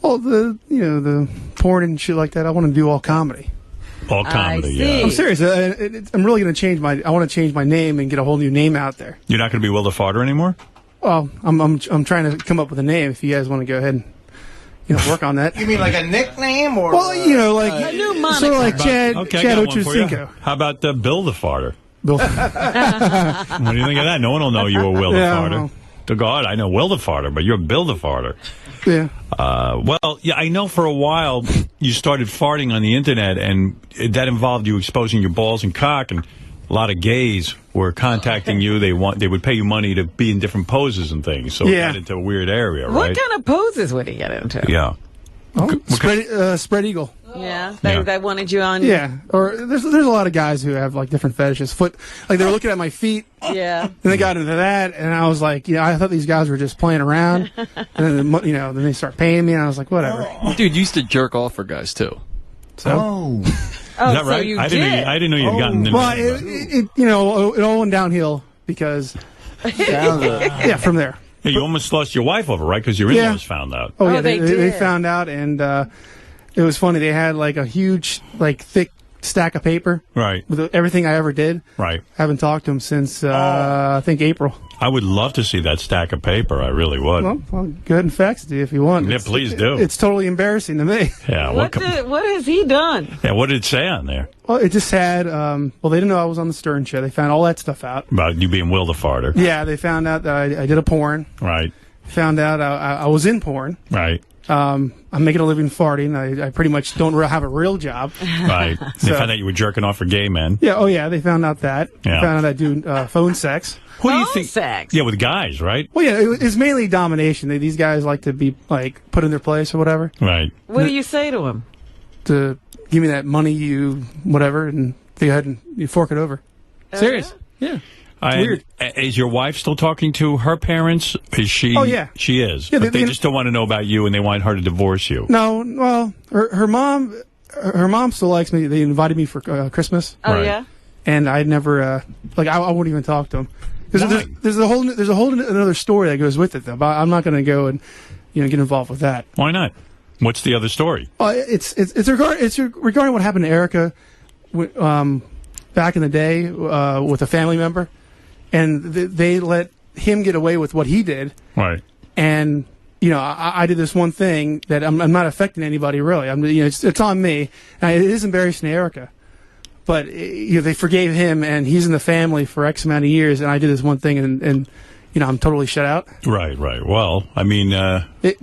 Well, the porn and shit like that. I want to do all comedy. All comedy, yeah. I'm serious. I'm really going to change I want to change my name and get a whole new name out there. You're not going to be Will the Farter anymore? Well, I'm trying to come up with a name. If you guys want to go ahead and work on that. You mean like a nickname or? Well, like a new moniker. Sort of like Chad Ochocinco. How about Bill the Farter? Bill. What do you think of that? No one will know you were Will the Farter. To God, I know Will the Farter, but you're Bill the Farter. Yeah. Well, yeah, I know for a while you started farting on the internet, and that involved you exposing your balls and cock, and a lot of gays were contacting you. They would pay you money to be in different poses and things. So it got into a weird area, right? What kind of poses would he get into? Yeah. Spread eagle. Yeah, they wanted you on. Yeah, or there's a lot of guys who have like different fetishes. They were looking at my feet. Yeah. And they got into that, and I was like, I thought these guys were just playing around. And then, then they start paying me, and I was like, whatever. Dude, you used to jerk off for guys too. So. Is that right? So I didn't know you'd gotten into that. Well, it all went downhill because from there. Yeah, you almost lost your wife over, right? Because your in-laws found out. Oh, yeah, they found out, and it was funny. They had like a huge, thick stack of paper, right, with everything I ever did. Right. I haven't talked to them since I think April. I would love to see that stack of paper. I really would. Well go ahead and fax it if you want. Yeah, please do. It's totally embarrassing to me. Yeah. What has he done? Yeah. What did it say on there? Well, it just had. They didn't know I was on the Stern Show. They found all that stuff out about you being Will the Farter. Yeah, they found out that I did a porn. Right. Found out I was in porn. Right. I'm making a living farting. I pretty much don't have a real job. Right. They found out you were jerking off for gay men. Yeah. Oh, yeah. They found out that. Yeah. They found out I do phone sex. Who do you think? Sex. Yeah, with guys, right? Well, yeah. It's mainly domination. These guys like to be put in their place or whatever. Right. What do you say to him? To give me that money, whatever, and they go ahead and you fork it over. Serious. Yeah. Weird. Is your wife still talking to her parents? Is she? Oh, yeah. She is. Yeah, but they just don't want to know about you, and they want her to divorce you. No, well, her mom still likes me. They invited me for Christmas. Oh, right. Yeah? And I'd never, I wouldn't even talk to them. There's a whole another story that goes with it, though. But I'm not going to go and, get involved with that. Why not? What's the other story? It's regarding what happened to Erica, back in the day with a family member. And they let him get away with what he did. Right. And, I did this one thing that I'm not affecting anybody, really. It's on me. And it is embarrassing to Erica. But, they forgave him, and he's in the family for X amount of years, and I did this one thing, and I'm totally shut out. Right. Well, I mean...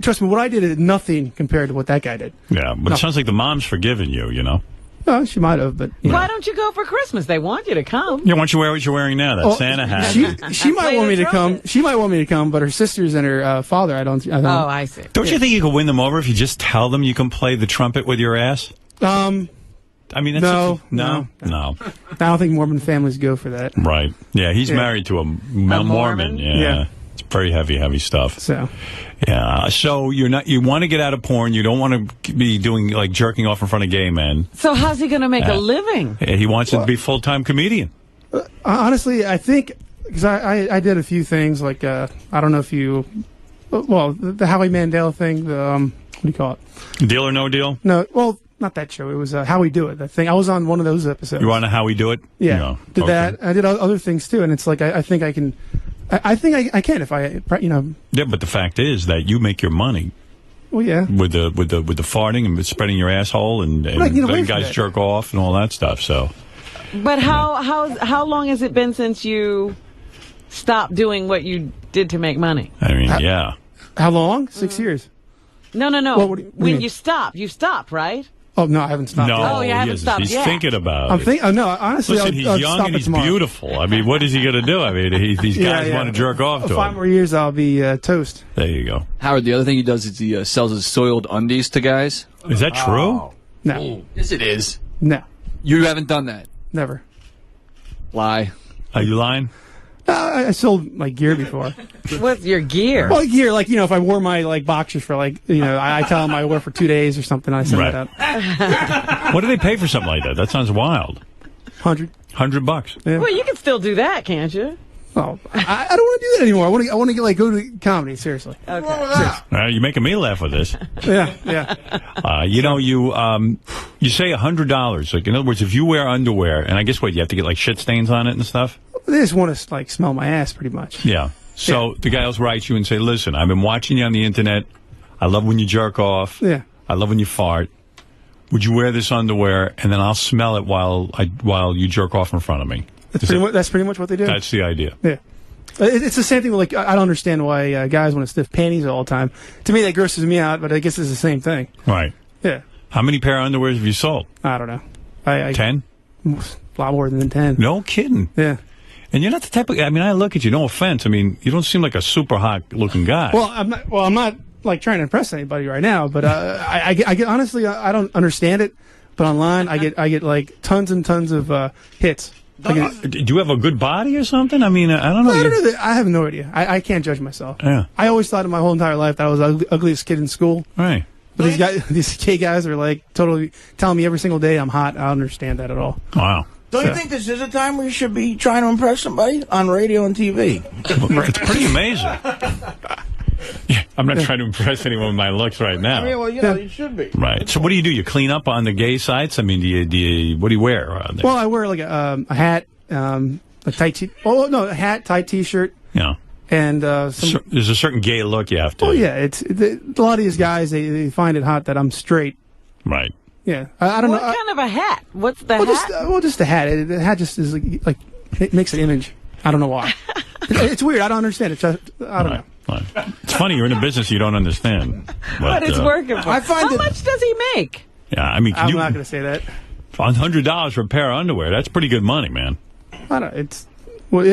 trust me, what I did is nothing compared to what that guy did. Yeah, but it sounds like the mom's forgiven you, Well, she might have, but... Why don't you go for Christmas? They want you to come. Yeah, why don't you wear what you're wearing now, that Santa hat? She might want me to come. She might want me to come, but her sisters and her father, I don't. Oh, I see. Don't you think you could win them over if you just tell them you can play the trumpet with your ass? I mean, that's no. I don't think Mormon families go for that. Right. Yeah, he's married to a Mormon. Yeah. It's very heavy stuff. So. Yeah. So you want to get out of porn. You don't want to be doing jerking off in front of gay men. So how's he going to make a living? He wants to be a full-time comedian. Honestly, I think because I did a few things I don't know if you, the Howie Mandel thing. What do you call it? Deal or No Deal? No. Well. Not that show. It was How We Do It. That thing. I was on one of those episodes. You want to How We Do It? Yeah. No. Did that. I did other things too, and it's I think I can. I think I can if I. Yeah, but the fact is that you make your money. Well, yeah. With the farting and spreading your asshole and letting guys jerk off and all that stuff. So. But how long has it been since you stopped doing what you did to make money? I mean, yeah. How long? 6 years. No. Well, when you stopped, right? Oh, no, I haven't stopped. No, you haven't stopped he's yet. thinking about it. No, honestly, listen, he's young and he's beautiful. I mean, what is he going to do? I mean, these guys want to jerk off to him. 5 more years, I'll be toast. There you go. Howard, the other thing he does is he sells his soiled undies to guys. Is that true? No. Ooh. Yes, it is. No. You haven't done that? Never. Lie. Are you lying? I sold gear before. What's your gear? Well, gear, if I wore my boxers for I tell them I wear for 2 days or something, I send it out. What do they pay for something like that? That sounds wild. $100. $100. Yeah. Well, you can still do that, can't you? Oh, I don't want to do that anymore. I want to go to comedy. Seriously. Okay. You're making me laugh with this. Yeah. You say $100. Like, in other words, if you wear underwear, and I guess what, you have to get like shit stains on it and stuff? They just want to like smell my ass, pretty much. Yeah. So the guy else writes you and say, listen, I've been watching you on the internet. I love when you jerk off. Yeah. I love when you fart. Would you wear this underwear, and then I'll smell it while you jerk off in front of me? That's pretty much what they do. That's the idea. Yeah. It's the same thing. Like, I don't understand why guys want to sniff panties all the time. To me, that grosses me out, but I guess it's the same thing. Right. Yeah. How many pair of underwears have you sold? I don't know. 10? A lot more than 10. No kidding. Yeah. And you're not the type of... I mean, I look at you, no offense. I mean, you don't seem like a super hot-looking guy. Well, I'm not like trying to impress anybody right now, but I get honestly, I don't understand it. But online, I get like tons and tons of hits. Do you have a good body or something? I mean, I don't know. I don't know. I have no idea. I can't judge myself. Yeah. I always thought in my whole entire life that I was the ugliest kid in school. Right. But these gay guys are like totally telling me every single day I'm hot. I don't understand that at all. Wow. Don't you think this is a time where you should be trying to impress somebody on radio and TV? It's pretty amazing. Yeah, I'm not trying to impress anyone with my looks right now. I mean, well, you should be. Right. So what do? You clean up on the gay sites? I mean, what do you wear on there? Well, I wear like a hat, a tight a hat, tight T-shirt. Yeah. And there's a certain gay look you have to. Oh yeah, a lot of these guys they find it hot that I'm straight. Right. Yeah. I don't know. What kind of a hat? What's the hat? Just the hat. The hat just is like it makes an image. I don't know why. It's weird. I don't understand it. I don't know. Right. It's funny, you're in a business you don't understand. But it's working for. How much does he make? Yeah, I mean, I'm not going to say that. $100 for a pair of underwear, that's pretty good money, man. I don't. It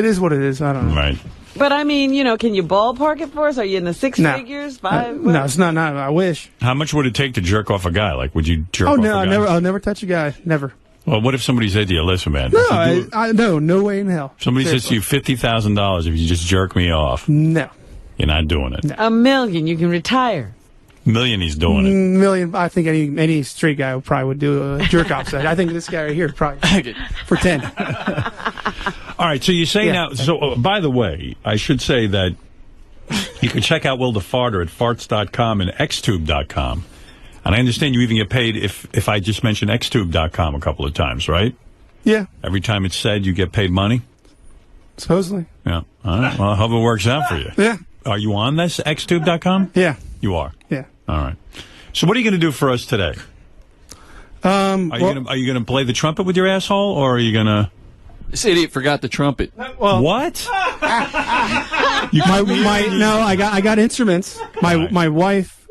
is what it is. I don't know. Right. But I mean, can you ballpark it for us? Are you in the six figures? Five? No, it's not. I wish. How much would it take to jerk off a guy? Like, would you jerk off a guy? Oh no, I'll never touch a guy. Never. Well, what if somebody said to you, listen, man. No, no way in hell. Somebody says to you, $50,000 if you just jerk me off. No. You're not doing it. No. $1 million, you can retire. $1 million, he's doing it. $1 million, I think any straight guy probably would do a jerk off set. I think this guy right here probably for 10. All right, so you say now. So, by the way, I should say that you can check out Will the Farter at farts.com and xtube.com. And I understand you even get paid if I just mention xtube.com a couple of times, right? Yeah. Every time it's said, you get paid money? Supposedly. Yeah. All right. Well, I hope it works out for you. Yeah. Are you on this, xtube.com? Yeah. You are? Yeah. All right. So what are you going to do for us today? Are you going to play the trumpet with your asshole, or are you going to... This idiot forgot the trumpet. Well, what? No, I got instruments. My wife,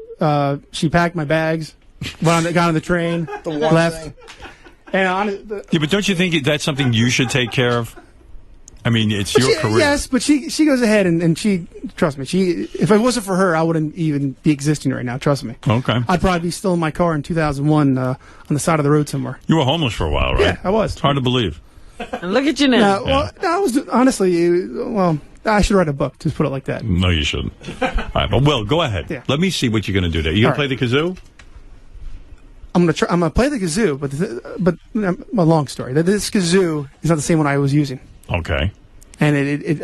she packed my bags, got on the train, left. And but don't you think that's something you should take care of? I mean, it's your career. Yes, but she goes ahead and she, trust me, if it wasn't for her, I wouldn't even be existing right now, trust me. Okay. I'd probably be still in my car in 2001 on the side of the road somewhere. You were homeless for a while, right? Yeah, I was. It's hard to believe. And look at you now. I was, honestly, I should write a book, just put it like that. No, you shouldn't. All right, but Will, go ahead. Yeah. Let me see what you're going to do there. You going to play the kazoo? I'm gonna play the kazoo, but a long story. This kazoo is not the same one I was using. Okay. And it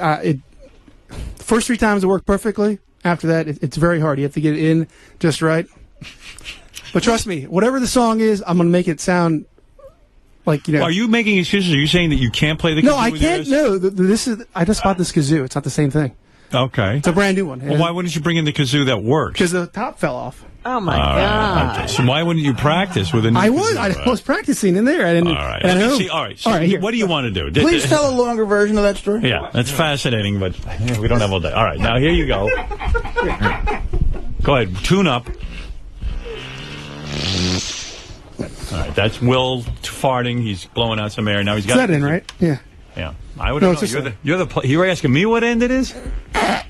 the first 3 times it worked perfectly. After that, it's very hard. You have to get it in just right. But trust me, whatever the song is, I'm gonna make it sound like, Are you making excuses? Are you saying that you can't play the kazoo? No, I can't. No, I just bought this kazoo. It's not the same thing. Okay. It's a brand new one. Well, why wouldn't you bring in the kazoo that works? Because the top fell off. Oh, my God. Okay. So why wouldn't you practice with a new kazoo? I was practicing in there. All right. All right. So here. What do you want to do? Please tell a longer version of that story. Yeah, that's fascinating, but we don't have all day. All right, now here you go. Go ahead, tune up. All right, that's Will farting. He's blowing out some air. Now he's got. Is that in, right? Yeah. Yeah. I would know. You're asking me what end it is? I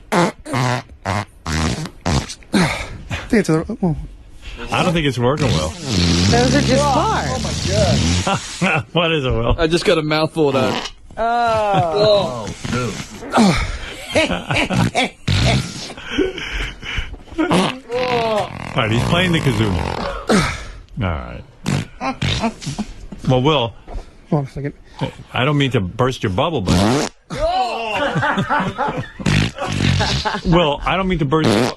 think it's I don't think it's working, Will. Those are just bars. Oh, my God. What is it, Will? I just got a mouthful of that. Oh, dude. All right, he's playing the kazoo. All right. Well, Will. Hold on a second. I don't mean to burst your bubble, but... Will, I don't mean to burst.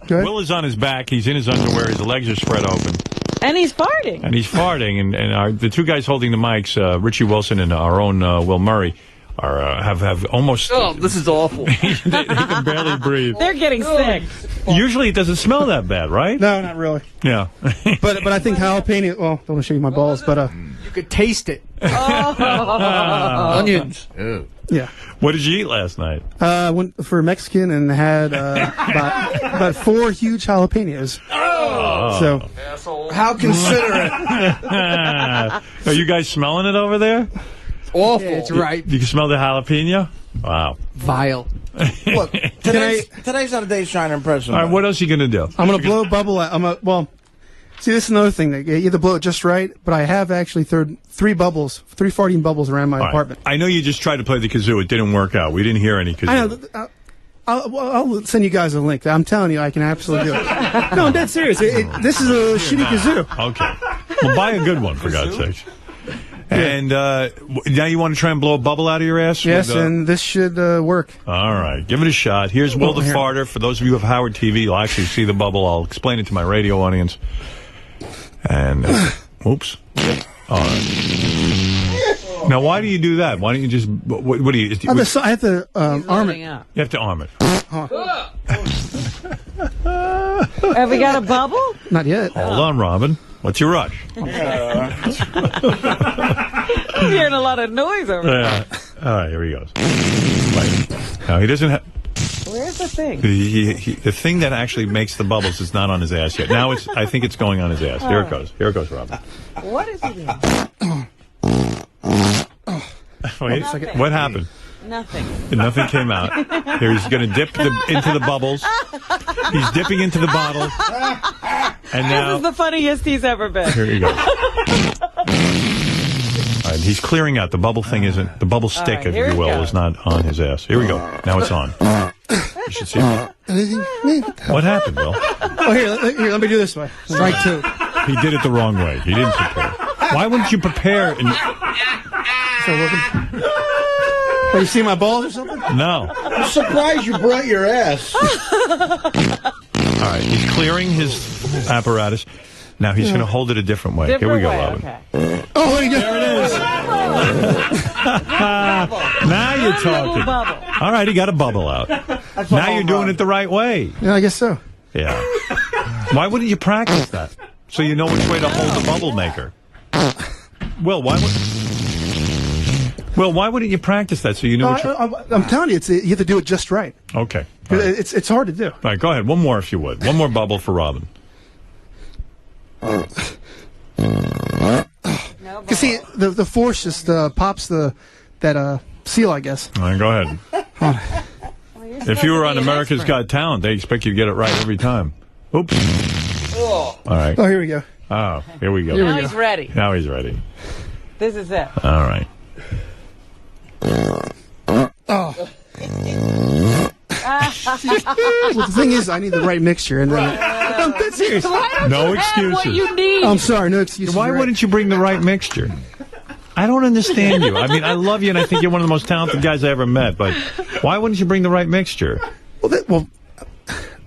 Will is on his back. He's in his underwear. His legs are spread open. And he's farting. And the two guys holding the mics, Richie Wilson and our own Will Murray, have almost... Oh, this is awful. they can barely breathe. They're getting sick. Usually it doesn't smell that bad, right? No, not really. Yeah. but I think jalapeno... Well, don't want to show you my balls, but... You could taste it. Onions. Yeah. What did you eat last night? Went for Mexican and had about 4 huge jalapenos. So... How considerate. Are you guys smelling it over there? Awful. Yeah, it's right. You can smell the jalapeno? Wow. Vile. Look, today's not a day to try and impress somebody. All right, what else are you going to do? I'm going to blow bubble out. See, this is another thing. That you either blow it just right, but I have actually three farting bubbles around my apartment. I know you just tried to play the kazoo. It didn't work out. We didn't hear any kazoo. I know. I'll send you guys a link. I'm telling you, I can absolutely do it. No, I'm dead serious. This is a shitty kazoo. Okay. Well, buy a good one, for God's sake. And now you want to try and blow a bubble out of your ass? Yes, and this should work. All right. Give it a shot. Here's Will the Farter. For those of you who have Howard TV, you'll actually see the bubble. I'll explain it to my radio audience. And, oops. All right. Now, why do you do that? Why don't you just... What do you... I have to arm it. You have to arm it. Have we got a bubble? Not yet. Hold on, Robin. What's your rush? I'm hearing a lot of noise over there. Yeah. All right, here he goes. Right. Now, he doesn't have... Where's the thing? The thing that actually makes the bubbles is not on his ass yet. Now, I think it's going on his ass. Here it goes. Here it goes, Robin. What is he doing? Wait, what happened? Nothing. Nothing came out. Here, he's going to dip into the bubbles. He's dipping into the bottle. And now... This is the funniest he's ever been. Here you go. All right, he's clearing out. The bubble thing isn't... The bubble stick, if you will, is not on his ass. Here we go. Now it's on. You should see it. What happened, Bill? Oh, here, let me do this way. Strike 2. He did it the wrong way. He didn't prepare. Why wouldn't you prepare? Oh, you see my balls or something? No. I'm surprised you brought your ass. All right, he's clearing his apparatus. Now he's going to hold it a different way. Here we go, Robin. Okay. Oh, there it is. Now you're talking. All right, he got a bubble out. Now you're doing it the right way. Yeah, I guess so. Yeah. Why wouldn't you practice that? So you know which way to hold the bubble maker. Well, why wouldn't you practice that so you know which way? I'm telling you, you have to do it just right. Okay. Right. It's hard to do. All right, go ahead. One more if you would. One more bubble for Robin. You see, the force just pops that seal, I guess. All right, go ahead. If you were on America's Got Talent, they expect you to get it right every time. Oops. All right. Oh, here we go. Oh, here we go. Now he's ready. Now he's ready. This is it. All right. Oh. Well, the thing is, I need the right mixture, and then I'm dead serious. No excuses. What you need. I'm sorry, no excuses. Why wouldn't you bring the right mixture? I don't understand you. I mean, I love you, and I think you're one of the most talented guys I ever met. But why wouldn't you bring the right mixture? Well,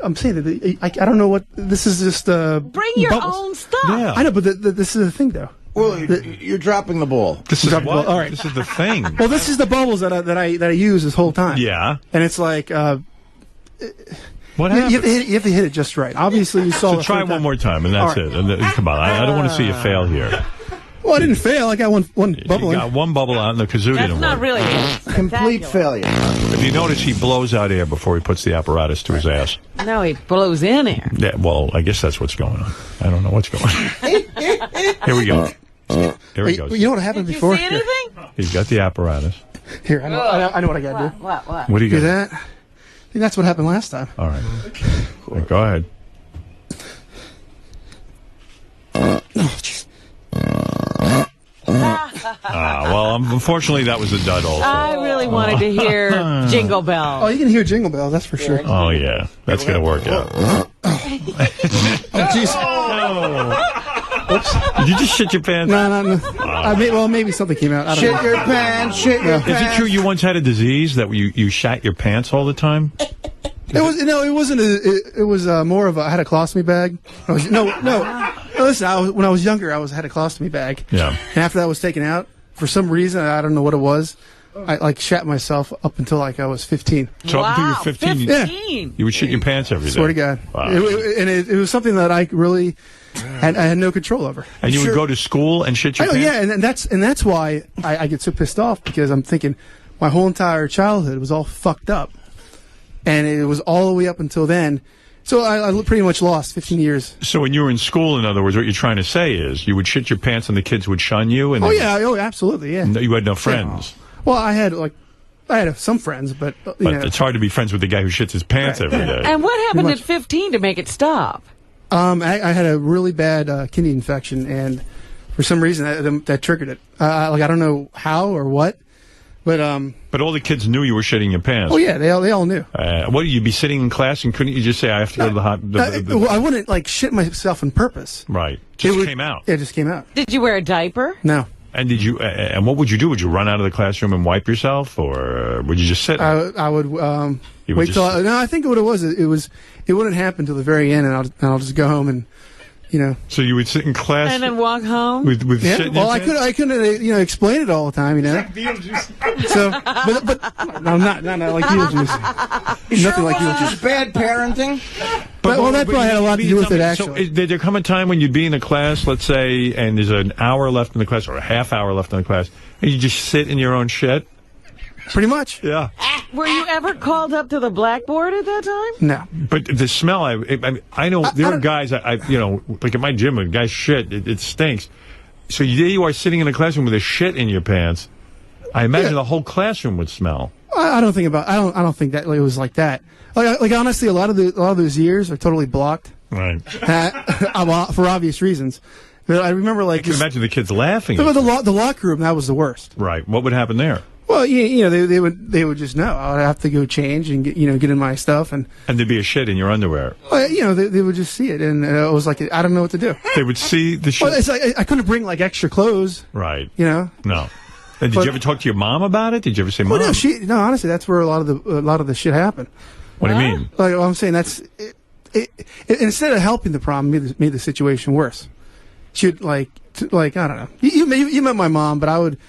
I'm saying that I don't know what this is. Just bring your bubbles. own stuff. Yeah. I know, but this is the thing, though. Well, you're dropping the ball. This is what? All right. This is the thing. Well, this is the bubbles that I use this whole time. Yeah. And it's like, what you happened? have to hit it just right. Obviously, you saw. So try one more time, and that's it. And come on, I don't want to see you fail here. Well, I didn't fail. I got one bubble. You got one bubble out, and the kazoo That's didn't not work. really Complete failure. If you notice, he blows out air before he puts the apparatus to his ass. No, he blows in air. Yeah, well, I guess that's what's going on. I don't know what's going on. Here we go. Here he goes. You know what happened Did before? you see anything? He's got the apparatus. Here, I know what I got to do. What? What do you Do got? that. I think that's what happened last time. All right. Go ahead. Oh, jeez. Well, unfortunately, that was a dud also. I really wanted to hear Jingle Oh, Bell. you can hear Jingle Bells, that's for sure. Oh, yeah. That's going to work out. Oh, jeez. Did you just shit your pants? No. Well, maybe something came out. I don't Shit know. your pants, shit your pants. Is it true you once had a disease that you shat your pants all the time? It wasn't. It was more of I had a colostomy bag. No. Listen, when I was younger, I had a colostomy bag. Yeah. And after that was taken out, for some reason, I don't know what it was, I shat myself up until I was 15. So up until you were 15, 15. you would shit your pants every day. Swear to God. Wow. It was something that I really I had no control over. And you would go to school and shit your pants? Yeah, and that's why I get so pissed off, because I'm thinking my whole entire childhood was all fucked up. And it was all the way up until then. So I pretty much lost 15 years. So when you were in school, in other words, what you're trying to say is you would shit your pants and the kids would shun you? And Absolutely, yeah. you had no friends? Yeah. Well, I had some friends, but it's hard to be friends with the guy who shits his pants every day. And what happened at 15 to make it stop? I had a really bad kidney infection, and for some reason that triggered it. I don't know how or what. But all the kids knew you were shitting your pants. Oh yeah, they all knew. What, you'd be sitting in class and couldn't you just say, I have to go to the hot... Well, I wouldn't shit myself on purpose. Right. Just came out. Yeah, it just came out. Did you wear a diaper? No. And did you? And what would you do? Would you run out of the classroom and wipe yourself, or would you just sit? I would wait till. No, I think what it was. It wouldn't happen until the very end, and I'll just go home and. So you would sit in class and then walk home with shit in your pants? I couldn't explain it all the time, So, but no, not like Beetlejuice. Nothing like Beetlejuice. Bad parenting. Well, that probably had a lot to do with it, actually. So, did there come a time when you'd be in a class, let's say, and there's an hour left in the class or a half hour left in the class, and you just sit in your own shit? Pretty much. Yeah. Were you ever called up to the blackboard at that time? No. But the smell, I know there are guys, like at my gym, when guys shit, it stinks. So there you are sitting in a classroom with a shit in your pants. I imagine the whole classroom would smell. I don't think that it was like that. Like honestly, a lot of those years are totally blocked. Right. For obvious reasons. But I remember I can imagine the kids laughing. The locker room, that was the worst. Right. What would happen there? Well, they would just know. I would have to go change and get in my stuff, and there'd be a shit in your underwear. Well, they would just see it, and it was like I don't know what to do. They would see the shit. Well, it's like I couldn't bring extra clothes. Right. No. And did you ever talk to your mom about it? Did you ever say, "Mom"? Well, no, honestly, that's where a lot of the shit happened. What do you mean? Like I'm saying, that's it, instead of helping the problem, made the situation worse. She'd I don't know. You met my mom, but I would.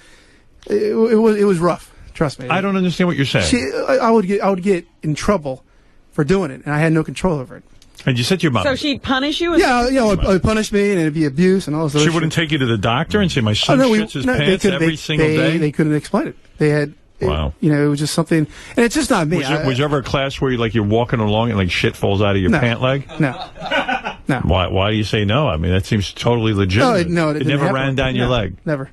It was rough. Trust me. I don't understand what you're saying. I would get in trouble for doing it, and I had no control over it. And you said to your mom. So she'd punish you? Yeah, it would punish me, and it'd be abuse and all this. She wouldn't take you to the doctor and say, "My son shits his pants every single day." They couldn't explain it. They had. Wow. It was just something, and it's just not me. Was there ever a class where you're walking along and shit falls out of your pant leg? No. No. Why do you say no? I mean, that seems totally legitimate. No, it never ran down your leg. Never.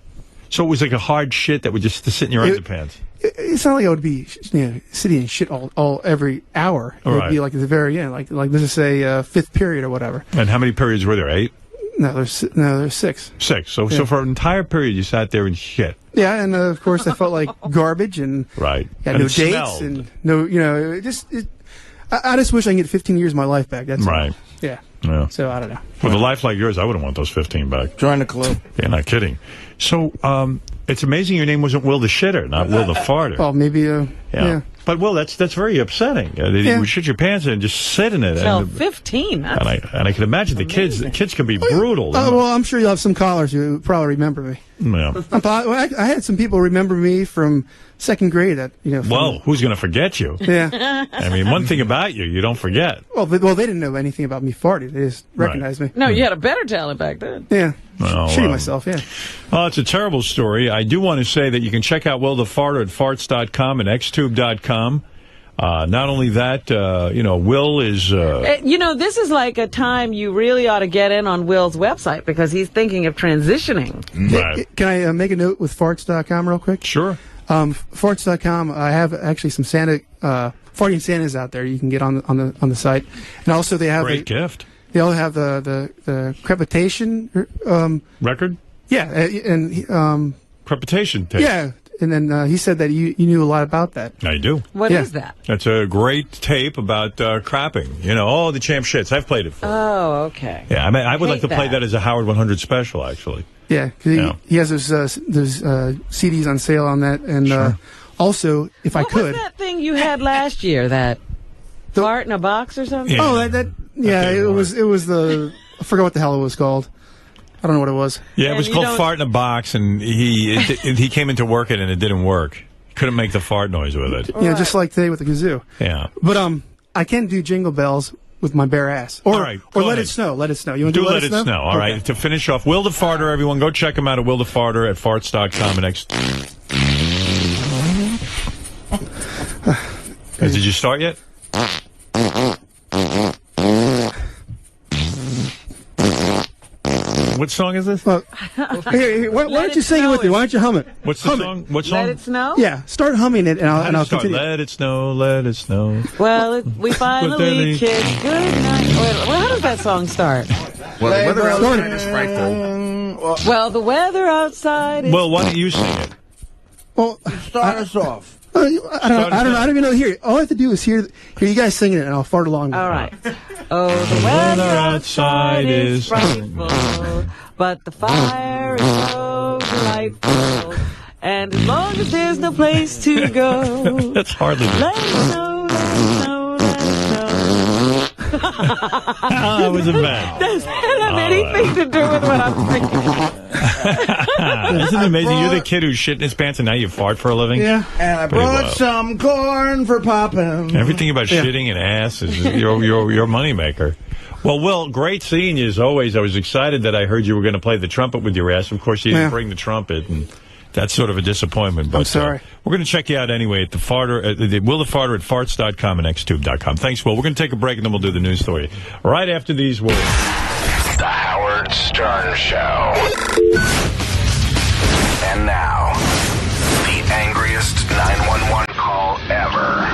So it was like a hard shit that would just sit in your underpants. It's not like I would be sitting in shit all every hour. It would be like at the very end, like let's just say fifth period or whatever. And how many periods were there? 8? No, there's 6. 6. So for an entire period, you sat there and shit. Yeah, and of course I felt like garbage and right. Had no dates smelled. And no, I just wish I could get 15 years of my life back. That's right. All. Yeah. Yeah. So I don't know. With a life like yours, I wouldn't want those 15 back. Join the club. Yeah, not kidding. So it's amazing your name wasn't Will the Shitter, not Will the Farter. Well, maybe. Yeah. But Will, that's very upsetting. You would shit your pants in and just sit in it. Till 15. And I can imagine the kids can be brutal. Well, I'm sure you'll have some callers who probably remember me. Yeah. I had some people remember me from second grade. Well, who's going to forget you? Yeah. I mean, one thing about you don't forget. Well, they didn't know anything about me farting. They just recognized me. No, you had a better talent back then. Yeah. Shitting myself, yeah. Well, it's a terrible story. I do want to say that you can check out Will the Farter at farts.com and xtube.com. Not only that, Will is... this is like a time you really ought to get in on Will's website because he's thinking of transitioning. Right. Can I make a note with farts.com real quick? Sure. Farts.com, I have actually some farting Santas out there you can get on the site. And also they have... Great gift. They all have the crepitation... record? Yeah, and... crepitation tape. Yeah, and then he said that you knew a lot about that. I do. What is that? That's a great tape about crapping. You know, the champ shits. I've played it for. Oh, okay. Yeah, I mean, I would like to play that as a Howard 100 special, actually. Yeah, because he has those CDs on sale on that, and also, if I could, what was that thing you had last year? That fart in a box or something? Yeah. Oh, it was the I forgot what the hell it was called. I don't know what it was. Yeah, it was called Fart in a Box, and he came into work it, and it didn't work. Couldn't make the fart noise with it. Yeah, just like today with the kazoo. Yeah. But I can do Jingle Bells with my bare ass. Or, all right, or Let It Snow. Let It Snow. You want to do Let It Snow? All right. To finish off, Will the Farter, everyone, go check him out at Will the Farter at farts.com. And did you start yet? What song is this? Why don't you sing it with me? Why don't you hum it? What's the song? What song? Let It Snow? Yeah, start humming it, and I'll continue. Let it snow, let it snow. Well, we finally kissed goodnight. Well, how does that song start? Well, the weather outside is frightful. Well, the weather outside is... Well, why don't you sing it? Well, Start us off. I don't even know to hear it. All I have to do is hear you guys singing it, and I'll fart along with All it. right. Oh, the weather outside is frightful, but the fire is so delightful. And as long as there's no place to go, That's hardly let it snow, let it snow, let it snow. that wasn't bad. Does that have anything to do with what I'm thinking? Isn't it amazing? You're the kid who's shitting his pants and now you fart for a living? Yeah. And I brought some corn for popping. Everything about shitting and ass is your moneymaker. Well, Will, great seeing you as always. I was excited that I heard you were going to play the trumpet with your ass. Of course, you didn't bring the trumpet, and that's sort of a disappointment. But, I'm sorry. We're going to check you out anyway at the Will the Farter at farts.com and xtube.com. Thanks, Will. We're going to take a break, and then we'll do the news story right after these words. The Howard Stern Show. And now, the angriest 911 call ever.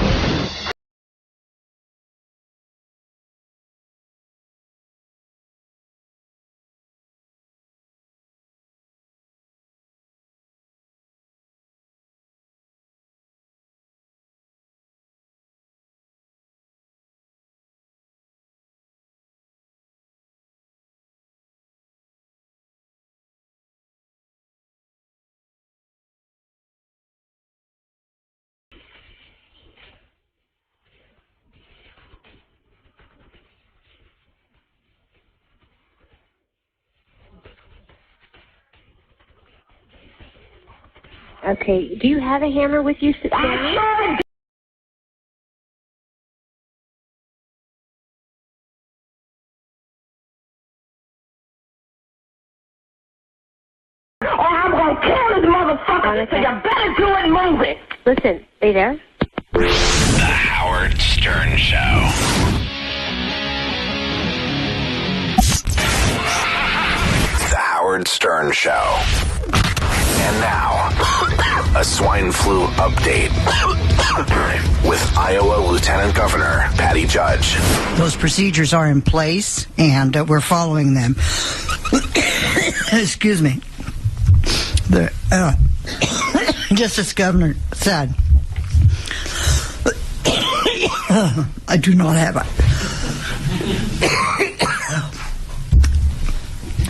Okay, do you have a hammer with you? Or I'm gonna kill this motherfucker, so you better do it, move it. Listen, are you there? The Howard Stern Show. The Howard Stern Show. And now, a swine flu update with Iowa Lieutenant Governor Patty Judge. Those procedures are in place, and we're following them. Excuse me. Just as Governor said, I do not have a...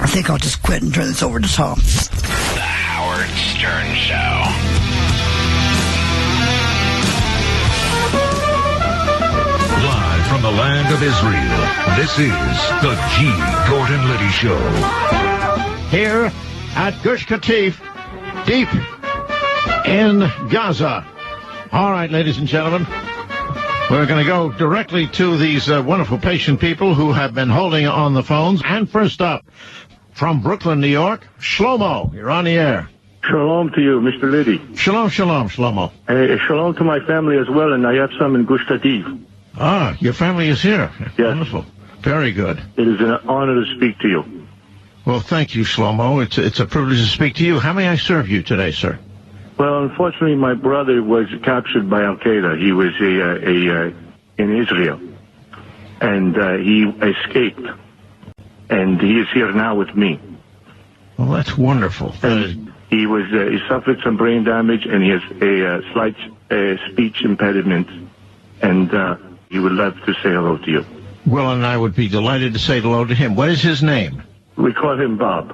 I think I'll just quit and turn this over to Tom. The Howard Stern Show. Live from the land of Israel, this is the G. Gordon Liddy Show. Here at Gush Katif, deep in Gaza. All right, ladies and gentlemen, we're going to go directly to these wonderful patient people who have been holding on the phones. And first up, from Brooklyn, New York, Shlomo, you're on the air. Shalom to you, Mr. Liddy. Shalom, shalom, Shlomo. Shalom to my family as well, and I have some in Gush Katif. Ah, your family is here. Yes. Wonderful. Very good. It is an honor to speak to you. Well, thank you, Shlomo. It's a privilege to speak to you. How may I serve you today, sir? Well, unfortunately, my brother was captured by Al-Qaeda. He was in Israel, and he escaped, and he is here now with me. Well, that's wonderful. He suffered some brain damage, and he has a slight speech impediment, and he would love to say hello to you. Will and I would be delighted to say hello to him. What is his name? We call him Bob.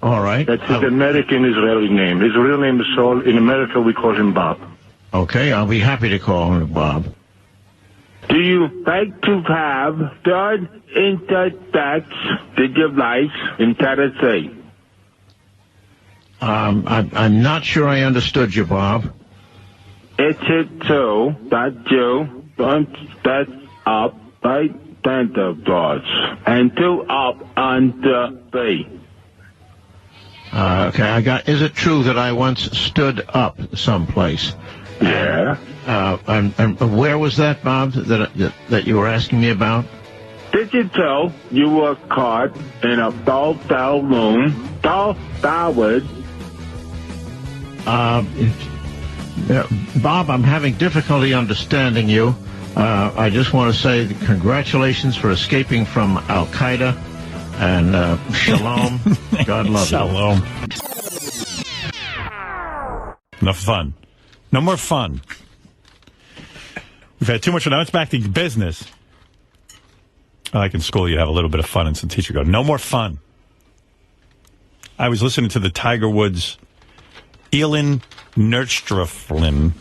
All right. That's his American Israeli name. His real name is Saul. In America, we call him Bob. Okay, I'll be happy to call him Bob. Do you like to have third intersex device in Tennessee? I'm not sure I understood you, Bob. It's so that you don't step up by tender doors and two up on the bay. Okay, is it true that I once stood up someplace? Yeah. And where was that, Bob, that you were asking me about? Did you tell you were caught in a doll room, dollwood? Bob, I'm having difficulty understanding you. I just want to say congratulations for escaping from Al-Qaeda, and shalom. God love you. Shalom. Enough fun. No more fun. We've had too much. Now it's back to business. Like in school, you have a little bit of fun, and some teacher go, no more fun. I was listening to the Tiger Woods, Elin Nordström.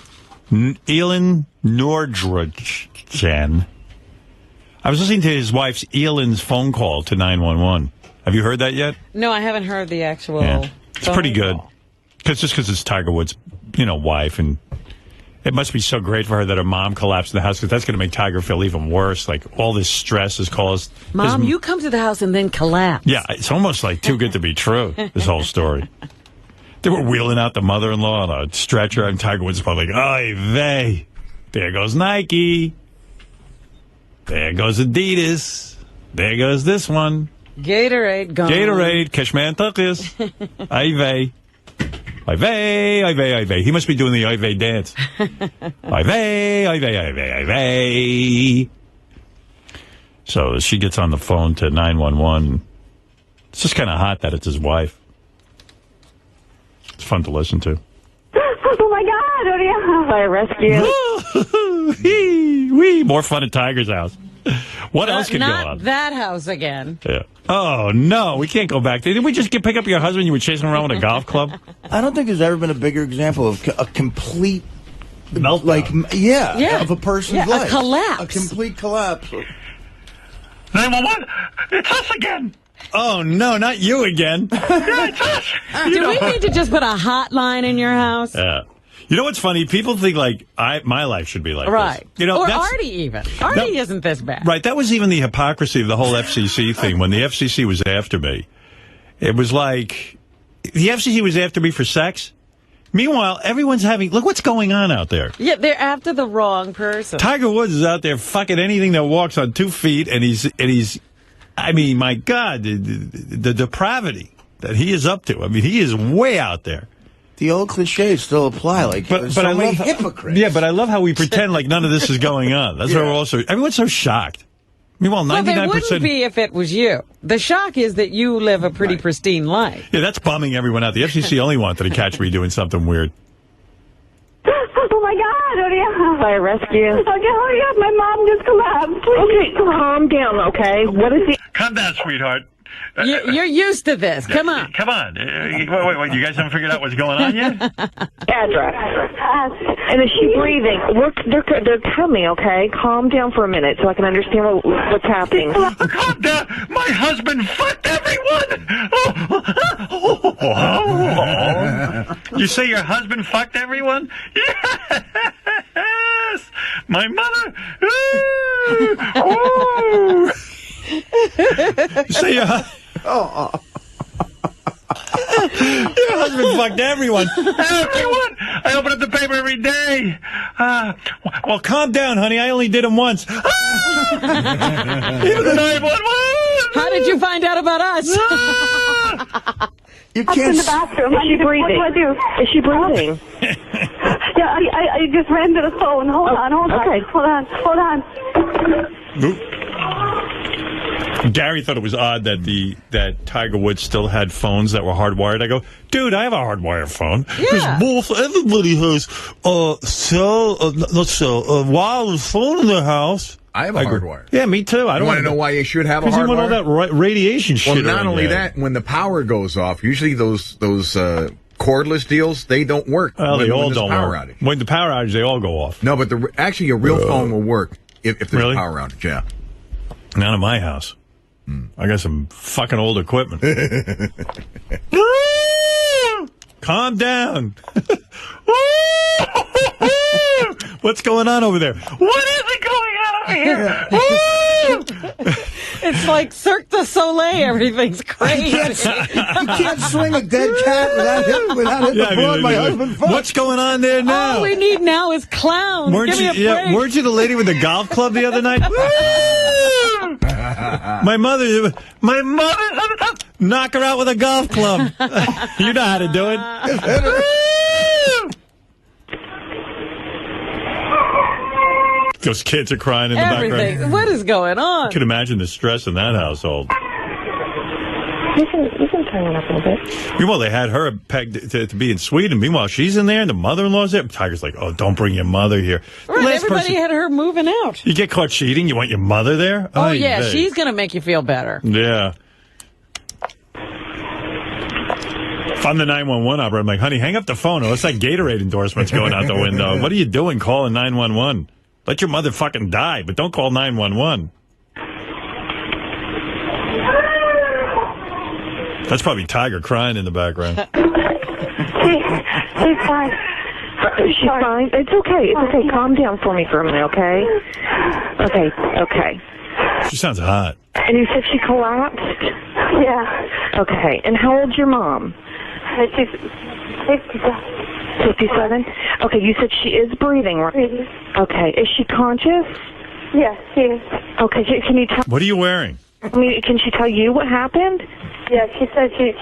Elin Nordström. I was listening to his wife's Elin's phone call to 911. Have you heard that yet? No, I haven't heard the actual. Yeah. It's pretty good. Just because it's Tiger Woods' wife, and it must be so great for her that her mom collapsed in the house, because that's going to make Tiger feel even worse. Like, all this stress has caused... Mom, you come to the house and then collapse. Yeah, it's almost like too good to be true, this whole story. They were wheeling out the mother-in-law on a stretcher, and Tiger Woods was probably like, oy vey, there goes Nike, there goes Adidas, there goes this one. Gatorade gone. Gatorade, Cashman Tuckis, oy vey. Oy vey, oy vey, oy vey. He must be doing the oy vey dance. Oy vey, oy vey, oy vey, oy vey. So she gets on the phone to 911. It's just kind of hot that it's his wife. It's fun to listen to. Oh my God, Fire rescue. Wee, more fun at Tiger's house. What else could go on? Not that house again. Yeah. Oh, no, we can't go back there. Did we just pick up your husband? You were chasing him around with a golf club? I don't think there's ever been a bigger example of a complete meltdown. Like, of a person's life. A collapse. A complete collapse. 911, it's us again. Oh, no, not you again. Yeah, it's us. Do we need to just put a hotline in your house? Yeah. You know what's funny? People think, like, my life should be like right. this. Or Artie, even. Artie isn't this bad. Right. That was even the hypocrisy of the whole FCC thing. When the FCC was after me, it was like, the FCC was after me for sex. Meanwhile, everyone's having, look what's going on out there. Yeah, they're after the wrong person. Tiger Woods is out there fucking anything that walks on 2 feet, and he's I mean, my God, the depravity that he is up to. I mean, he is way out there. The old cliches still apply, like, but I love hypocrites. Yeah, but I love how we pretend like none of this is going on. That's why we're also, everyone's so shocked. Meanwhile, 99%. Well, they wouldn't be if it was you. The shock is that you live a pretty pristine life. Yeah, that's bumming everyone out. The FCC only wanted to catch me doing something weird. Oh my God, Fire rescue. Okay, hurry up, my mom just collapsed. Okay, calm down, okay? What is the... Calm down, sweetheart. You're used to this. Come on. Come on. Wait. You guys haven't figured out what's going on yet? Address. And is she breathing? They're coming, okay? Calm down for a minute so I can understand what's happening. Calm down. My husband fucked everyone. You say your husband fucked everyone? Yes. My mother. Say your husband fucked everyone. Everyone! I open up the paper every day. Well, calm down, honey. I only did him once. Even the 911. How did you find out about us? You can't. In the bathroom. Is she breathing? What do I do? Is she breathing? Yeah, I just ran to the phone. Hold on. Okay. Hold on. Gary thought it was odd that Tiger Woods still had phones that were hardwired. I go, dude, I have a hardwired phone. Yeah. Everybody has wireless phone in their house. I have a hardwire. Yeah, me too. I don't want to know why you should have a hardwire. Because you want all that radiation shit. Well, not only that, when the power goes off, usually those cordless deals, they don't work. Well, they all don't power work. Outage. When the power outage, they all go off. No, but actually a real phone will work if there's Really? a power outage, yeah. Not in my house. I got some fucking old equipment. Calm down. What's going on over there? What is it going on over here? It's like Cirque du Soleil. Everything's crazy. You can't swing a dead cat without hitting the floor. My husband fucked. What's going on there now? All we need now is clowns. Give me a break. Weren't you the lady with the golf club the other night? My mother, knock her out with a golf club. You know how to do it. Those kids are crying in the background. What is going on? I can imagine the stress in that household. You can turn it up a little bit. Meanwhile, they had her pegged to be in Sweden. Meanwhile, she's in there and the mother-in-law's there. Tiger's like, oh, don't bring your mother here. Right, everybody had her moving out. You get caught cheating, you want your mother there? Oh, yeah, she's going to make you feel better. Yeah. If I'm the 911 operator, I'm like, honey, hang up the phone. What's that Gatorade endorsement's going out the window? What are you doing calling 911? Let your mother fucking die, but don't call 911. That's probably Tiger crying in the background. She's fine. She's fine. It's okay. It's okay. Calm down for me for a minute, okay? Okay. She sounds hot. And you said she collapsed? Yeah. Okay. And how old's your mom? She's 57. Okay, you said she is breathing, right? Breathing. Okay. Is she conscious? Yes, she is. Okay, can you tell... What are you wearing? I mean, can she tell you what happened? Yeah, she said she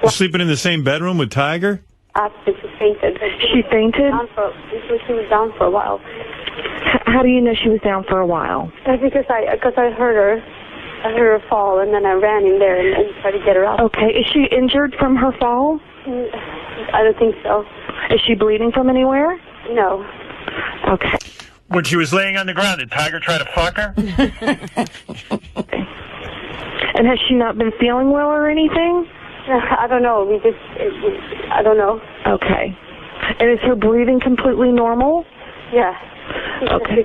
Sleeping in the same bedroom with Tiger? After she fainted. She fainted? She was down for a while. How do you know she was down for a while? Because I heard her. I heard her fall, and then I ran in there and tried to get her out. Okay, is she injured from her fall? I don't think so. Is she bleeding from anywhere? No. Okay. When she was laying on the ground, did Tiger try to fuck her? And has she not been feeling well or anything? I don't know. I don't know. Okay. And is her breathing completely normal? Yeah. Okay.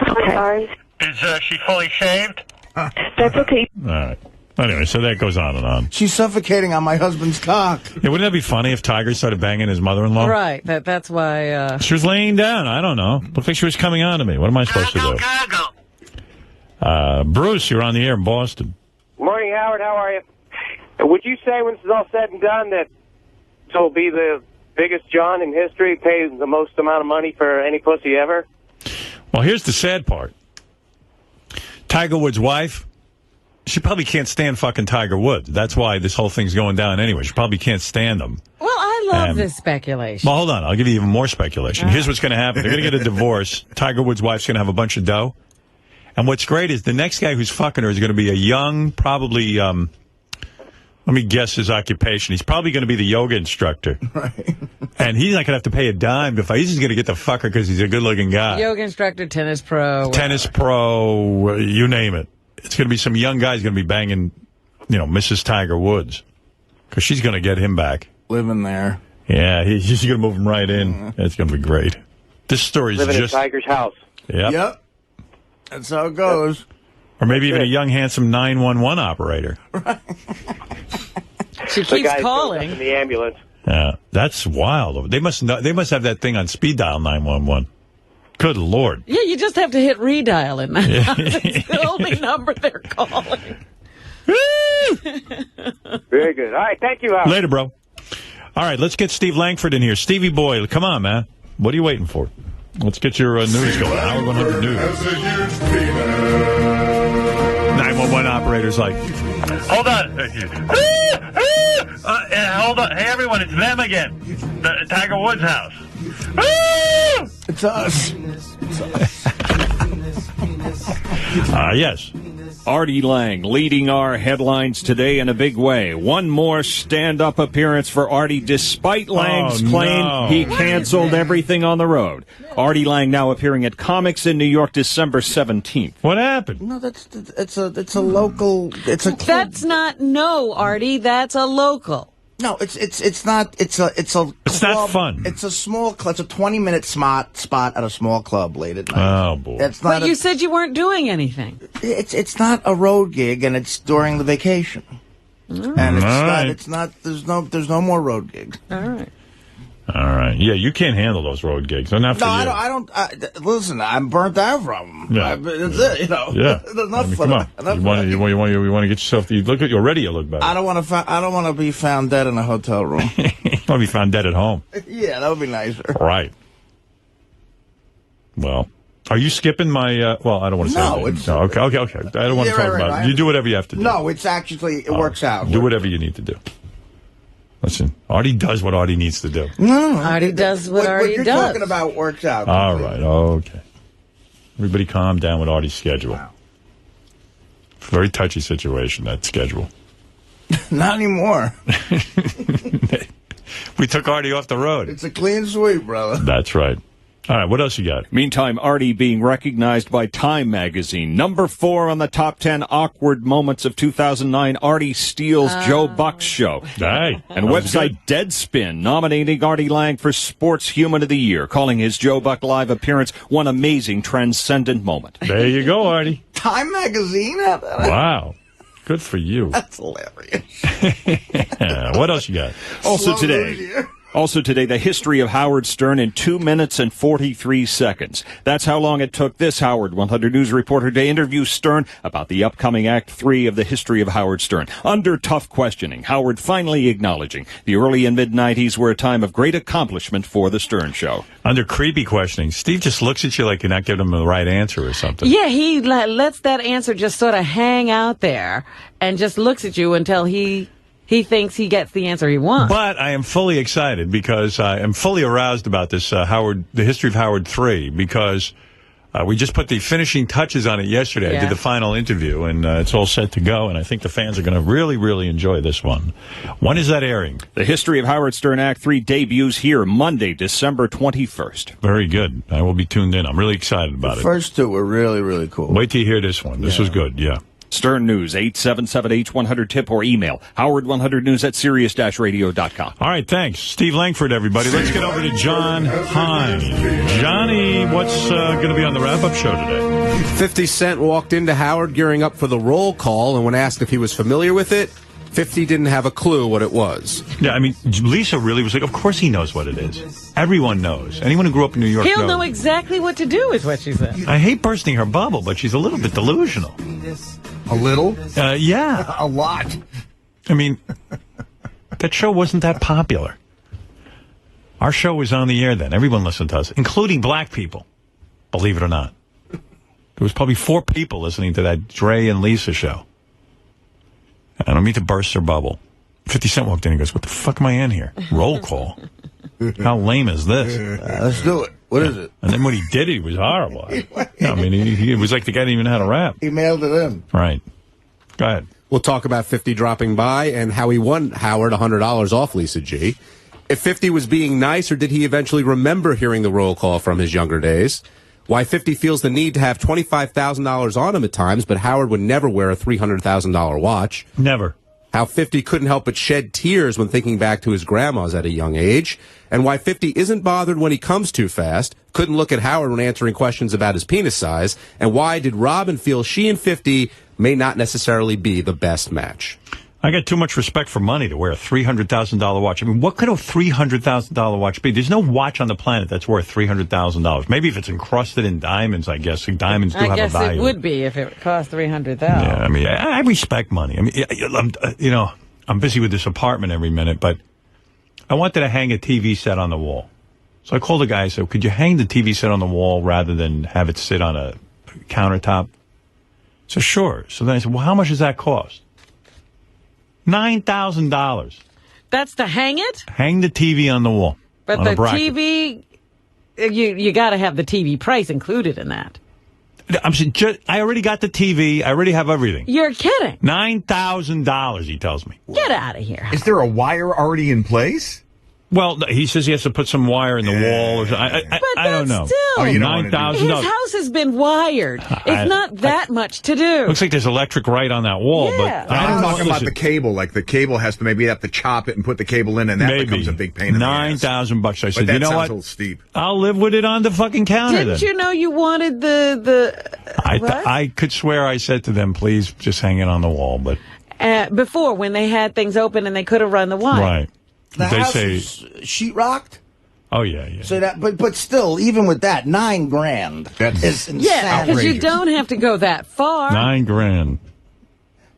I'm sorry. Is she fully shaved? That's okay. All right. Anyway, so that goes on and on. She's suffocating on my husband's cock. Yeah, wouldn't that be funny if Tiger started banging his mother-in-law? Right. That's why... She was laying down. I don't know. Looked like she was coming on to me. What am I supposed to do? Bruce, you're on the air in Boston. Morning, Howard. How are you? Would you say when this is all said and done that he'll be the biggest John in history, pay the most amount of money for any pussy ever? Well, here's the sad part. Tiger Woods' wife, she probably can't stand fucking Tiger Woods. That's why this whole thing's going down anyway. She probably can't stand him. Well, I love this speculation. Well, hold on. I'll give you even more speculation. Here's what's going to happen. They're going to get a divorce. Tiger Woods' wife's going to have a bunch of dough. And what's great is the next guy who's fucking her is going to be a young, probably, let me guess his occupation. He's probably going to be the yoga instructor. Right. And he's not going to have to pay a dime to fight. He's just going to get the fucker because he's a good-looking guy. Yoga instructor, tennis pro. Tennis pro, you name it. It's going to be some young guy's going to be banging, Mrs. Tiger Woods. Because she's going to get him back. Living there. Yeah, he's going to move him right in. It's going to be great. This story's living just... in Tiger's house. Yep. That's how it goes. Or maybe even a young, handsome 911 operator. Right. She keeps calling. In the ambulance. Yeah, that's wild. They must have that thing on speed dial 911. Good Lord. Yeah, you just have to hit redial in that. It's the only number they're calling. Very good. All right, thank you, Howard. Later, bro. All right, let's get Steve Langford in here. Stevie boy, come on, man. What are you waiting for? Let's get your news going. Hour 100 news. 911 operator's like, hold on. Hold on. Hey, everyone, it's them again. The Tiger Woods house. It's us. Yes. Artie Lang leading our headlines today in a big way. One more stand-up appearance for Artie, despite Lang's claim he canceled everything on the road. Artie Lang now appearing at Comics in New York December 17th. What happened? No, it's a local. It's a club. That's not Artie. That's a local. No, it's not. It's club. Not fun. It's a small club. It's a 20-minute spot at a small club late at night. Oh boy! It's not. But you said you weren't doing anything. It's not a road gig, and it's during the vacation. And it's not. There's no more road gigs. All right. All right. Yeah, you can't handle those road gigs. They're not for you. I don't. Listen, I'm burnt out from them. Yeah. That's it. You know. Yeah. There's enough come on. You want to get yourself. You already look better. I don't want to be found dead in a hotel room. You want to be found dead at home. Yeah, that would be nicer. Right. Well, are you skipping my? Well, I don't want to say. No, it's okay. I don't want to talk about it. You do whatever you have to do. No, it's actually it works out. Do whatever you need to do. Listen, Artie does what Artie needs to do. No, Artie does what Artie does. What you're talking about works out. All right, okay. Everybody calm down with Artie's schedule. Wow. Very touchy situation, that schedule. Not anymore. We took Artie off the road. It's a clean sweep, brother. That's right. All right, what else you got? Meantime, Artie being recognized by Time magazine. Number 4 on the top 10 awkward moments of 2009. Artie steals Joe Buck's show. Hey, and website Deadspin nominating Artie Lang for Sports Human of the Year, calling his Joe Buck live appearance one amazing transcendent moment. There you go, Artie. Time magazine? Wow. Good for you. That's hilarious. What else you got? Also today, the history of Howard Stern in 2 minutes and 43 seconds. That's how long it took this Howard 100 News reporter to interview Stern about the upcoming Act 3 of the history of Howard Stern. Under tough questioning, Howard finally acknowledging the early and mid-'90s were a time of great accomplishment for the Stern Show. Under creepy questioning, Steve just looks at you like you're not giving him the right answer or something. Yeah, he lets that answer just sort of hang out there and just looks at you until he thinks he gets the answer he wants. But I am fully excited because I am fully aroused about this the history of Howard 3, because we just put the finishing touches on it yesterday. Yeah. I did the final interview, and it's all set to go, and I think the fans are going to really, really enjoy this one. When is that airing? The history of Howard Stern Act 3 debuts here Monday, December 21st. Very good. I will be tuned in. I'm really excited about it. The first two were really, really cool. Wait till you hear this one. This was good, yeah. Stern News, 877-H100-TIP, or email howard100news@sirius-radio.com. All right, thanks. Steve Langford, everybody. Let's get over to John Hine. Johnny, what's going to be on the wrap-up show today? 50 Cent walked into Howard gearing up for the roll call, and when asked if he was familiar with it, 50 didn't have a clue what it was. Yeah, I mean, Lisa really was like, of course he knows what it is. Everyone knows. Anyone who grew up in New York knows. He'll know exactly what to do, is what she said. I hate bursting her bubble, but she's a little bit delusional. A little? Yeah. A lot. I mean, that show wasn't that popular. Our show was on the air then. Everyone listened to us, including black people, believe it or not. There was probably 4 people listening to that Dre and Lisa show. I don't mean to burst her bubble. 50 Cent walked in and goes, what the fuck am I in here? Roll call? How lame is this? Let's do it. What is it? And then when he did it, he was horrible. I mean, he was like the guy didn't even know how to rap. He mailed it in. Right. Go ahead. We'll talk about 50 dropping by and how he won Howard $100 off Lisa G. If 50 was being nice, or did he eventually remember hearing the roll call from his younger days? Why 50 feels the need to have $25,000 on him at times, but Howard would never wear a $300,000 watch. Never. How 50 couldn't help but shed tears when thinking back to his grandma's at a young age. And why 50 isn't bothered when he comes too fast, couldn't look at Howard when answering questions about his penis size. And why did Robin feel she and 50 may not necessarily be the best match? I got too much respect for money to wear a $300,000 watch. I mean, what could a $300,000 watch be? There's no watch on the planet that's worth $300,000. Maybe if it's encrusted in diamonds, I guess. Diamonds do have a value. I guess it would be if it cost $300,000. Yeah, I mean, I respect money. I mean, I'm busy with this apartment every minute, but I wanted to hang a TV set on the wall. So I called the guy and said, could you hang the TV set on the wall rather than have it sit on a countertop? So sure. So then I said, well, how much does that cost? $9,000. That's to hang it? Hang the TV on the wall. But the TV, you got to have the TV price included in that. I already got the TV. I already have everything. You're kidding. $9,000, he tells me. Get out of here. Is there a wire already in place? Well, he says he has to put some wire in the wall. Or I don't know. Still, $9,000. His house has been wired. It's not that much to do. Looks like there's electric right on that wall. Yeah. But I'm talking about the cable. Like the cable has to maybe have to chop it and put the cable in, and that becomes a big pain in the ass. $9,000. I said, But you know that what? sounds a little steep. I'll live with it on the fucking counter. Didn't then. you know you wanted the I could swear I said to them, please just hang it on the wall. But before, when they had things open and they could have run the wire. Right. The They house say, is sheetrocked. oh, yeah. So that, but still, even with that, $9,000 is insane. Yeah, because you don't have to go that far. $9,000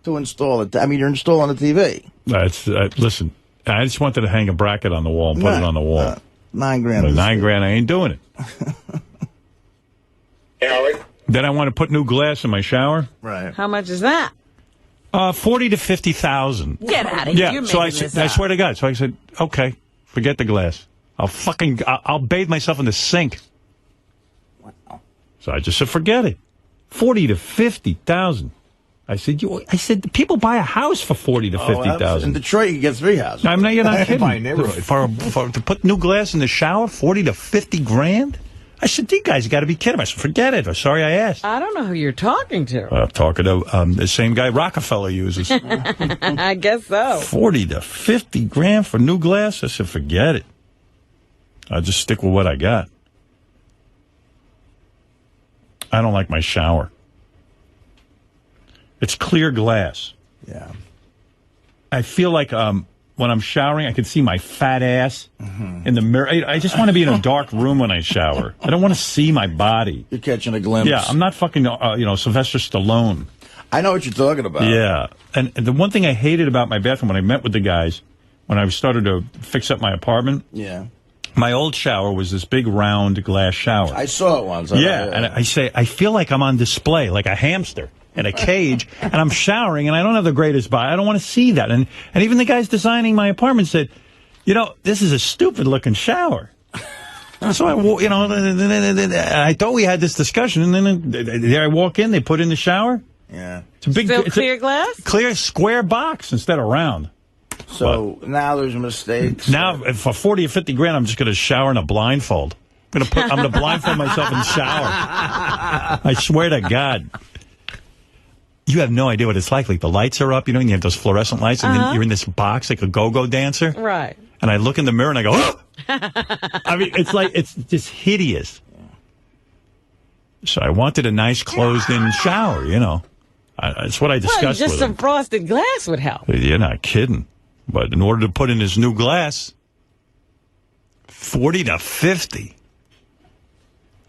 to install it. I mean, you're installing a TV. That's listen. I just wanted to hang a bracket on the wall and put it on the wall. $9,000. But $9,000, I ain't doing it. Howard. Then I want to put new glass in my shower. Right. How much is that? 40 to 50,000. Get out of here. Yeah. You're So I making said, this I up. swear to God. So I said, okay, forget the glass. I'll bathe myself in the sink. Wow. So I just said, forget it. 40 to 50,000. I said, people buy a house for 40 to 50,000. In Detroit, you get 3 houses. I mean, you're not kidding. By neighborhood. To put new glass in the shower, 40 to 50 grand? I said, you guys got to be kidding. I said, forget it. I'm sorry I asked. I don't know who you're talking to. I'm talking to the same guy Rockefeller uses. I guess so. 40 to 50 grand for new glass? I said, forget it. I'll just stick with what I got. I don't like my shower. It's clear glass. Yeah. I feel like when I'm showering, I can see my fat ass in the mirror. I just want to be in a dark room when I shower. I don't want to see my body. You're catching a glimpse. Yeah, I'm not fucking, Sylvester Stallone. I know what you're talking about. Yeah. And the one thing I hated about my bathroom when I met with the guys, when I started to fix up my apartment, Yeah. my old shower was this big round glass shower. I saw it once. Yeah, and I feel like I'm on display, like a hamster in a cage, and I'm showering, and I don't have the greatest body. I don't want to see that. And even the guys designing my apartment said, this is a stupid-looking shower. So I thought we had this discussion, and then there I walk in, they put in the shower. Yeah. It's a big, Still clear glass? Clear square box instead of round. So now there's mistakes. Now, for 40 or 50 grand, I'm just going to shower in a blindfold. I'm going to blindfold myself in the shower. I swear to God. You have no idea what it's like. Like, the lights are up, and you have those fluorescent lights, and then you're in this box like a go-go dancer. Right. And I look in the mirror, and I go, oh! I mean, it's just hideous. So I wanted a nice closed-in shower, That's what I discussed just with some him. frosted glass would help. You're not kidding. But in order to put in this new glass, 40 to 50.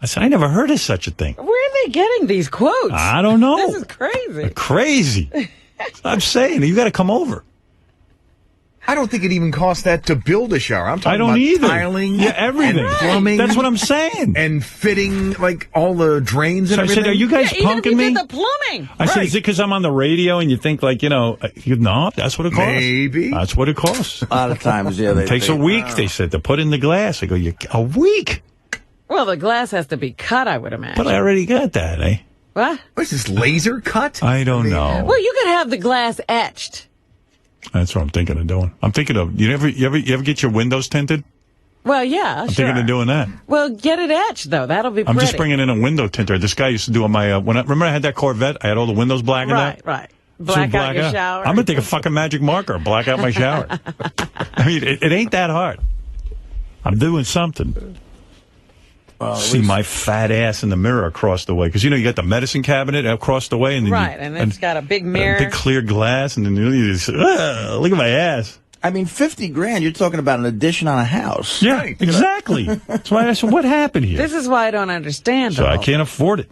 I said, I never heard of such a thing. Where are they getting these quotes? I don't know. This is crazy. Crazy. I'm saying, you got to come over. I don't think it even costs that to build a shower. I'm talking about either. tiling, everything, and plumbing. That's what I'm saying. And fitting like all the drains and So I everything. said, are you guys even if punking you me? did the plumbing. I said, is it because I'm on the radio and you think like, no, that's what it costs. Maybe. That's what it costs. A lot of times, yeah. It takes a week, they said, to put in the glass. I go, a week? Well, the glass has to be cut, I would imagine. But I already got that, eh? What? What's this, laser cut? I don't know. Well, you could have the glass etched. That's what I'm thinking of doing. I'm thinking of, you ever get your windows tinted? Well, yeah, I'm thinking of doing that. Well, get it etched, though. That'll be I'm pretty. just bringing in a window tinter. This guy used to do on my, remember I had that Corvette? I had all the windows blackened out? Right. Black out your shower. I'm going to take a fucking magic marker and black out my shower. I mean, it ain't that hard. I'm doing something. See my fat ass in the mirror across the way. Because, you got the medicine cabinet across the way. And then and it's got a big mirror. Big clear glass. And then you just, look at my ass. I mean, 50 grand, you're talking about an addition on a house. Yeah, exactly. That's why I said, what happened here? This is why I don't understand. So I can't afford it.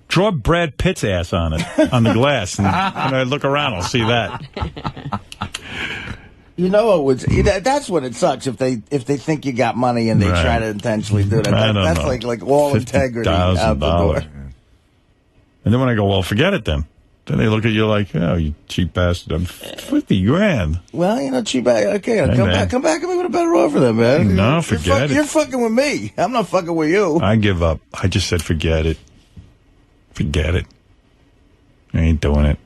Draw Brad Pitt's ass on it, on the glass. And when I look around, I'll see that. You know what would that's when it sucks if they think you got money and they try to intentionally do that. That's like all integrity out the door. And then when I go, well, forget it then. Then they look at you like, oh, you cheap bastard. I'm 50 grand. Well, cheap bastard. Okay, Hey, come back at me with a better offer then, man. No, forget it. You're fucking with me. I'm not fucking with you. I give up. I just said forget it. Forget it. I ain't doing it.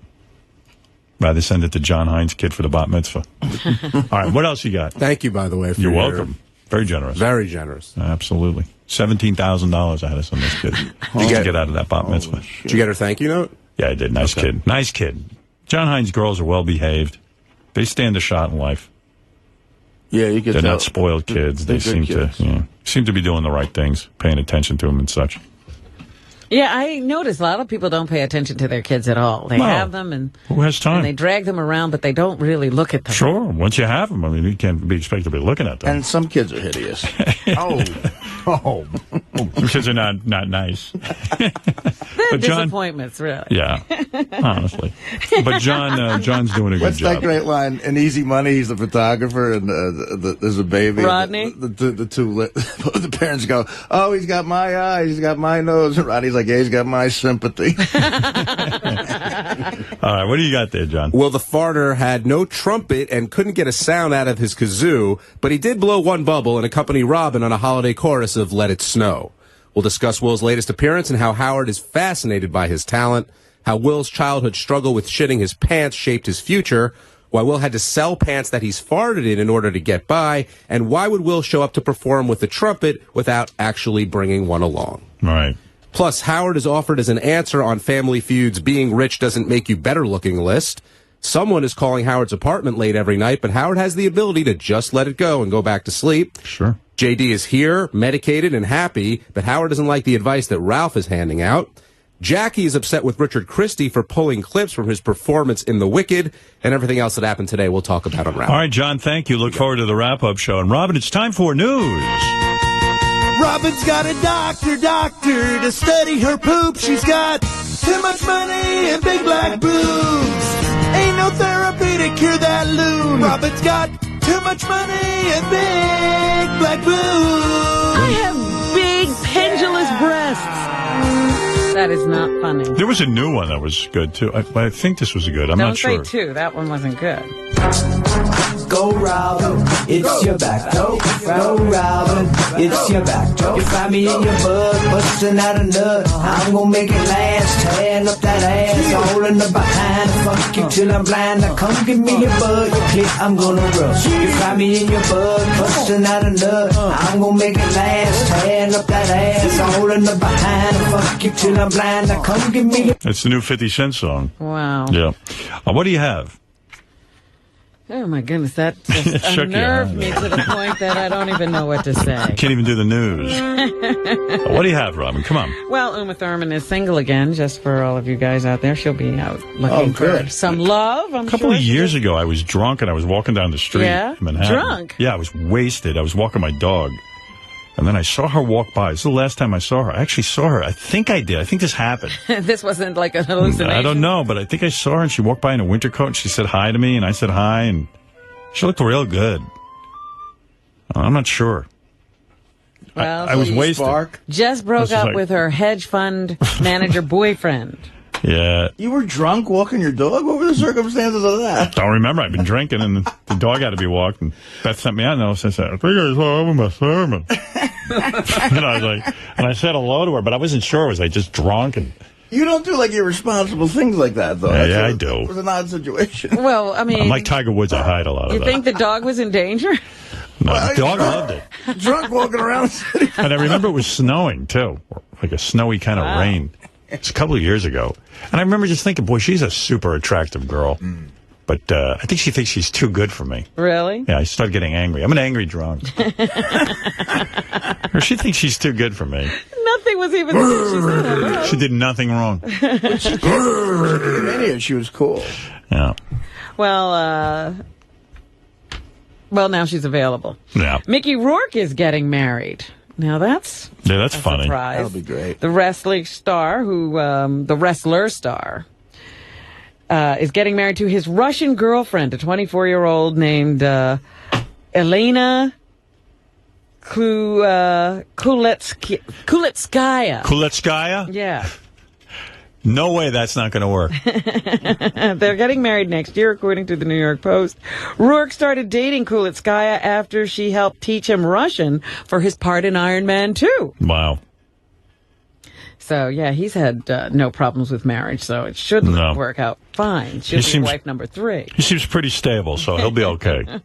Rather send it to John Hines' kid for the bat mitzvah. All right, what else you got? Thank you, by the way. You're welcome. Very generous. Very generous. Absolutely. $17,000 I had to send this kid to get out of that bat mitzvah. Did you get her thank you note? Yeah, I did. Nice kid. Nice kid. John Hines' girls are well behaved. They stand a shot in life. Yeah, you get. They're not spoiled kids. They seem to be doing the right things, paying attention to them and such. Yeah, I notice a lot of people don't pay attention to their kids at all. They have them, and who has time? And they drag them around, but they don't really look at them. Sure, once you have them, I mean, you can't be expected to be looking at them. And some kids are hideous. Oh, kids are not nice. They're disappointments, really. Yeah, honestly. But John's doing a good What's job. that great line? In Easy Money, he's the photographer, and there's a baby. Rodney? The parents go, oh, he's got my eyes, he's got my nose. And Rodney's like, yeah, he's got my sympathy. All right, what do you got there, John? Well, the farter had no trumpet and couldn't get a sound out of his kazoo, but he did blow one bubble and accompany Robin on a holiday chorus of Let It Snow. We'll discuss Will's latest appearance and how Howard is fascinated by his talent, how Will's childhood struggle with shitting his pants shaped his future, why Will had to sell pants that he's farted in order to get by, and why would Will show up to perform with the trumpet without actually bringing one along. Right. Plus, Howard is offered as an answer on Family Feud's Being Rich Doesn't Make You Better looking list. Someone is calling Howard's apartment late every night, but Howard has the ability to just let it go and go back to sleep. Sure. JD is here, medicated and happy, but Howard doesn't like the advice that Ralph is handing out. Jackie is upset with Richard Christie for pulling clips from his performance in The Wicked, and everything else that happened today we'll talk about on Wrap. All right, John, thank you. Look forward to the wrap-up show. And Robin, it's time for news. Robin's got a doctor to study her poop. She's got too much money and big black boobs. Ain't no therapy to cure that loon. Robin's got too much money and big black boobs. I have big pendulous breasts. That is not funny. There was a new one that was good, too. I think this was good. I'm not sure. Don't say two. That one wasn't good. Go Robin, it's your back door. Go Robin, it's your back door. You find me in your bud, busting out a nut. I'm gonna make it last, tearing up that ass, all in the behind. Fuck you till I'm blind. Now come give me your bud, your clip, I'm gonna rush. You find me in your bud, busting out a nut. I'm gonna make it last, tearing up that ass, all in the behind. Fuck you till I'm blind. Now come give me your. It's the new 50 Cent song. Wow. Yeah. What do you have? Oh, my goodness. That just unnerved me to the point that I don't even know what to say. Can't even do the news. What do you have, Robin? Come on. Well, Uma Thurman is single again, just for all of you guys out there. She'll be out looking for some love, I'm A couple of years ago, I was drunk and I was walking down the street in Manhattan. Drunk? Yeah, I was wasted. I was walking my dog. And then I saw her walk by. This is the last time I saw her. I actually saw her. I think I did. I think this happened. This wasn't like a hallucination? I don't know, but I think I saw her and she walked by in a winter coat and she said hi to me and I said hi and she looked real good. I'm not sure. Well, I was wasted. Just broke up with her hedge fund manager boyfriend. Yeah. You were drunk walking your dog? What were the circumstances of that? Don't remember. I've been drinking, and the dog had to be walked. And Beth sent me out, and I said, I think I saw Uma Thurman. And I was like, and I said hello to her, but I wasn't sure. Was I just drunk? And You don't do like irresponsible things like that, though. Yeah, I do. It was an odd situation. Well, I mean, I'm like Tiger Woods. I hide a lot of you that. think the dog was in danger? No, the dog loved it. Drunk walking around the city. And I remember it was snowing, too. Like a snowy kind of rain. It's a couple of years ago. And I remember just thinking, boy, she's a super attractive girl. But I think she thinks she's too good for me. Really? Yeah, I started getting angry. I'm an angry drunk. Or she thinks she's too good for me. Nothing was even said. She said hello. She did nothing wrong. She was cool. Yeah. Well, now she's available. Yeah. Mickey Rourke is getting married. Now that's funny. Surprise. That'll be great. The wrestler star, is getting married to his Russian girlfriend, a 24-year-old named Elena Kuletskaya. Kuletskaya? Yeah. No way that's not going to work. They're getting married next year, according to the New York Post. Rourke started dating Kulitskaya after she helped teach him Russian for his part in Iron Man 2. Wow. So, yeah, he's had no problems with marriage, so it should work out fine. She'll be wife number 3. He seems pretty stable, so he'll be okay.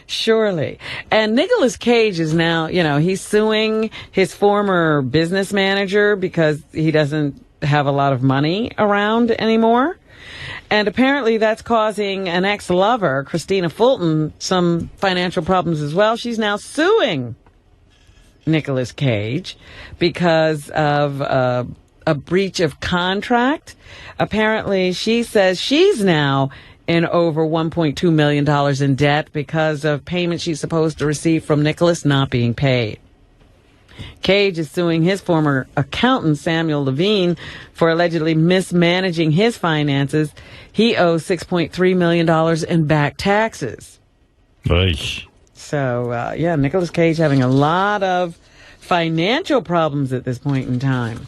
Surely. And Nicolas Cage is now, he's suing his former business manager because he doesn't have a lot of money around anymore. And apparently that's causing an ex-lover, Christina Fulton, some financial problems as well. She's now suing Nicolas Cage because of a breach of contract. Apparently, she says she's now in over $1.2 million in debt because of payments she's supposed to receive from Nicolas not being paid. Cage is suing his former accountant, Samuel Levine, for allegedly mismanaging his finances. He owes $6.3 million in back taxes. Nice. So, Nicolas Cage having a lot of financial problems at this point in time.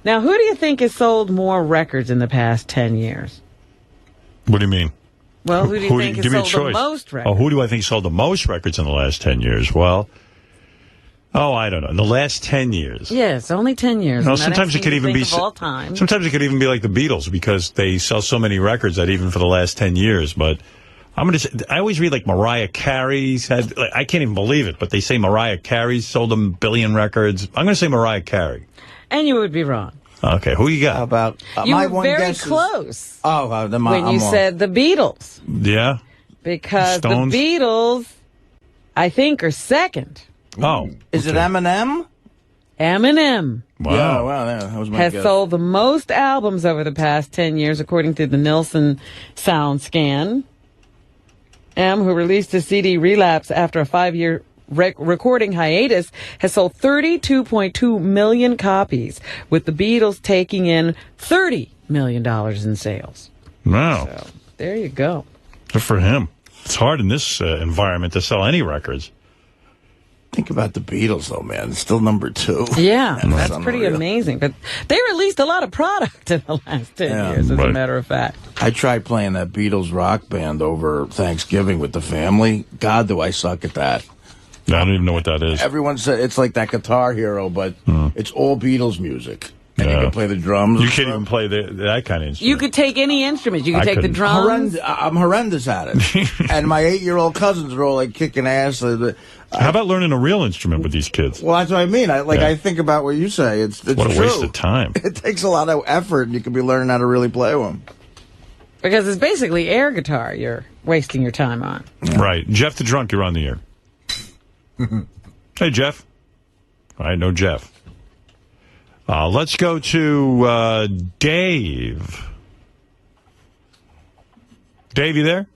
Now, who do you think has sold more records in the past 10 years? What do you mean? Well, who do you think has sold the most records? Oh, who do I think sold the most records in the last 10 years? Well, I don't know. In the last 10 years. Yes, only 10 years. No, sometimes it could even be all time. Sometimes it could even be like the Beatles because they sell so many records that even for the last 10 years. But I'm going to say, I always read like Mariah Carey's had, I can't even believe it, but they say Mariah Carey's sold a billion records. I'm going to say Mariah Carey. And you would be wrong. Okay, who you got? How about you my were one very guess close. When you said the Beatles. Yeah. Because Stones. the Beatles, I think, are second. Oh. Is it Eminem? Eminem. Wow. Yeah, well, that was my has guess. sold the most albums over the past 10 years, according to the Nielsen Sound Scan. M, who released his CD Relapse after a 5-year recording hiatus, has sold 32.2 million copies, with the Beatles taking in $30 million in sales. Wow. So, there you go. Good for him. It's hard in this environment to sell any records. Think about the Beatles, though, man. It's still number 2. Yeah, that's unreal. pretty amazing. But they released a lot of product in the last 10 years, as a matter of fact. I tried playing that Beatles rock band over Thanksgiving with the family. God, do I suck at that. I don't even know what that is. Everyone said it's like that Guitar Hero, but it's all Beatles music. And you can play the drums. You can't even play that kind of instrument. You could take any instrument. You could take the drums. I'm horrendous at it. And my 8-year-old cousins are all like kicking ass. How about learning a real instrument with these kids? Well, that's what I mean. I think about what you say. It's what a true. waste of time. It takes a lot of effort, and you could be learning how to really play one. Because it's basically air guitar you're wasting your time on. Yeah. Right. Jeff the Drunk, you're on the air. Hey, Jeff. I know Jeff. Let's go to Dave. Dave, you there?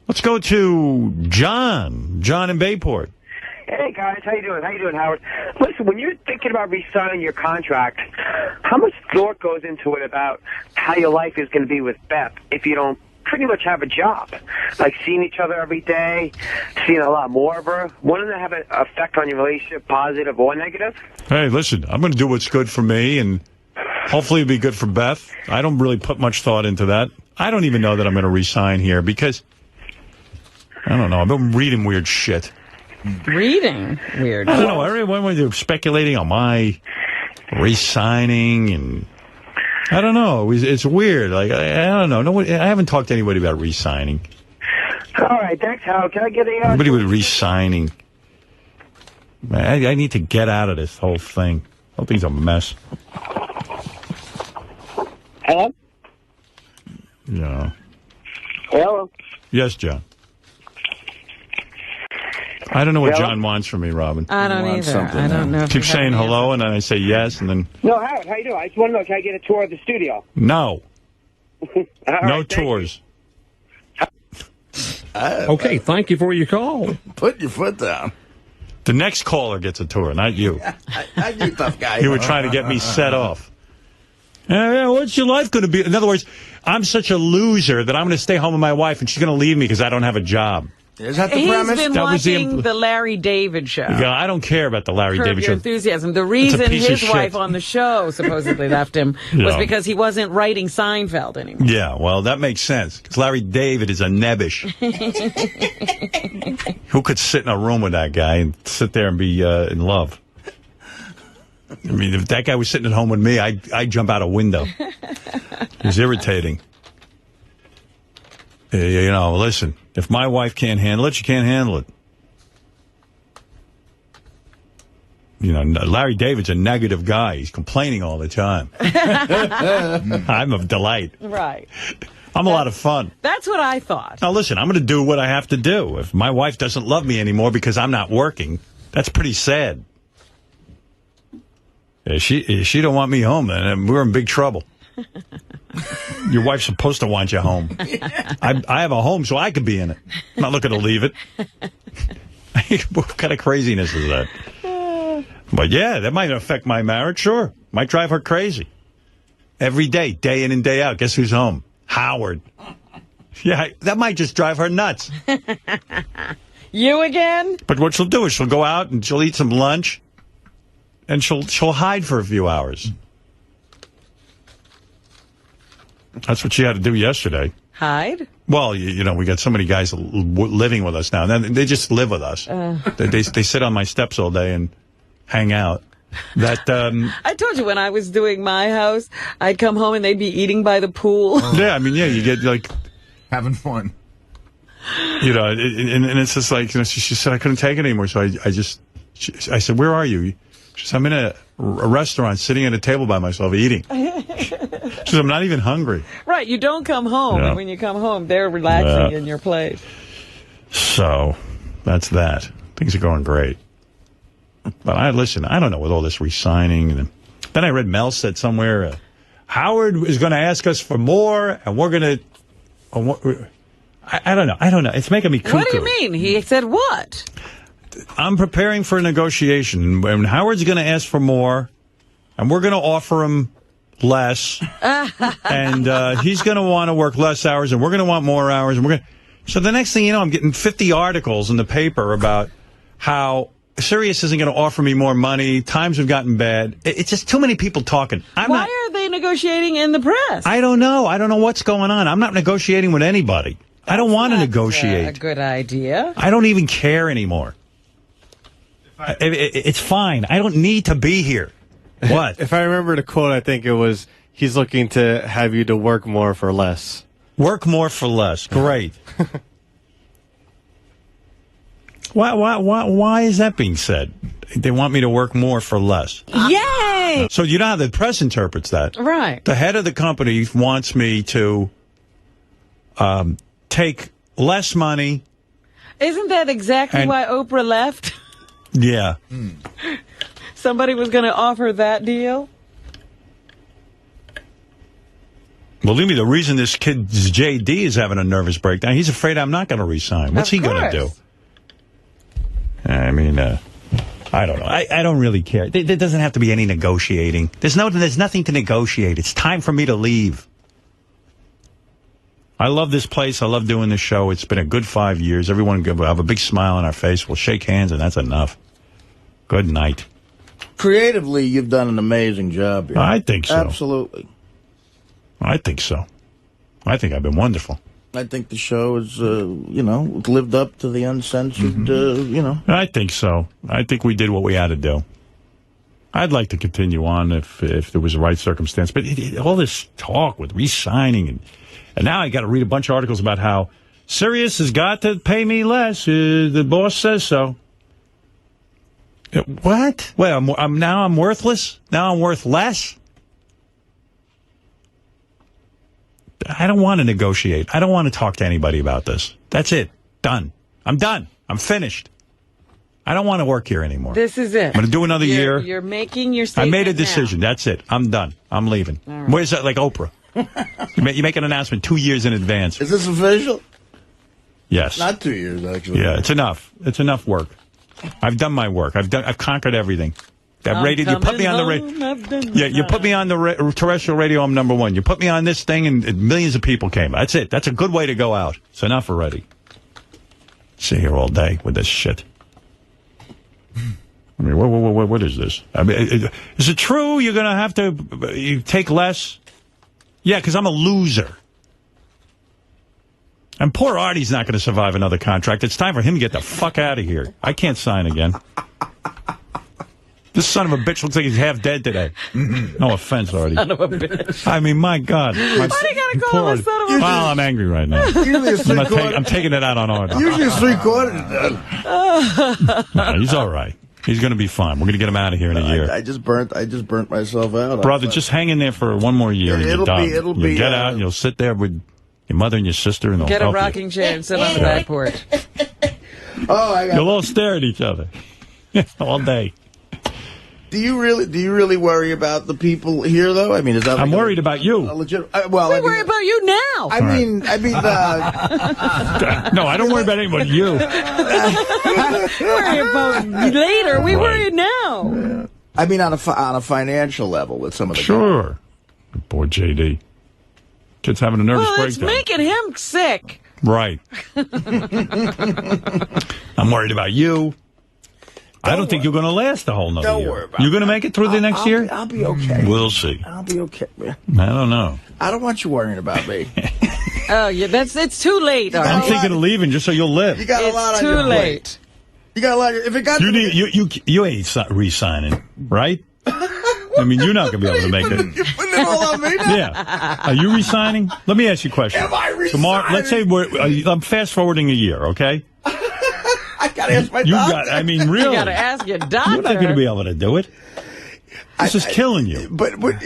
Let's go to John. John in Bayport. Hey, guys. How you doing, Howard? Listen, when you're thinking about re-signing your contract, how much thought goes into it about how your life is going to be with Beth if you don't pretty much have a job? Like seeing each other every day, seeing a lot more of her. Wouldn't that have an effect on your relationship, positive or negative? Hey, listen, I'm going to do what's good for me, and hopefully it'll be good for Beth. I don't really put much thought into that. I don't even know that I'm going to re-sign here because, I don't know, I've been reading weird shit. Reading weird I don't know, everyone was speculating on my re-signing, and I don't know. It's weird. Like I don't know. I haven't talked to anybody about re-signing. All right, thanks, Howard. Can I get a... Anybody with re-signing. I need to get out of this whole thing. The whole thing's a mess. Hello? Yeah. Hello? Yes, John. I don't know what John wants from me, Robin. I don't either. I don't know. Keep saying hello, and then I say yes, and then... No, Howard, how you doing? I just want to know, can I get a tour of the studio? No. No tours. Okay, thank you for your call. Put your foot down. The next caller gets a tour, not you. Not you, tough guy. You were trying to get me set off. What's your life going to be? In other words, I'm such a loser that I'm going to stay home with my wife, and she's going to leave me because I don't have a job. Is that the He's premise? been That was watching the Larry David show. Yeah, I don't care about the Larry Curb David Your show. Enthusiasm. The It's a reason piece of his shit. wife on the show supposedly left him was Yeah. because he wasn't writing Seinfeld anymore. Yeah, well, that makes sense. Because Larry David is a nebbish. Who could sit in a room with that guy and sit there and be in love? I mean, if that guy was sitting at home with me, I'd jump out a window. He's irritating. You know, listen, if my wife can't handle it, she can't handle it. You know, Larry David's a negative guy. He's complaining all the time. I'm a delight. Right. I'm a lot of fun. That's what I thought. Now, listen, I'm going to do what I have to do. If my wife doesn't love me anymore because I'm not working, that's pretty sad. If she don't want me home, then we're in big trouble. Your wife's supposed to want you home. I have a home, so I could be in it. I'm not looking to leave it. What kind of craziness is that? But yeah, that might affect my marriage, sure. Might drive her crazy. Every day, day in and day out. Guess who's home? Howard. Yeah, that might just drive her nuts. You again? But what she'll do is she'll go out and she'll eat some lunch, and she'll hide for a few hours. That's what she had to do yesterday. Hide? Well, you know, we got so many guys living with us now. They just live with us. They sit on my steps all day and hang out. That I told you when I was doing my house, I'd come home and they'd be eating by the pool. Yeah, I mean, yeah, you get like having fun. You know, and it's just like, you know, she said I couldn't take it anymore, so I said, "Where are you?" She said, "I'm in a restaurant, sitting at a table by myself, eating." She said, "I'm not even hungry." Right, you don't come home, Yeah. and when you come home, they're relaxing in your place. So that's that. Things are going great. But I don't know with all this re-signing. And then I read Mel said somewhere, Howard is going to ask us for more, and we're going to... I don't know. It's making me cuckoo. What do you mean? He said what? I'm preparing for a negotiation, and Howard's going to ask for more, and we're going to offer him less, and he's going to want to work less hours, and we're going to want more hours. And So the next thing you know, I'm getting 50 articles in the paper about how Sirius isn't going to offer me more money. Times have gotten bad. It's just too many people talking. Why are they negotiating in the press? I don't know. I don't know what's going on. I'm not negotiating with anybody. I don't want to negotiate. A good idea. I don't even care anymore. It's fine. I don't need to be here. What? If I remember the quote, I think it was, he's looking to have you to work more for less. Work more for less. Great. Why is that being said? They want me to work more for less. Yay! So you know how the press interprets that. Right. The head of the company wants me to take less money. Isn't that exactly why Oprah left? Yeah. Somebody was going to offer that deal? Believe me, the reason this kid JD is having a nervous breakdown, he's afraid I'm not going to resign. What's he going to do? I mean, I don't know. I don't really care. There doesn't have to be any negotiating. There's nothing to negotiate. It's time for me to leave. I love this place. I love doing this show. It's been a good 5 years. Everyone will have a big smile on our face. We'll shake hands, and that's enough. Good night. Creatively, you've done an amazing job here. I think so. Absolutely. I think so. I think I've been wonderful. I think the show is, lived up to the uncensored, I think so. I think we did what we had to do. I'd like to continue on if there was the right circumstance. But all this talk with re-signing, and now I got to read a bunch of articles about how Sirius has got to pay me less. The boss says so. What? Well, I'm worthless? Now I'm worth less? I don't want to negotiate. I don't want to talk to anybody about this. That's it. Done. I'm done. I'm finished. I don't want to work here anymore. This is it. I'm going to do another year. You're making your I statement made a decision. now. That's it. I'm done. I'm leaving. Right. Where's that? Like Oprah. You make an announcement 2 years in advance. Is this official? Yes. Not 2 years, actually. Yeah, it's enough. It's enough work. I've done my work. I've conquered everything. That radio, you put me on the radio. Yeah, you put me on the terrestrial radio. I'm number one. You put me on this thing, and millions of people came. That's it. That's a good way to go out. It's enough already. Sit here all day with this shit. I mean, what is this? I mean, is it true you're going to have to you take less? Yeah, because I'm a loser. And poor Artie's not going to survive another contract. It's time for him to get the fuck out of here. I can't sign again. This son of a bitch looks like he's half dead today. No offense, Artie. Son of a bitch. I mean, my God. Why do you gotta call him a son of a bitch? Well, I'm angry right now. I'm taking it out on Artie. Usually it's 3/4 done. No, he's all right. He's going to be fine. We're going to get him out of here in a year. I just burnt myself out. Brother, just hang in there for one more year. It'll be. Get out and you'll sit there with your mother and your sister, and they'll get a help rocking chair and sit on the back porch. You'll all stare at each other all day. Do you really worry about the people here, though? I mean, is that? I'm worried about you. We worry about you now. I mean. No, I don't worry about anybody. You. Worry about later. We worry now. I mean, on a financial level with some of the Sure. Poor JD. Kid's having a nervous breakdown. It's making him sick. Right. I'm worried about you. I don't think you're going to last the whole nother year. Don't worry about it. You're going to make it through the next year? I'll be okay. We'll see. I'll be okay, man. I don't know. I don't want you worrying about me. Oh, yeah, it's too late. I'm thinking of leaving just so you'll live. You got a lot on your plate. Too late. You got a lot. If it got you ain't re-signing, right? I mean, you're not going to be able to make it. You're putting it all on me now? Yeah. Are you resigning? Let me ask you a question. Am I resigning? Tomorrow, let's say I'm fast forwarding a year, okay? I got to ask my doctor. I mean, really. You got to ask your doctor. You're not going to be able to do it. This is killing you. But what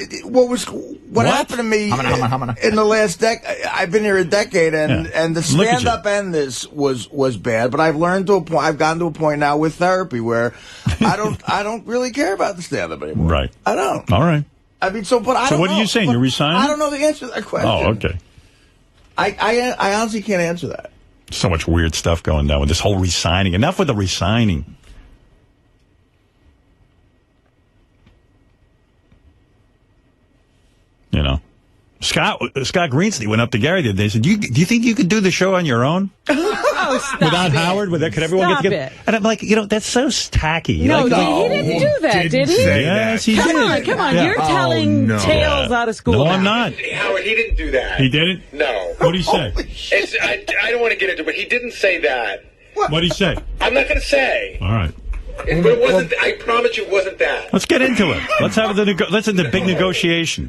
happened to me in the last decade? I've been here a decade, and the stand-up end was bad. But I've learned to a point. I've gotten to a point now with therapy where I don't really care about the stand-up anymore. Right. I don't. All right. I mean, so what are you saying? You're resigning? I don't know the answer to that question. Oh, okay. I honestly can't answer that. So much weird stuff going down with this whole resigning. Enough with the resigning. You know, Scott Greenstein went up to Gary the other day and said, do you think you could do the show on your own? Oh, stop Without it. Howard? Could everyone Stop get together? And I'm like, that's so tacky. No, like, he didn't do that, did he? Yes, he did. Come on. Yeah. You're telling tales out of school. No, now. I'm not. Howard, he didn't do that. He didn't? No. What did he say? I don't want to get into it, but he didn't say that. What did he say? I'm not going to say. All right. But it wasn't. I promise you, it wasn't that. Let's get into it. Let's have the big negotiation.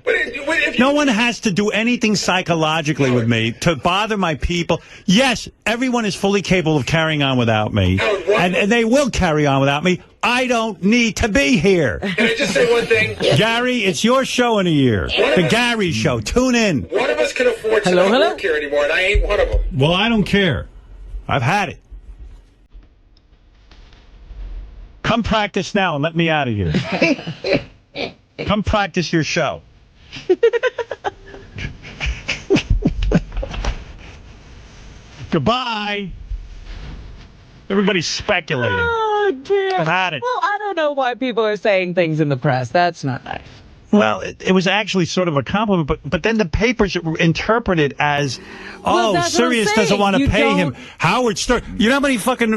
No one has to do anything psychologically with me to bother my people. Yes, everyone is fully capable of carrying on without me, and they will carry on without me. I don't need to be here. Can I just say one thing? Gary, it's your show in a year. The Gary Show. Tune in. One of us can afford to not work here anymore, and I ain't one of them. Well, I don't care. I've had it. Come practice now and let me out of here. Come practice your show. Goodbye. Everybody's speculating. Oh, dear. I've had it. Well, I don't know why people are saying things in the press. That's not nice. Well, it was actually sort of a compliment, but then the papers interpret it as, Sirius doesn't want to pay him. Howard Stern. You know how many fucking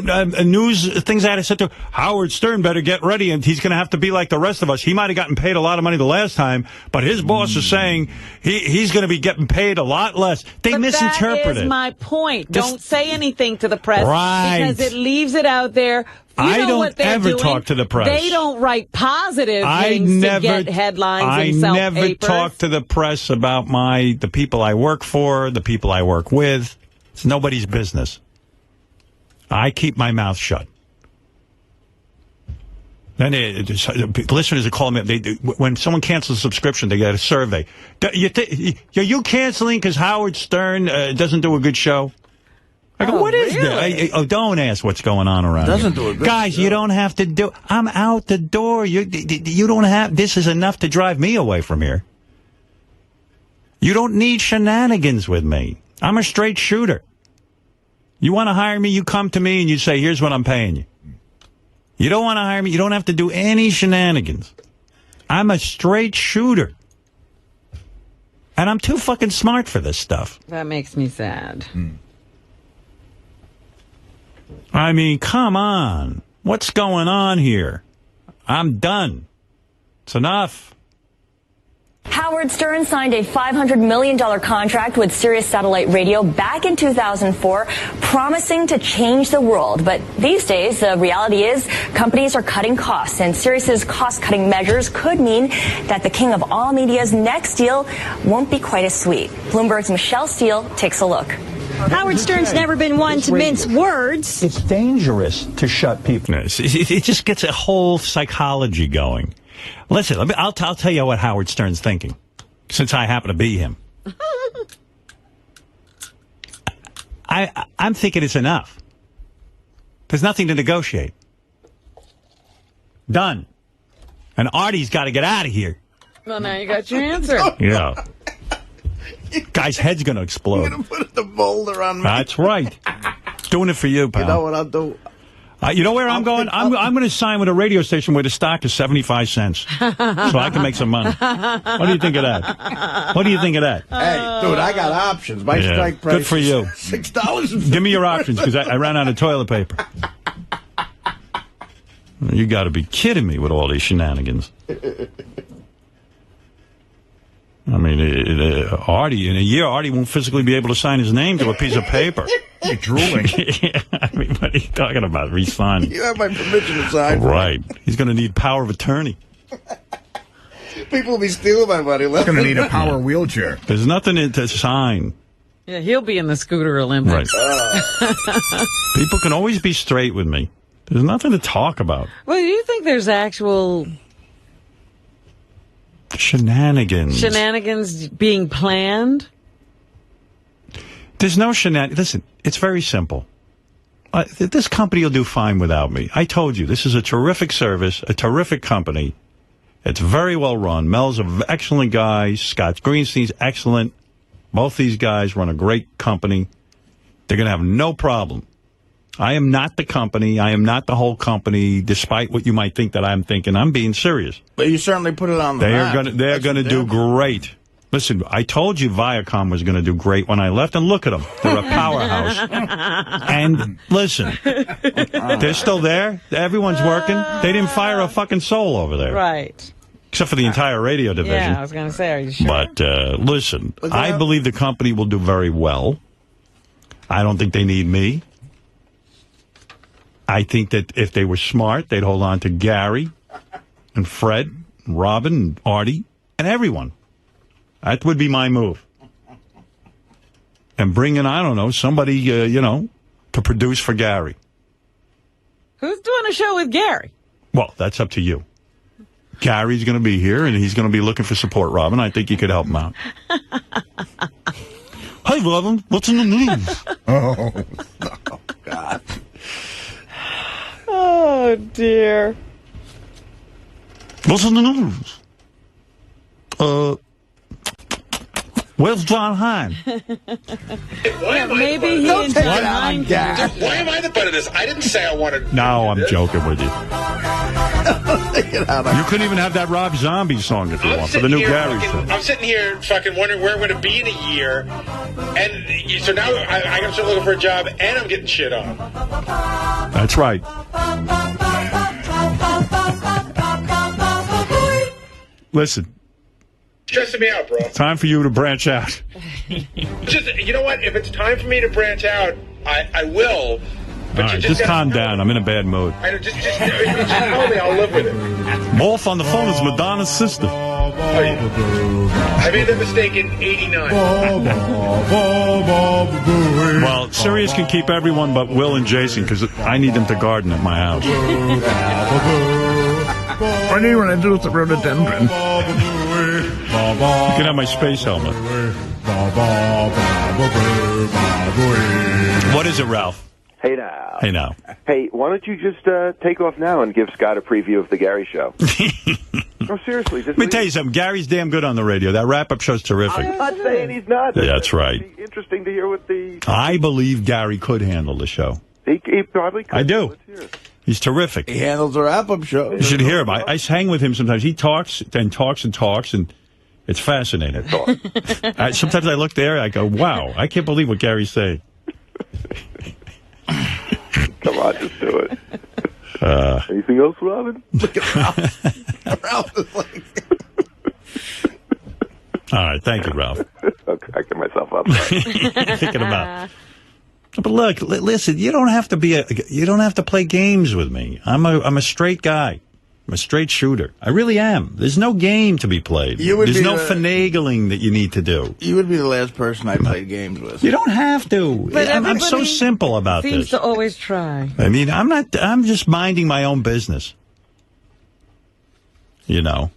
news things I had to sit through? Howard Stern better get ready, and he's going to have to be like the rest of us. He might have gotten paid a lot of money the last time, but his boss is saying he's going to be getting paid a lot less. They misinterpret it. That is my point. Don't say anything to the press because it leaves it out there. I don't ever talk to the press. They don't write positive things to get headlines in self-papers. I never talk to the press about the people I work for, the people I work with. It's nobody's business. I keep my mouth shut. Then listeners are calling me. When someone cancels a subscription, they get a survey. Are you canceling because Howard Stern doesn't do a good show? I go, what is this? Don't ask what's going on around here. Doesn't do a good Guys, show. you don't have to do. I'm out the door. You don't have. This is enough to drive me away from here. You don't need shenanigans with me. I'm a straight shooter. You want to hire me? You come to me and you say, "Here's what I'm paying you." You don't want to hire me? You don't have to do any shenanigans. I'm a straight shooter, and I'm too fucking smart for this stuff. That makes me sad. I mean, come on. What's going on here? I'm done. It's enough. Howard Stern signed a $500 million contract with Sirius Satellite Radio back in 2004, promising to change the world. But these days, the reality is companies are cutting costs, and Sirius's cost-cutting measures could mean that the king of all media's next deal won't be quite as sweet. Bloomberg's Michelle Steele takes a look. Howard Stern's never been one to mince words. It's dangerous to shut people. It just gets a whole psychology going. Listen, I'll tell you what Howard Stern's thinking, since I happen to be him. I'm thinking it's enough. There's nothing to negotiate. Done. And Artie's got to get out of here. Well, now you got your answer. Yeah. Guy's head's going to explode. You're going to put the boulder on me. That's right. Doing it for you, pal. You know what I'll do? You know where I'm going? I'm going to sign with a radio station where the stock is 75 cents. So I can make some money. What do you think of that? What do you think of that? Hey, dude, I got options. My strike price Good for you. $6. Give me your options, because I ran out of toilet paper. You got to be kidding me with all these shenanigans. I mean, Artie, in a year, Artie won't physically be able to sign his name to a piece of paper. You're drooling. Yeah, I mean, what are you talking about? Re-signing. You have my permission to sign. Right. He's going to need power of attorney. People will be stealing my money. He's going to need a power wheelchair. There's nothing to sign. Yeah, he'll be in the Scooter Olympics. Right. People can always be straight with me. There's nothing to talk about. Well, do you think there's actual shenanigans being planned? There's no shenanigans. Listen, it's very simple. This company will do fine without me. I told you, this is a terrific service, a terrific company. It's very well run. Mel's an excellent guy. Scott Greenstein's excellent. Both these guys run a great company. They're going to have no problem. I am not the company. I am not the whole company, despite what you might think that I'm thinking. I'm being serious. But you certainly put it on the map. They're going to do great. Listen, I told you Viacom was going to do great when I left, and look at them. They're a powerhouse. And listen, they're still there. Everyone's working. They didn't fire a fucking soul over there. Right. Except for the entire radio division. Yeah, I was going to say, are you sure? But listen, I believe the company will do very well. I don't think they need me. I think that if they were smart, they'd hold on to Gary and Fred and Robin and Artie and everyone. That would be my move. And bring in, I don't know, somebody, to produce for Gary. Who's doing a show with Gary? Well, that's up to you. Gary's going to be here, and he's going to be looking for support, Robin. I think you could help him out. Hey, Robin, what's in the news? Oh, God. Oh, dear. What's in the news? Where's John Hine? Maybe he and John Hine. Why am I the butt of this? I didn't say I wanted. No, I'm joking with you. You couldn't even have that Rob Zombie song if you want for the new Gary show. I'm sitting here fucking wondering where I'm going to be in a year, and so now I got to start looking for a job, and I'm getting shit on. That's right. Listen. Stressing me out, bro. Time for you to branch out. You know what? If it's time for me to branch out, I will. But all right, just calm down. I'm in a bad mood. I know, just tell me. I'll live with it. Wolf on the phone is Madonna's sister. Oh, yeah. I made that mistake in '89. Well, Sirius can keep everyone but Will and Jason, because I need them to garden at my house. I need when I do the rhododendron. You can have my space helmet. What is it, Ralph? Hey now. Hey now. Hey, why don't you just take off now and give Scott a preview of the Gary Show? No, seriously. Let me tell you something. Gary's damn good on the radio. That wrap-up show's terrific. I'm not saying he's not. Yeah, that's right. It'd be interesting to hear what the... I believe Gary could handle the show. He probably could. I do. Let's hear it. He's terrific. He handles the wrap-up show. You should hear him. I hang with him sometimes. He talks and talks and talks, and it's fascinating. Sometimes I look there, I go, wow, I can't believe what Gary's saying. on, just do it. Anything else, Robin? Look at Ralph. Ralph is like... All right, thank you, Ralph. I'm cracking myself up. Thinking about. But look, listen. You don't have to play games with me. I'm a straight guy. I'm a straight shooter. I really am. There's no game to be played. There's no finagling that you need to do. You would be the last person I played games with. You don't have to. But I'm so simple about seems this. to always try. I mean, I'm just minding my own business. You know.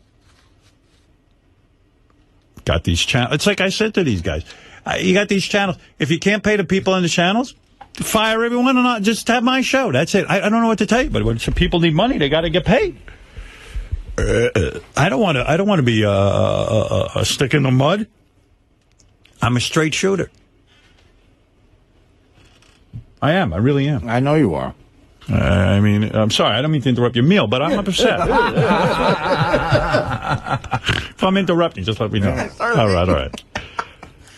Got these channels. It's like I said to these guys. You got these channels. If you can't pay the people on the channels, fire everyone and just have my show. That's it. I don't know what to tell you, but when people need money, they got to get paid. I don't want to be a stick in the mud. I'm a straight shooter. I am. I really am. I know you are. I mean, I'm sorry. I don't mean to interrupt your meal, but I'm upset. If I'm interrupting, just let me know. All right.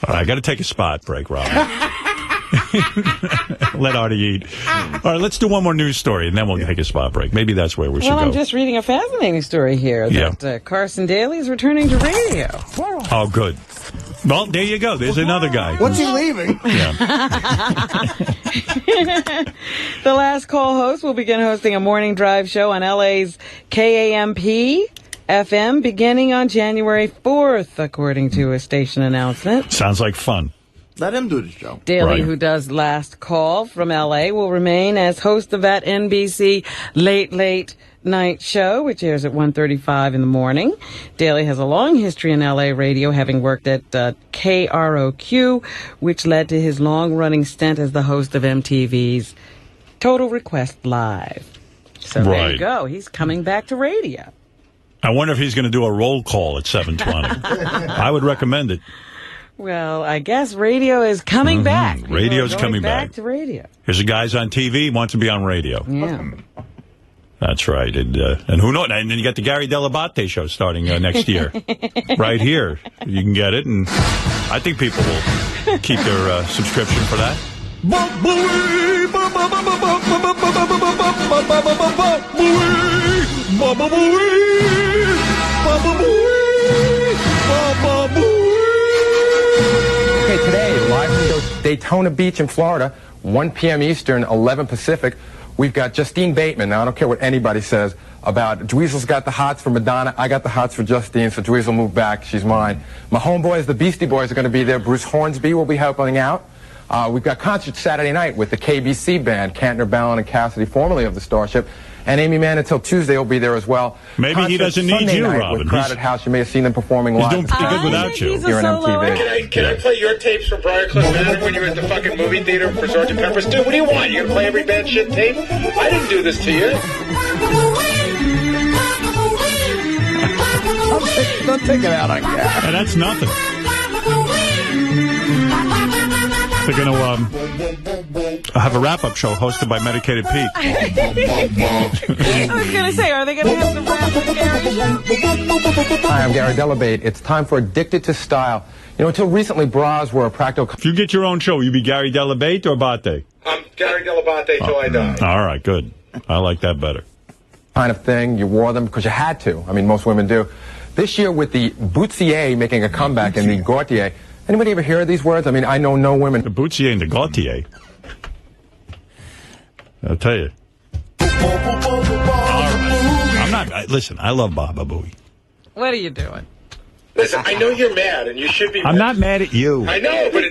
I got to take a spot break, Rob. Let Artie eat. All right, let's do one more news story, and then we'll take a spot break. Maybe that's where we should go. Well, I'm just reading a fascinating story here that Carson Daly is returning to radio. Oh, good. Well, there you go. There's another guy. What's he leaving? Yeah. The Last Call host will begin hosting a morning drive show on LA's KAMP FM beginning on January 4th, according to a station announcement. Sounds like fun. Let him do the show. Daly, who does Last Call from L.A., will remain as host of that NBC Late Night Show, which airs at 1:35 in the morning. Daly has a long history in L.A. radio, having worked at KROQ, which led to his long-running stint as the host of MTV's Total Request Live. So there you go. He's coming back to radio. I wonder if he's going to do a roll call at 7:20. I would recommend it. Well, I guess radio is coming back. Radio's coming back to radio. Here's a guy's on TV, wants to be on radio. Yeah. That's right. And who knows? And then you got the Gary Dell'Abate show starting next year. Right here. You can get it, and I think people will keep their subscription for that. Okay, today, live from Daytona Beach in Florida, 1 p.m. Eastern, 11 Pacific, we've got Justine Bateman. Now, I don't care what anybody says about Dweezil's got the hots for Madonna. I got the hots for Justine, so Dweezil moved back. She's mine. My homeboys, the Beastie Boys, are going to be there. Bruce Hornsby will be helping out. We've got concerts Saturday night with the KBC band, Cantner, Ballin, and Cassidy, formerly of the Starship. And Amy Mann until Tuesday will be there as well. Maybe he doesn't need Sunday you, night Robin. With Crowded House. You may have seen them performing live. He's doing pretty good without you. Here on MTV. Can I play your tapes from Briarcliff Manor when you were at the fucking movie theater for Sgt. Pepper's? Dude, what do you want? You gonna play every bad shit tape? I didn't do this to you. Don't take it out on Gary. And that's nothing. They're going to have a wrap-up show hosted by Medicated Pete. I was going to say, are they going to have the wrap-up Gary show? Hi, I'm Gary Dell'Abate. It's time for Addicted to Style. You know, until recently, bras were a practical... If you get your own show, will you be Gary Dell'Abate or Abate? I'm Gary Dell'Abate till I die. All right, good. I like that better. Kind of thing. You wore them because you had to. I mean, most women do. This year, with the Boutsier making a comeback and the Gaultier... Anybody ever hear of these words? I mean, I know no women. The Boutsier and the Gaultier. I'll tell you. All right. I'm not. Listen, I love Baba Booey. What are you doing? Listen, I know you're mad, and you should be mad. I'm not mad at you. I know, but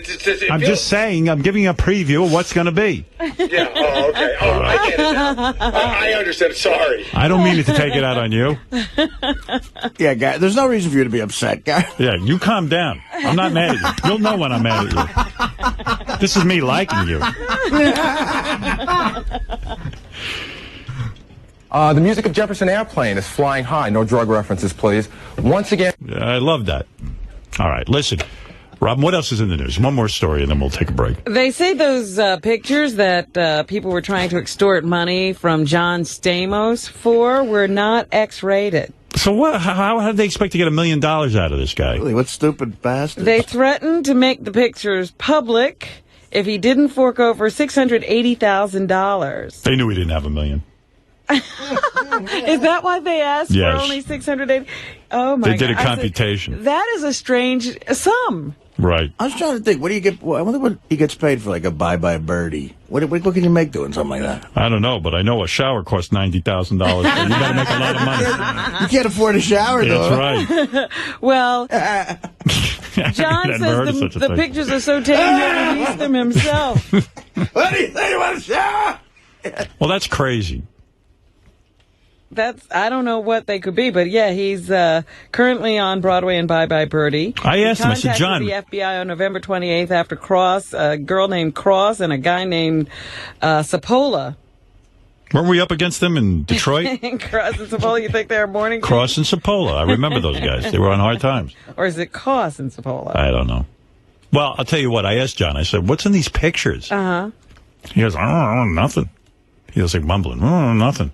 I'm just saying, I'm giving you a preview of what's going to be. Yeah, oh, okay. Oh, I get it now. I understand. Sorry. I don't mean it to take it out on you. Yeah, Gary, there's no reason for you to be upset, Gary. Yeah, you calm down. I'm not mad at you. You'll know when I'm mad at you. This is me liking you. The music of Jefferson Airplane is flying high. No drug references, please. Once again... I love that. All right, listen. Robin, what else is in the news? One more story, and then we'll take a break. They say those pictures that people were trying to extort money from John Stamos for were not X-rated. So what? How did they expect to get $1 million out of this guy? Really, what stupid bastard? They threatened to make the pictures public if he didn't fork over $680,000. They knew he didn't have $1 million. Is that why they asked for only 680? Oh my God! They did a computation. That is a strange sum. Right. I was trying to think. What do you get? I wonder what he gets paid for, like a bye-bye birdie. What can you make doing something like that? I don't know, but I know a shower costs $90,000. So you got to make a lot of money. You can't afford a shower, though. That's right. Well, John says the pictures are so tame he released them himself. What do you think about a shower? Well, that's crazy. I don't know what they could be, but yeah, he's currently on Broadway in Bye Bye Birdie. I asked him, I said, John. He contacted the FBI on November 28th after a girl named Cross and a guy named Sapola. Weren't we up against them in Detroit? Cross and Sapola, you think they're morning? Cross and Sapola. I remember those guys. They were on hard times. Or is it Cross and Sapola? I don't know. Well, I'll tell you what. I asked John. I said, what's in these pictures? Uh-huh. He goes, I don't know, nothing. He was like mumbling, nothing.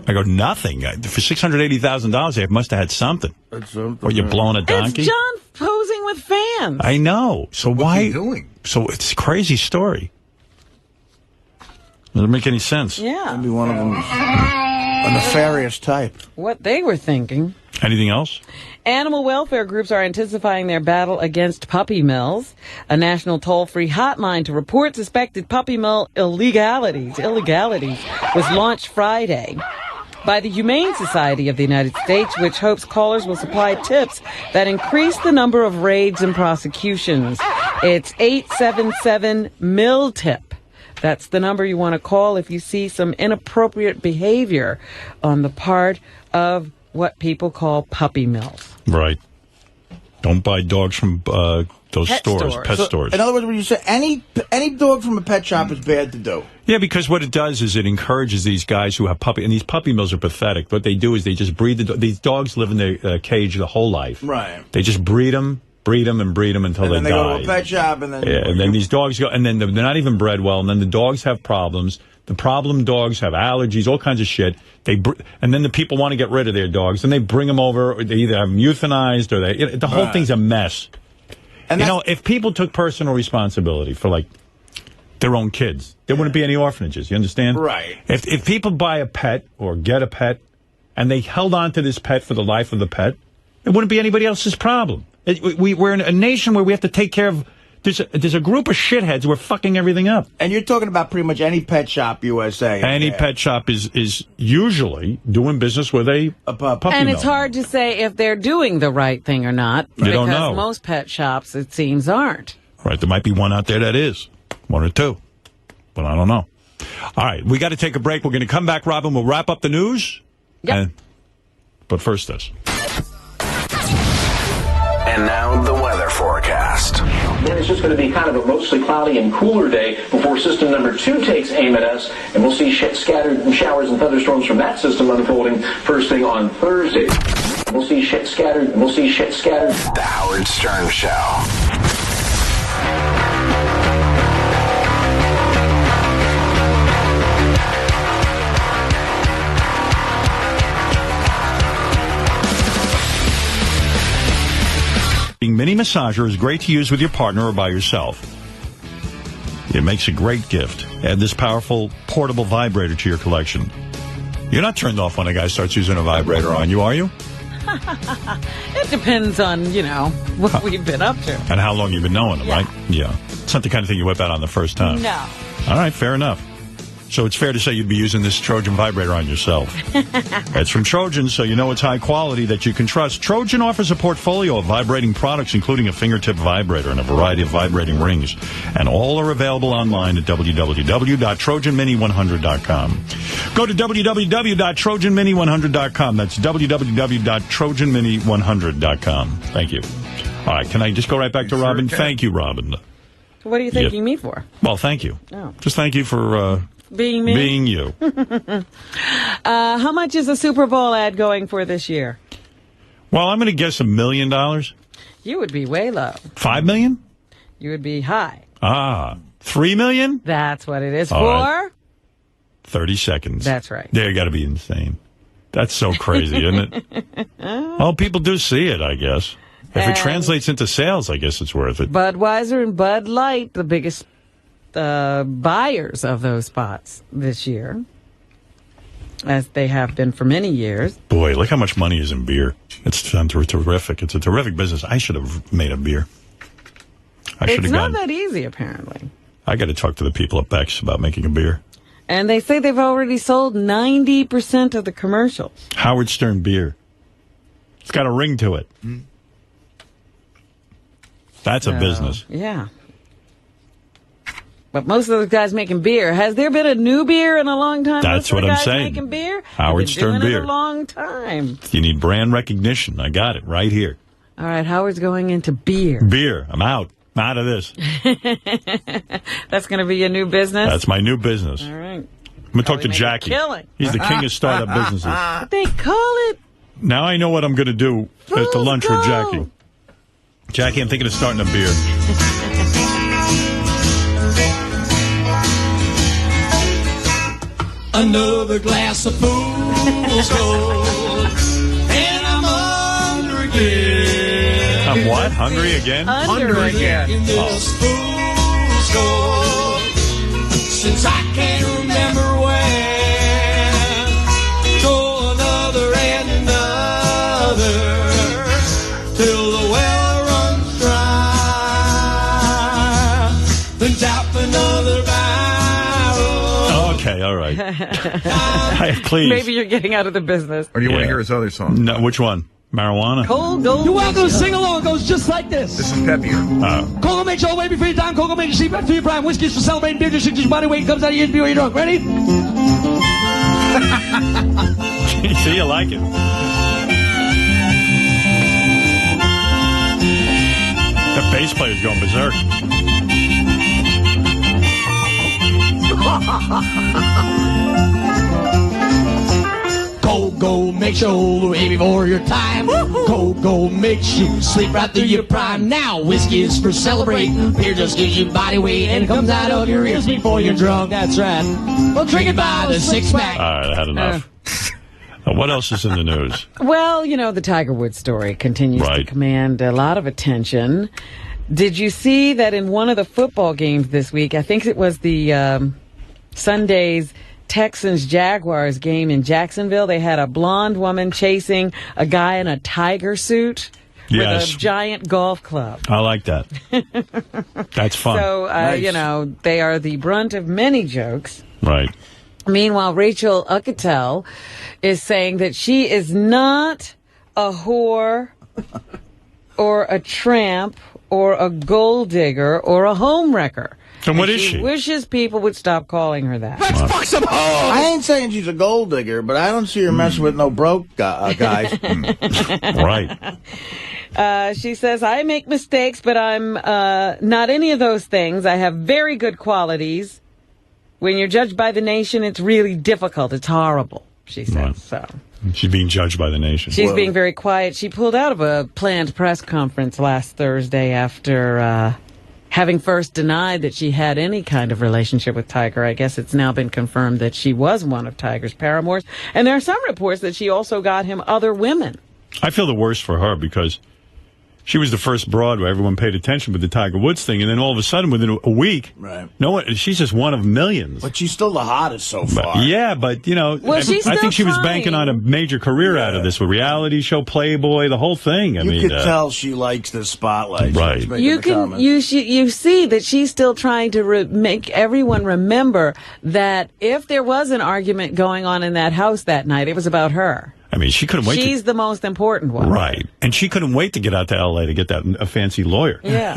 I go, nothing. For $680,000, they must have had something. Or you're blowing a donkey? It's John posing with fans. I know. So What's why? he doing? So it's a crazy story. Doesn't make any sense. Yeah. Maybe one of them is a nefarious type. What they were thinking. Anything else? Animal welfare groups are intensifying their battle against puppy mills. A national toll-free hotline to report suspected puppy mill illegalities was launched Friday by the Humane Society of the United States, which hopes callers will supply tips that increase the number of raids and prosecutions. It's 877-MILL-TIP. That's the number you want to call if you see some inappropriate behavior on the part of what people call puppy mills. Right. Don't buy dogs from those pet stores. In other words, when you say any dog from a pet shop is bad to do. Yeah, because what it does is it encourages these guys who have and these puppy mills are pathetic. What they do is they just breed these dogs live in their cage the whole life. Right. They just breed them until and they then they die. go to a pet shop, and then and then these dogs go, and then they're not even bred well, and then the dogs have problems. The problem dogs have allergies, all kinds of shit. And then the people want to get rid of their dogs, and they bring them over, or they either have them euthanized, or the whole thing's a mess. And if people took personal responsibility for like their own kids, there wouldn't be any orphanages. You understand? Right. If people buy a pet or get a pet, and they held on to this pet for the life of the pet, it wouldn't be anybody else's problem. We're in a nation where we have to take care of. There's a group of shitheads who are fucking everything up. And you're talking about pretty much any pet shop USA. Any pet shop is usually doing business with a puppy And mill. it's hard to say if they're doing the right thing or not. You don't know. Because most pet shops, it seems, aren't. Right, there might be one out there that is. One or two. But I don't know. All right, we got to take a break. We're going to come back, Robin. We'll wrap up the news. Yep. But first this. And now the weather forecast. Then it's just going to be kind of a mostly cloudy and cooler day before system number 2 takes aim at us, and we'll see scattered showers and thunderstorms from that system unfolding first thing on Thursday. We'll see shit scattered. The Howard Stern Show. Mini massager is great to use with your partner or by yourself. It makes a great gift. Add this powerful portable vibrator to your collection. You're not turned off when a guy starts using a vibrator on you, are you? It depends on, what we've been up to. And how long you've been knowing him, right? Yeah. It's not the kind of thing you whip out on the first time. No. All right, fair enough. So it's fair to say you'd be using this Trojan vibrator on yourself. It's from Trojan, so you know it's high quality that you can trust. Trojan offers a portfolio of vibrating products, including a fingertip vibrator and a variety of vibrating rings. And all are available online at www.trojanmini100.com. Go to www.trojanmini100.com. That's www.trojanmini100.com. Thank you. All right, can I just go right back to Robin? Thank you, Robin. What are you thanking me for? Well, thank you. Oh. Just thank you for... Being me? Being you. How much is a Super Bowl ad going for this year? Well, I'm going to guess $1 million. You would be way low. $5 million? You would be high. $3 million? That's what it is All for. Right. 30 seconds. That's right. They got to be insane. That's so crazy, isn't it? Well, people do see it, I guess. If it translates into sales, I guess it's worth it. Budweiser and Bud Light, the biggest buyers of those spots this year, as they have been for many years. Boy, look how much money is in beer. It's terrific. It's a terrific business. I should have made a beer. It's not that easy, apparently. I got to talk to the people at Beck's about making a beer. And they say they've already sold 90% of the commercials. Howard Stern beer. It's got a ring to it. That's a business. Yeah. But most of those guys making beer. Has there been a new beer in a long time? That's what I'm saying. Making beer? Howard Stern beer. It a long time. You need brand recognition. I got it right here. All right, Howard's going into beer. Beer. I'm out. I'm out of this. That's going to be your new business? That's my new business. All right. I'm going to talk to Jackie. He's the king of startup businesses. They call it. Now I know what I'm going to do at the lunch with Jackie. Jackie, I'm thinking of starting a beer. Another glass of fool's gold, and I'm under again. I'm what? Hungry again? Under again. In this fool's gold, since I can't remember when. Go another and another, till the well runs dry. Then tap another barrel. Okay, all right. Please. Maybe you're getting out of the business. Or do you want to hear his other song? No, which one? Marijuana? Cold gold. You're welcome to sing along. It goes just like this. This is peppier. Cocoa makes you all way before your time. Cocoa makes you sleep after your prime. Whiskey's for celebrating. Beer just shakes your body weight. Comes out of your ears before you're drunk. Ready? See, you like it. The bass player's going berserk. Go makes you old way before your time. Go makes you sleep right through your prime. Now whiskey is for celebrating. Beer just gives you body weight and it comes out of your ears before you're drunk. That's right. Well, drink it by the six-pack. All right, I had enough. What else is in the news? Well, you know, the Tiger Woods story continues to command a lot of attention. Did you see that in one of the football games this week, I think it was the Sunday's Texans-Jaguars game in Jacksonville, they had a blonde woman chasing a guy in a tiger suit with a giant golf club. I like that. That's fun. So, you know, they are the brunt of many jokes. Right. Meanwhile, Rachel Ucketel is saying that she is not a whore or a tramp or a gold digger or a homewrecker. And what is she? Wishes people would stop calling her that. Let's fuck some hoes! I ain't saying she's a gold digger, but I don't see her messing with no broke guys. Right. She says, I make mistakes, but I'm not any of those things. I have very good qualities. When you're judged by the nation, it's really difficult. It's horrible, she says. Right. So she's being judged by the nation. She's being very quiet. She pulled out of a planned press conference last Thursday after having first denied that she had any kind of relationship with Tiger. I guess it's now been confirmed that she was one of Tiger's paramours. And there are some reports that she also got him other women. I feel the worst for her because she was the first broad where everyone paid attention with the Tiger Woods thing, and then all of a sudden, within a week, no one. She's just one of millions. But she's still the hottest so far. Yeah, but you know, Well, she's I think she still was banking on a major career out of this with reality show, Playboy, the whole thing. I mean, you could tell she likes the spotlight. Right. You see that she's still trying to make everyone remember that if there was an argument going on in that house that night, it was about her. I mean, she couldn't wait. She's the most important one. Right. And she couldn't wait to get out to L.A. to get a fancy lawyer. Yeah.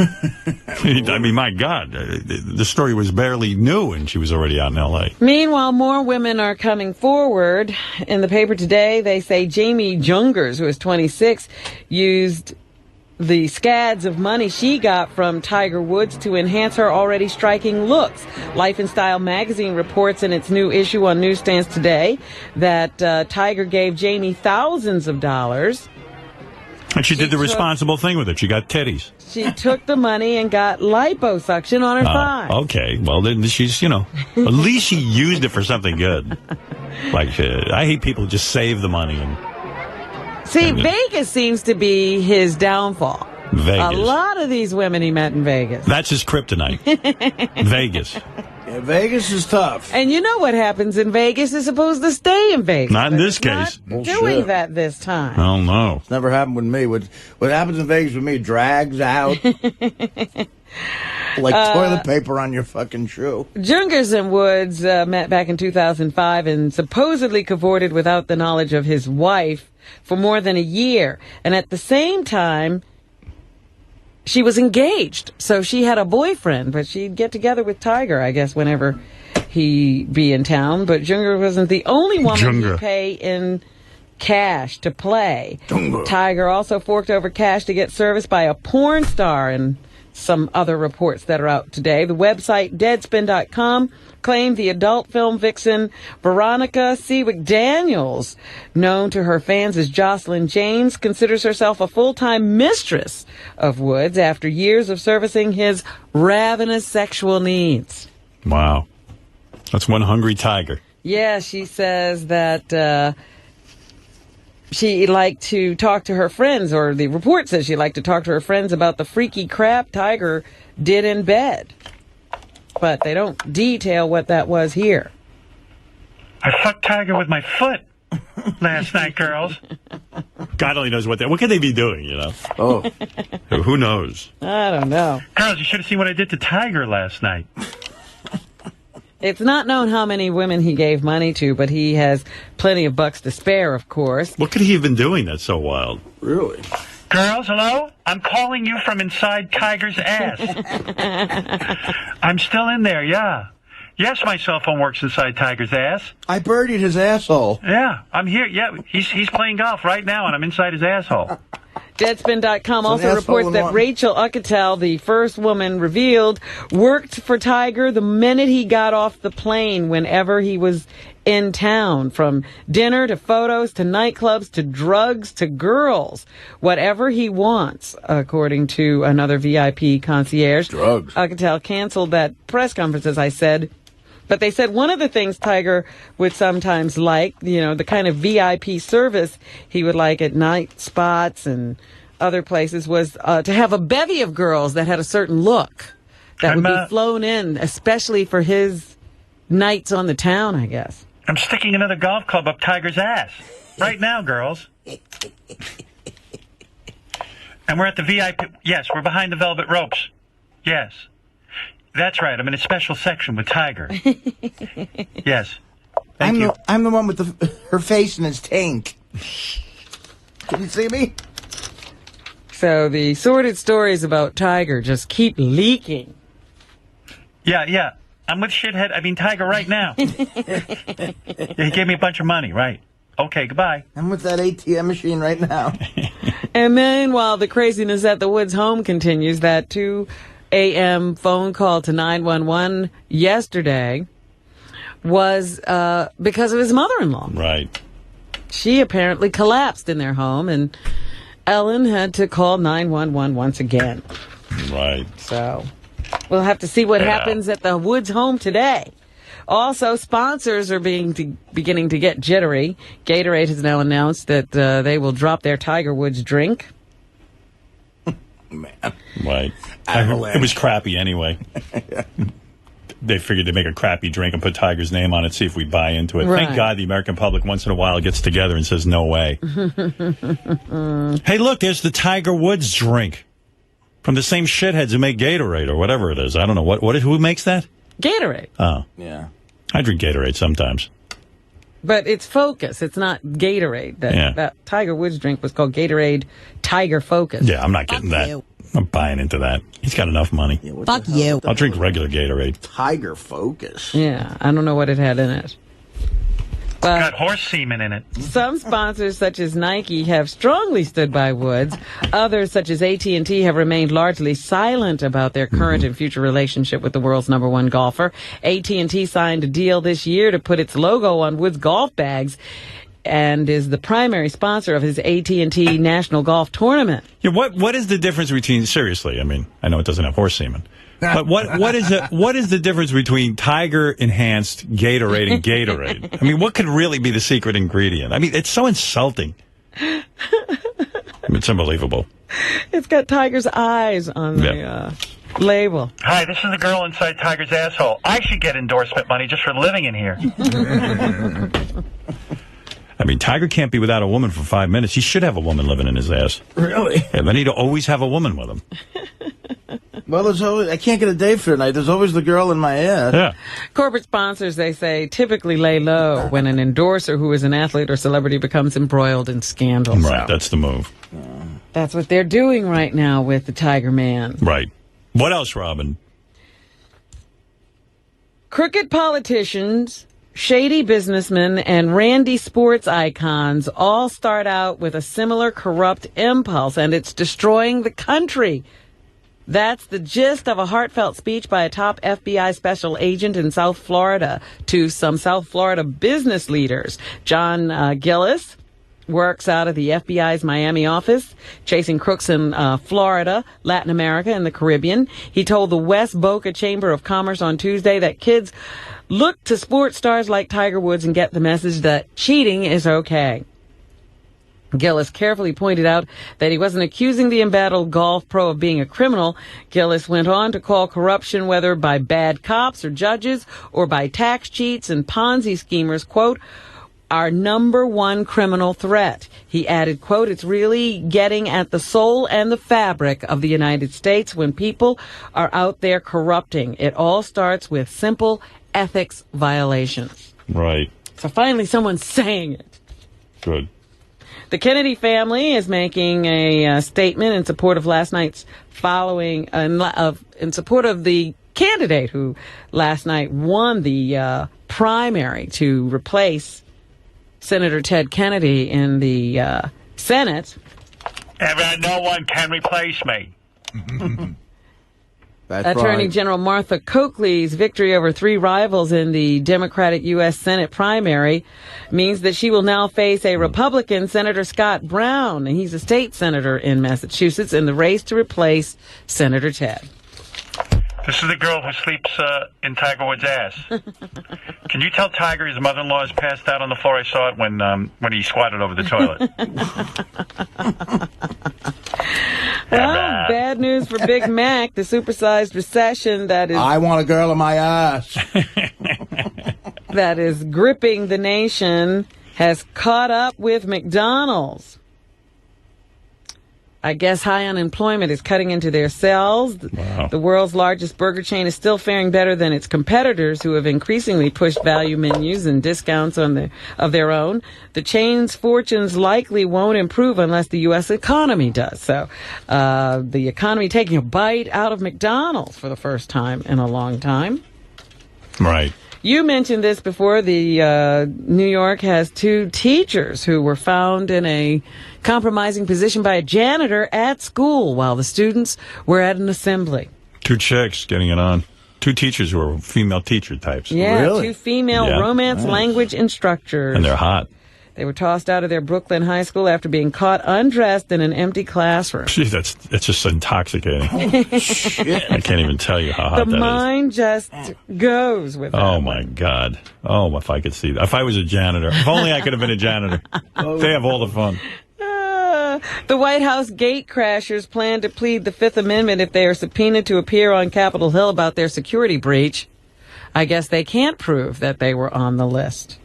I mean, my God, the story was barely new and she was already out in L.A. Meanwhile, more women are coming forward. In the paper today, they say Jamie Jungers, who is 26, used the scads of money she got from Tiger Woods to enhance her already striking looks. Life and Style magazine reports in its new issue on newsstands today that Tiger gave Jamie thousands of dollars. And she did the responsible thing with it. She got titties. She took the money and got liposuction on her thighs. Okay. Well, then she's, at least she used it for something good. Like, I hate people who just save the money and... See, Vegas seems to be his downfall. Vegas. A lot of these women he met in Vegas. That's his kryptonite. Vegas. Yeah, Vegas is tough. And you know what happens in Vegas is supposed to stay in Vegas. Not in this case. Not doing that this time. Oh, no. It's never happened with me. What happens in Vegas with me drags out like toilet paper on your fucking shoe. Jungers and Woods met back in 2005 and supposedly cavorted without the knowledge of his wife for more than a year. And at the same time, she was engaged. So she had a boyfriend, but she'd get together with Tiger, I guess, whenever he'd be in town. But Junger wasn't the only woman he'd pay in cash to play. Tiger also forked over cash to get service by a porn star, and some other reports that are out today. The website Deadspin.com claimed the adult film vixen Veronica Seawick Daniels, known to her fans as Jocelyn James, considers herself a full-time mistress of Woods after years of servicing his ravenous sexual needs. Wow. That's one hungry tiger. Yeah, she says that she liked to talk to her friends, or the report says she liked to talk to her friends about the freaky crap Tiger did in bed. But they don't detail what that was here. I fucked Tiger with my foot last night, girls. God only knows what could they be doing, you know? Oh. Who knows? I don't know. Girls, you should have seen what I did to Tiger last night. It's not known how many women he gave money to, but he has plenty of bucks to spare, of course. What could he have been doing that's so wild? Really? Girls, hello? I'm calling you from inside Tiger's ass. I'm still in there, yeah. Yes, my cell phone works inside Tiger's ass. I birdied his asshole. Yeah, I'm here. Yeah, he's playing golf right now, and I'm inside his asshole. Deadspin.com also reports that Rachel Ucketel, the first woman revealed, worked for Tiger the minute he got off the plane whenever he was in town. From dinner to photos to nightclubs to drugs to girls. Whatever he wants, according to another VIP concierge. Drugs. Ucketel canceled that press conference, as I said. But they said one of the things Tiger would sometimes like, you know, the kind of VIP service he would like at night spots and other places, was to have a bevy of girls that had a certain look that would be flown in, especially for his nights on the town, I guess. I'm sticking another golf club up Tiger's ass. Right now, girls. And we're at the VIP. Yes, we're behind the velvet ropes. Yes. That's right. I'm in a special section with Tiger. Yes. Thank you. I'm the one with her face in his tank. Can you see me? So the sordid stories about Tiger just keep leaking. Yeah. I'm with Tiger right now. He gave me a bunch of money, right? Okay, goodbye. I'm with that ATM machine right now. And meanwhile, the craziness at the Woods home continues. That 2 a.m. phone call to 911 yesterday was because of his mother-in-law. Right. She apparently collapsed in their home, and Ellen had to call 911 once again. Right. So we'll have to see what happens at the Woods home today. Also, sponsors are beginning to get jittery. Gatorade has now announced that they will drop their Tiger Woods drink. Man. Right. It was crappy anyway. They figured they'd make a crappy drink and put Tiger's name on it, see if we buy into it. Right. Thank God the American public once in a while gets together and says, no way. Hey, look, there's the Tiger Woods drink from the same shitheads who make Gatorade or whatever it is. I don't know. Who makes that? Gatorade. Oh. Yeah. I drink Gatorade sometimes. But it's Focus. It's not Gatorade. That Tiger Woods drink was called Gatorade Tiger Focus. Yeah, I'm not getting that. I'm buying into that. He's got enough money. Yeah, Fuck you. I'll drink regular Gatorade. Tiger Focus. Yeah, I don't know what it had in it. But got horse semen in it. Some sponsors, such as Nike, have strongly stood by Woods. Others, such as AT&T, have remained largely silent about their current and future relationship with the world's #1 golfer. AT&T signed a deal this year to put its logo on Woods golf bags and is the primary sponsor of his AT&T National Golf Tournament. Yeah, what is the difference between, seriously, I mean, I know it doesn't have horse semen, but what is the difference between Tiger Enhanced Gatorade and Gatorade? I mean, what could really be the secret ingredient? I mean, it's so insulting. I mean, it's unbelievable. It's got Tiger's eyes on the label. Hi, this is the girl inside Tiger's asshole. I should get endorsement money just for living in here. I mean, Tiger can't be without a woman for 5 minutes. He should have a woman living in his ass. Really? Yeah, then he'd always have a woman with him. Well, there's always, I can't get a date for tonight. There's always the girl in my ass. Yeah. Corporate sponsors, they say, typically lay low when an endorser who is an athlete or celebrity becomes embroiled in scandal. Right, that's the move. That's what they're doing right now with the Tiger Man. Right. What else, Robin? Crooked politicians, shady businessmen, and randy sports icons all start out with a similar corrupt impulse, and it's destroying the country. That's the gist of a heartfelt speech by a top FBI special agent in South Florida to some South Florida business leaders. John Gillis works out of the FBI's Miami office, chasing crooks in Florida, Latin America, and the Caribbean. He told the West Boca Chamber of Commerce on Tuesday that kids look to sports stars like Tiger Woods and get the message that cheating is okay. Gillis carefully pointed out that he wasn't accusing the embattled golf pro of being a criminal. Gillis went on to call corruption, whether by bad cops or judges or by tax cheats and Ponzi schemers, quote, our number one criminal threat. He added, quote, it's really getting at the soul and the fabric of the United States when people are out there corrupting. It all starts with simple ethics violations. Right. So finally someone's saying it. Good. The Kennedy family is making a statement in support of last night's in support of the candidate who last night won the primary to replace Senator Ted Kennedy in the Senate. And no one can replace me. Attorney General Martha Coakley's victory over three rivals in the Democratic U.S. Senate primary means that she will now face a Republican, Senator Scott Brown, and he's a state senator in Massachusetts, in the race to replace Senator Ted. This is the girl who sleeps in Tiger Woods' ass. Can you tell Tiger his mother-in-law is passed out on the floor? I saw it when he squatted over the toilet. Well, bad news for Big Mac, the supersized recession that is... I want a girl in my ass. that is gripping the nation has caught up with McDonald's. I guess high unemployment is cutting into their sales. Wow. The world's largest burger chain is still faring better than its competitors, who have increasingly pushed value menus and discounts of their own. The chain's fortunes likely won't improve unless the U.S. economy does. So the economy taking a bite out of McDonald's for the first time in a long time. Right. You mentioned this before. The New York has two teachers who were found in a compromising position by a janitor at school while the students were at an assembly. Two chicks getting it on. Two teachers who are female teacher types. Yeah, really? Two female romance language instructors. And they're hot. They were tossed out of their Brooklyn high school after being caught undressed in an empty classroom. Gee, it's just intoxicating. Shit. I can't even tell you how hot that is. The mind just goes with that. Oh, my God. Oh, if I could see that. If I was a janitor. If only I could have been a janitor. They have all the fun. The White House gate crashers plan to plead the Fifth Amendment if they are subpoenaed to appear on Capitol Hill about their security breach. I guess they can't prove that they were on the list.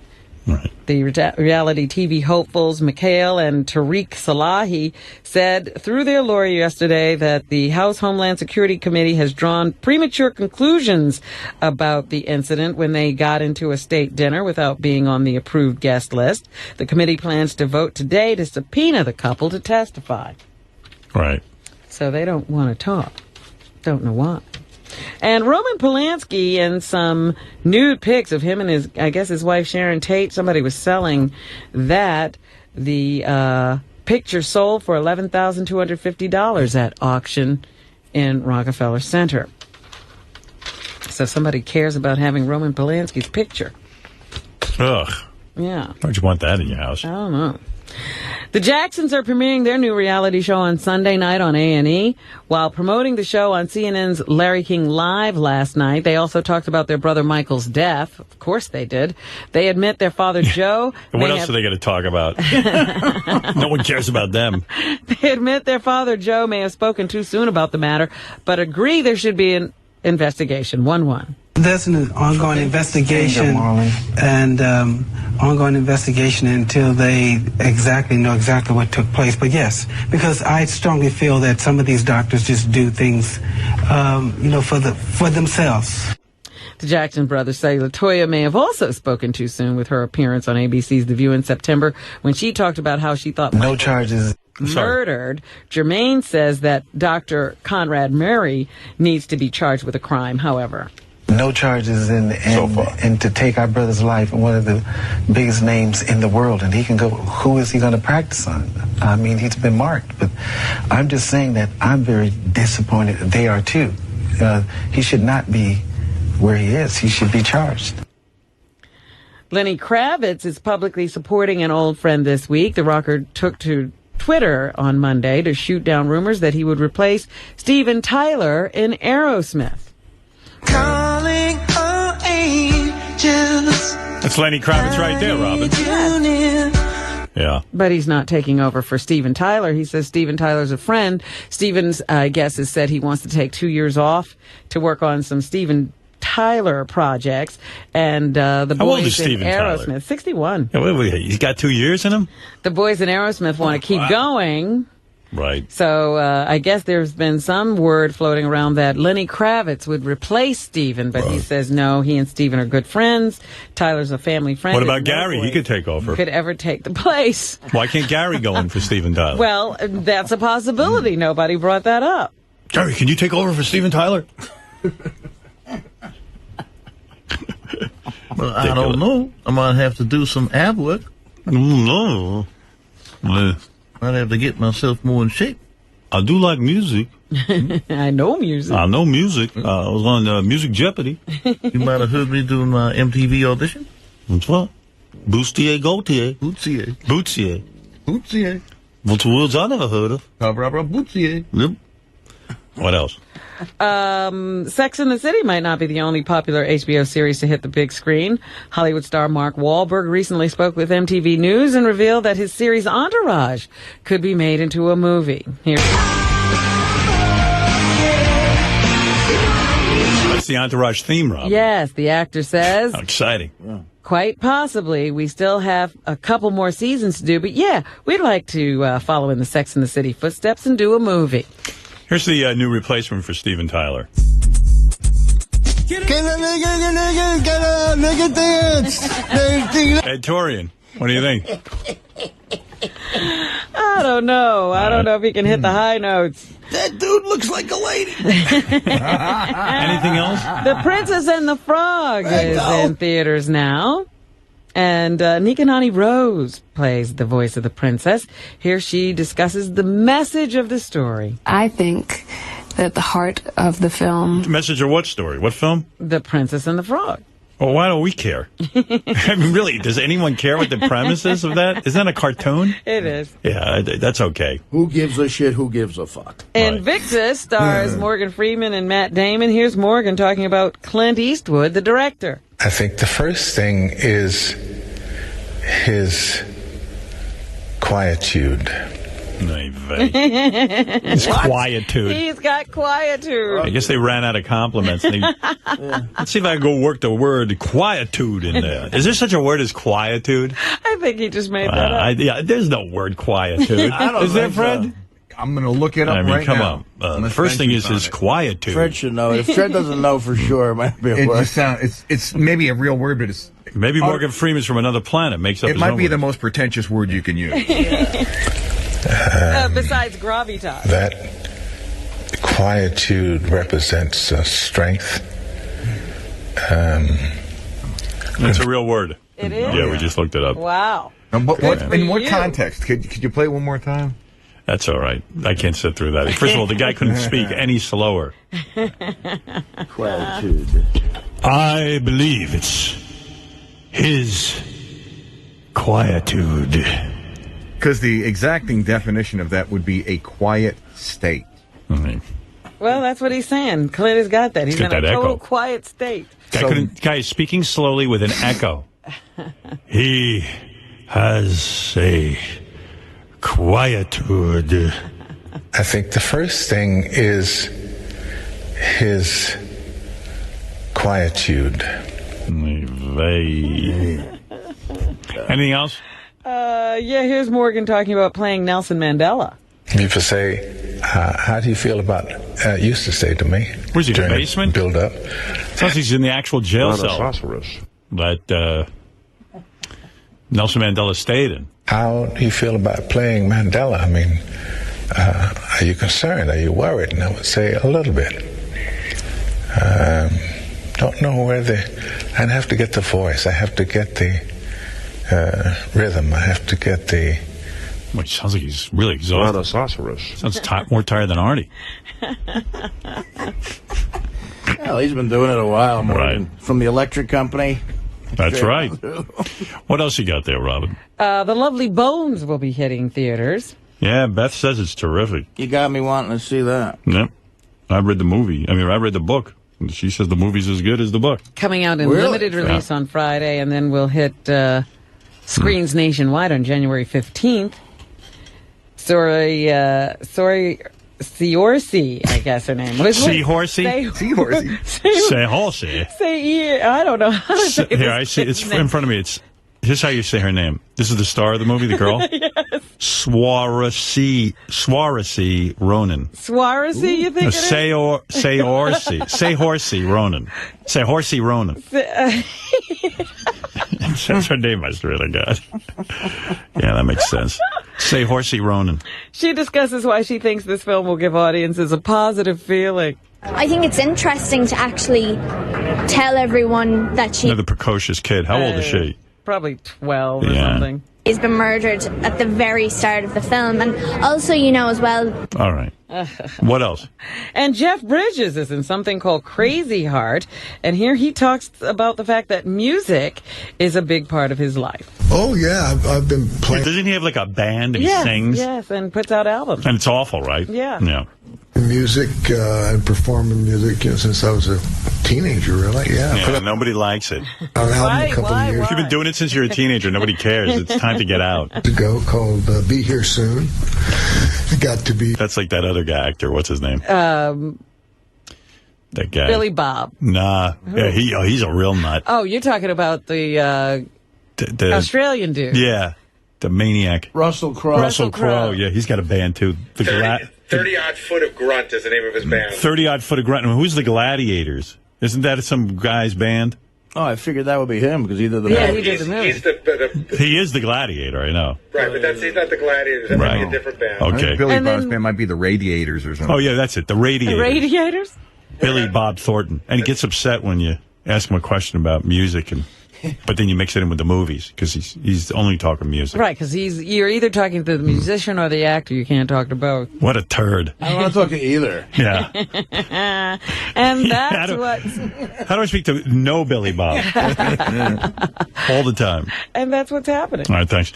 Right. The reality TV hopefuls Mikhail and Tariq Salahi said through their lawyer yesterday that the House Homeland Security Committee has drawn premature conclusions about the incident when they got into a state dinner without being on the approved guest list. The committee plans to vote today to subpoena the couple to testify. Right. So they don't want to talk. Don't know why. And Roman Polanski and some nude pics of him and his wife Sharon Tate. Somebody was selling that. The picture sold for $11,250 at auction in Rockefeller Center. So somebody cares about having Roman Polanski's picture. Ugh. Yeah. Why'd you want that in your house? I don't know. The Jacksons are premiering their new reality show on Sunday night on A&E. While promoting the show on CNN's Larry King Live last night, they also talked about their brother Michael's death. Of course they did. They admit their father Joe... What else are they going to talk about? No one cares about them. They admit their father Joe may have spoken too soon about the matter, but agree there should be an investigation. 1-1. There's an ongoing investigation and ongoing investigation until they know exactly what took place. But yes, because I strongly feel that some of these doctors just do things, for themselves. The Jackson brothers say LaToya may have also spoken too soon with her appearance on ABC's The View in September when she talked about how she thought no charges murdered. Jermaine says that Dr. Conrad Murray needs to be charged with a crime, however. No charges and to take our brother's life and one of the biggest names in the world, and he can go, who is he going to practice on? I mean, he's been marked, but I'm just saying that I'm very disappointed. They are too. He should not be where he is. He should be charged. Lenny Kravitz is publicly supporting an old friend this week. The rocker took to Twitter on Monday to shoot down rumors that he would replace Steven Tyler in Aerosmith. Calling all angels. That's Lenny Kravitz right there, Robin. Yeah. But he's not taking over for Steven Tyler. He says Steven Tyler's a friend. Steven's, I guess, has said he wants to take 2 years off to work on some Steven Tyler projects. And the How old boys is in Steven Aerosmith, Tyler? 61. Yeah, wait, he's got 2 years in him? The boys in Aerosmith want to keep going. Right. So I guess there's been some word floating around that Lenny Kravitz would replace Steven, but he says no, he and Steven are good friends. Tyler's a family friend. What about Gary? He could take over. Could ever take the place. Why can't Gary go in for Steven Tyler? Well, that's a possibility. Nobody brought that up. Gary, can you take over for Steven Tyler? Well, I don't know. I might have to do some ab work. No. Might have to get myself more in shape. I do like music. I know music. I know music. I was on Music Jeopardy. You might have heard me doing my MTV audition. That's what? Bustier Gaultier. Bootsier. Bootsier. Bootsier. What's words I never heard of? Bootsier. Yep. What else? Sex and the City might not be the only popular HBO series to hit the big screen. Hollywood star Mark Wahlberg recently spoke with MTV News and revealed that his series Entourage could be made into a movie. That's the Entourage theme, Rob. Yes, the actor says. How exciting. Yeah. Quite possibly. We still have a couple more seasons to do, but yeah, we'd like to follow in the Sex and the City footsteps and do a movie. Here's the new replacement for Steven Tyler. Get a nigga dance. Ed Torian, what do you think? I don't know. I don't know if he can hit the high notes. That dude looks like a lady. Anything else? The Princess and the Frog is in theaters now. And Nikanani Rose plays the voice of the princess. Here she discusses the message of the story. I think that the heart of the film... Message of what story? What film? The Princess and the Frog. Well, why don't we care? I mean, really, does anyone care what the premise is of that? Isn't that a cartoon? It is. Yeah, that's okay. Who gives a shit? Who gives a fuck? Invictus stars Morgan Freeman and Matt Damon. Here's Morgan talking about Clint Eastwood, the director. I think the first thing is his quietude. His quietude. He's got quietude. I guess they ran out of compliments. Let's see if I can go work the word quietude in there. Is there such a word as quietude? I think he just made that up. Yeah, there's no word quietude. Is there, Fred? I'm going to look it up right come now. on. The first thing is his quietude. Fred should know. If Fred doesn't know for sure, it might be a word. It's maybe a real word, but it's... Maybe Morgan Freeman's from another planet. Makes up. It might be the most pretentious word you can use. Besides gravitas. That quietude represents strength. It's a real word. It is? Yeah, we just looked it up. Wow. In what context? Could you play it one more time? That's all right. I can't sit through that. First of all, the guy couldn't speak any slower. Quietude. I believe it's his quietude. Because the exacting definition of that would be a quiet state. Well, that's what he's saying. Clint has got that. He's in a total echo. quiet state. Guy is speaking slowly with an echo. He has a quietude. I think the first thing is his quietude. Anything else? Yeah, here's Morgan talking about playing Nelson Mandela. People say, how do you feel about, used to say to me. Where's he, in the basement? Build up. Sounds like he's in the actual jail cell. That Nelson Mandela stayed in. How do you feel about playing Mandela? I mean, are you concerned? Are you worried? And I would say a little bit. Don't know where I'd have to get the voice. I have to get the rhythm. I have to get the... Well, it sounds like he's really exhausted. Sounds more tired than Artie. Well, he's been doing it a while, Morgan. Right. From the electric company. That's right. What else you got there, Robin? The Lovely Bones will be hitting theaters. Yeah, Beth says it's terrific. You got me wanting to see that. Yep. I read the movie. I read the book. She says the movie's as good as the book. Coming out in limited release on Friday, and then we'll hit screens nationwide on January 15th. Seahorse, I guess her name was. Seahorse? Seahorse. Seahorse. I don't know how to say Here, I see. It's in front of me. Here's how you say her name. This is the star of the movie, the girl? Yes. Swarovski Ronan. Swarovski, you think it is? Seahorse Ronan. Seahorse Ronan. That's her name, I swear to God. Yeah, that makes sense. Seahorse Ronan. She discusses why she thinks this film will give audiences a positive feeling. I think it's interesting to actually tell everyone that Another precocious kid. How old is she? Probably 12 or something. He's been murdered at the very start of the film, and also, as well... All right. What else? And Jeff Bridges is in something called Crazy Heart, and here he talks about the fact that music is a big part of his life. Oh, yeah, I've been playing... Doesn't he have like a band and he sings? Yes, and puts out albums. And it's awful, right? Yeah. Yeah. Music and performing music since I was a teenager, really. Yeah, nobody likes it. An album a couple of years. If you've been doing it since you're a teenager, nobody cares. It's time to get out. Ago called "Be Here Soon." It got to be. That's like that other guy actor. What's his name? That guy. Billy Bob. Nah. Yeah, he's a real nut. Oh, you're talking about the Australian dude. Yeah. The maniac. Russell Crowe. Russell Crowe. Yeah, he's got a band too. 30-odd Foot of Grunt is the name of his band. 30-odd Foot of Grunt. Who's the Gladiators? Isn't that some guy's band? Oh, I figured that would be him because he did the movie. Yeah, he did the movie. He is the Gladiator, I know. Right, but he's not the Gladiators. That might be a different band. Okay. Billy Bob's band might be the Radiators or something. Oh, yeah, that's it. The Radiators. The Radiators? Billy Bob Thornton. And he gets upset when you ask him a question about music, but then you mix it in with the movies because he's only talking music. Right, because you're either talking to the musician or the actor. You can't talk to both. What a turd. I don't want to talk to either. Yeah. And that's what... How do I speak to no Billy Bob? All the time. And that's what's happening. All right, thanks.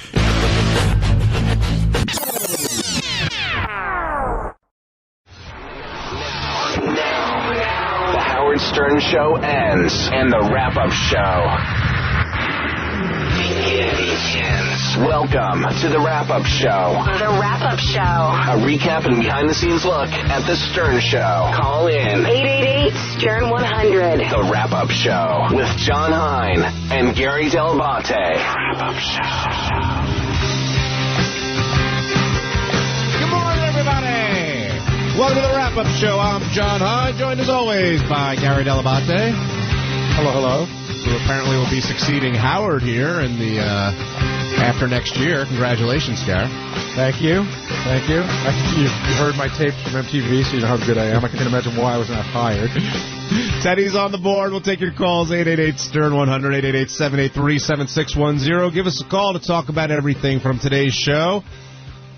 The Howard Stern Show ends, and the wrap-up show begins. Welcome to the wrap-up show. The wrap-up show. A recap and behind-the-scenes look at the Stern Show. Call in 888-STERN-100. The wrap-up show with John Hine and Gary Delabate. Wrap-up show. Good morning, everybody. Welcome to the wrap-up show. I'm John Hine, joined as always by Gary Delabate. Hello, hello. Who apparently will be succeeding Howard here in the after next year. Congratulations, Gary. Thank you. Thank you. You heard my tapes from MTV, so you know how good I am. I can imagine why I was not hired. Teddy's on the board. We'll take your calls, 888-STERN-100, 888-783-7610. Give us a call to talk about everything from today's show.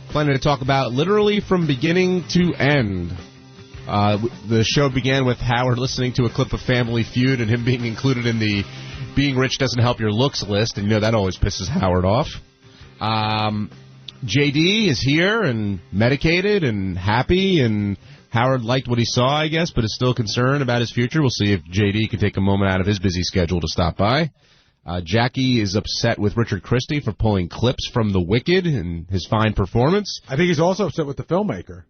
Planning to talk about literally from beginning to end. The show began with Howard listening to a clip of Family Feud and him being included in the Being Rich Doesn't Help Your Looks list, and that always pisses Howard off. JD is here and medicated and happy, and Howard liked what he saw, I guess, but is still concerned about his future. We'll see if JD can take a moment out of his busy schedule to stop by. Jackie is upset with Richard Christie for pulling clips from The Wicked and his fine performance. I think he's also upset with the filmmaker.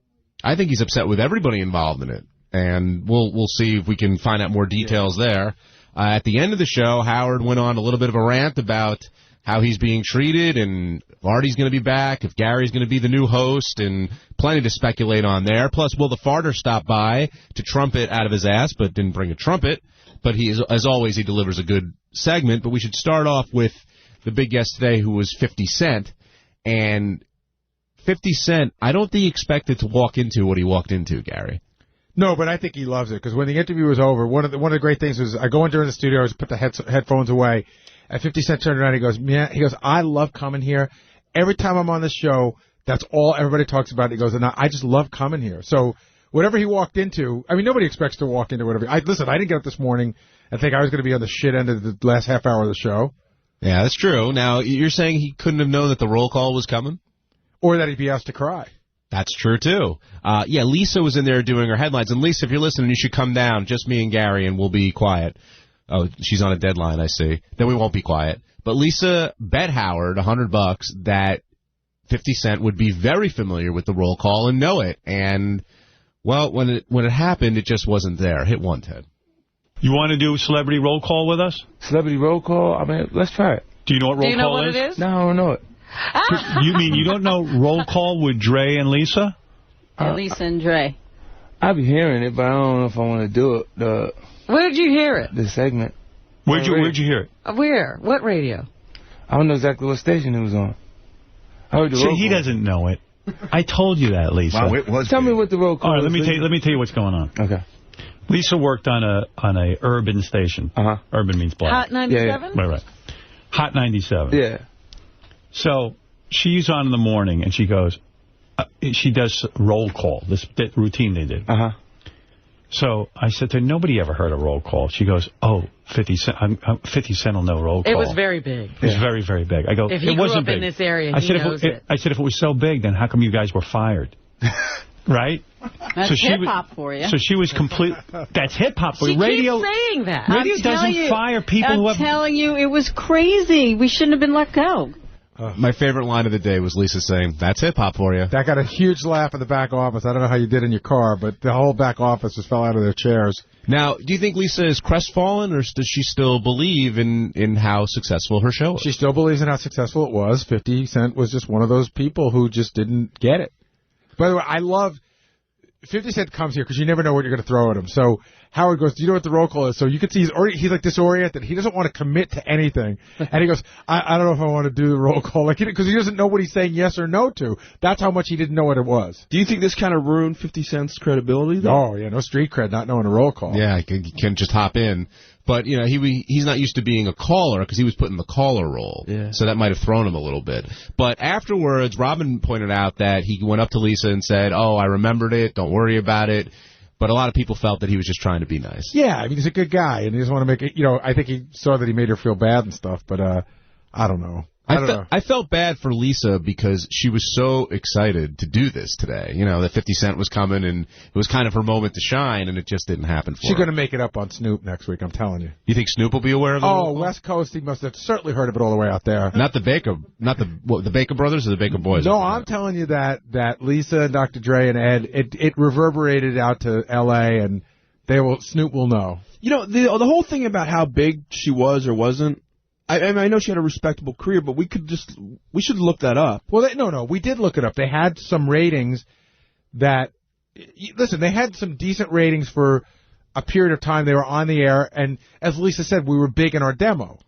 I think he's upset with everybody involved in it, and we'll see if we can find out more details there. At the end of the show, Howard went on a little bit of a rant about how he's being treated, and if Artie's going to be back, if Gary's going to be the new host, and plenty to speculate on there. Plus, will the farter stop by to trumpet out of his ass, but didn't bring a trumpet. But he is, as always, he delivers a good segment. But we should start off with the big guest today, who was 50 Cent. And 50 Cent, I don't think he expected to walk into what he walked into, Gary. No, but I think he loves it, because when the interview was over, one of the great things was I go in during the studio, I put the headphones away. At 50 Cent turned around, he goes, I love coming here. Every time I'm on the show, that's all everybody talks about. He goes, and I just love coming here. So whatever he walked into, I mean, nobody expects to walk into whatever. Listen, I didn't get up this morning and think I was going to be on the shit end of the last half hour of the show. Yeah, that's true. Now, you're saying he couldn't have known that the roll call was coming? Or that he'd be asked to cry. That's true, too. Yeah, Lisa was in there doing her headlines. And Lisa, if you're listening, you should come down, just me and Gary, and we'll be quiet. Oh, she's on a deadline, I see. Then we won't be quiet. But Lisa bet Howard $100 that 50 Cent would be very familiar with the roll call and know it. And, well, when it happened, it just wasn't there. Hit one, Ted. You want to do celebrity roll call with us? Celebrity roll call? I mean, let's try it. Do you know what roll call is? Do you know what it is? No, I don't know it. You mean you don't know roll call with Dre and Lisa? Lisa and Dre. I be hearing it, but I don't know if I want to do it. Where did you hear it? The segment. Where'd you hear it? Where? What radio? I don't know exactly what station it was on. I heard the roll call. He doesn't know it. I told you that, Lisa. Wow, tell me what the roll call All right, is. let me tell you what's going on. Okay. Lisa worked on a urban station. Urban means black. Hot 97? Yeah. Right. Hot 97. Yeah. So she's on in the morning, and she goes, she does roll call, this routine they did. So I said to her, nobody ever heard a roll call. She goes, oh, 50 Cent, 50 Cent will know roll call. It was very big. It was very, very big. I go, if he it wasn't grew up big. in this area, I he said, knows it. I said, if it was so big, then how come you guys were fired? Right? That's hip-hop for you. So she was complete. That's hip-hop for you. She Radio, keeps saying that. Radio doesn't fire people who have... I'm telling you, it was crazy. We shouldn't have been let go. My favorite line of the day was Lisa saying, that's hip-hop for you. That got a huge laugh in the back office. I don't know how you did in your car, but the whole back office just fell out of their chairs. Now, do you think Lisa is crestfallen, or does she still believe in how successful her show was? She still believes in how successful it was. 50 Cent was just one of those people who just didn't get it. By the way, I love... 50 Cent comes here because you never know what you're going to throw at him. So Howard goes, do you know what the roll call is? So you can see he's like disoriented. He doesn't want to commit to anything. And he goes, I don't know if I want to do the roll call, like because he doesn't know what he's saying yes or no to. That's how much he didn't know what it was. Do you think this kind of ruined 50 Cent's credibility, though? Oh, yeah, no street cred, not knowing a roll call. Yeah, he can just hop in. But, you know, he's not used to being a caller because he was put in the caller role. Yeah. So that might have thrown him a little bit. But afterwards, Robin pointed out that he went up to Lisa and said, oh, I remembered it. Don't worry about it. But a lot of people felt that he was just trying to be nice. Yeah, I mean, he's a good guy, and he doesn't want to make it, you know, I think he saw that he made her feel bad and stuff, but I don't know. I felt bad for Lisa because she was so excited to do this today. You know, that 50 Cent was coming, and it was kind of her moment to shine, and it just didn't happen for her. She's going to make it up on Snoop next week, I'm telling you. You think Snoop will be aware of it? Oh, West Coast, he must have certainly heard of it all the way out there. Not the Baker brothers or the Baker boys? No, I'm telling you that Lisa and Dr. Dre and Ed, it reverberated out to L.A., and Snoop will know. You know, the whole thing about how big she was or wasn't, I know she had a respectable career, but we should look that up. Well, no, we did look it up. They had some ratings that, listen, they had some decent ratings for a period of time. They were on the air, and as Lisa said, we were big in our demo.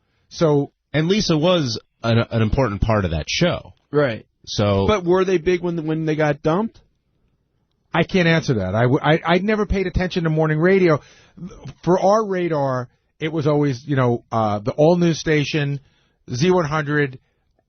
And Lisa was an important part of that show. Right. But were they big when they got dumped? I can't answer that. I never paid attention to morning radio. For our radar, it was always, you know, the all-news station, Z100,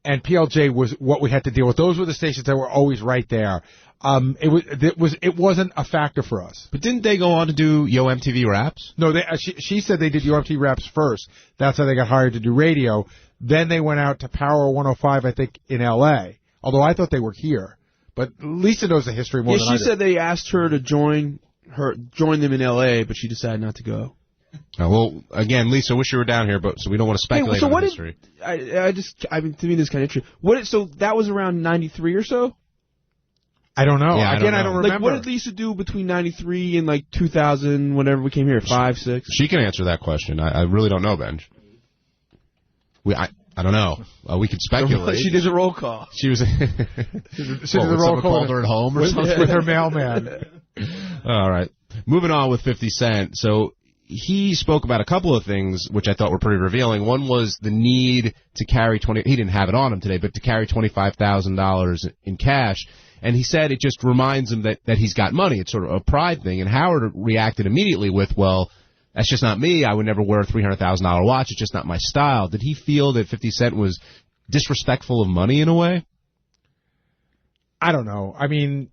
and PLJ was what we had to deal with. Those were the stations that were always right there. It wasn't a factor for us. But didn't they go on to do Yo MTV Raps? No, she said they did Yo MTV Raps first. That's how they got hired to do radio. Then they went out to Power 105, I think, in L.A., Although I thought they were here. But Lisa knows the history more than I do. She said they asked her to join them in L.A., but she decided not to go. Well, again, Lisa, wish you were down here, but so we don't want to speculate on history. I mean, to me, this is kind of interesting. So that was around 93 or so? I don't know. Yeah, I don't remember. Like, what did Lisa do between 93 and, like, 2000, whenever we came here, 5, 6? She can answer that question. I really don't know, Benj. I don't know. We could speculate. She did a roll call. She was. She did a roll call. Called her at home or something? With her mailman. All right. Moving on with 50 Cent. So he spoke about a couple of things which I thought were pretty revealing. One was the need to carry he didn't have it on him today, but to carry $25,000 in cash. And he said it just reminds him that he's got money. It's sort of a pride thing. And Howard reacted immediately with, well, that's just not me. I would never wear a $300,000 watch. It's just not my style. Did he feel that 50 Cent was disrespectful of money in a way? I don't know. I mean,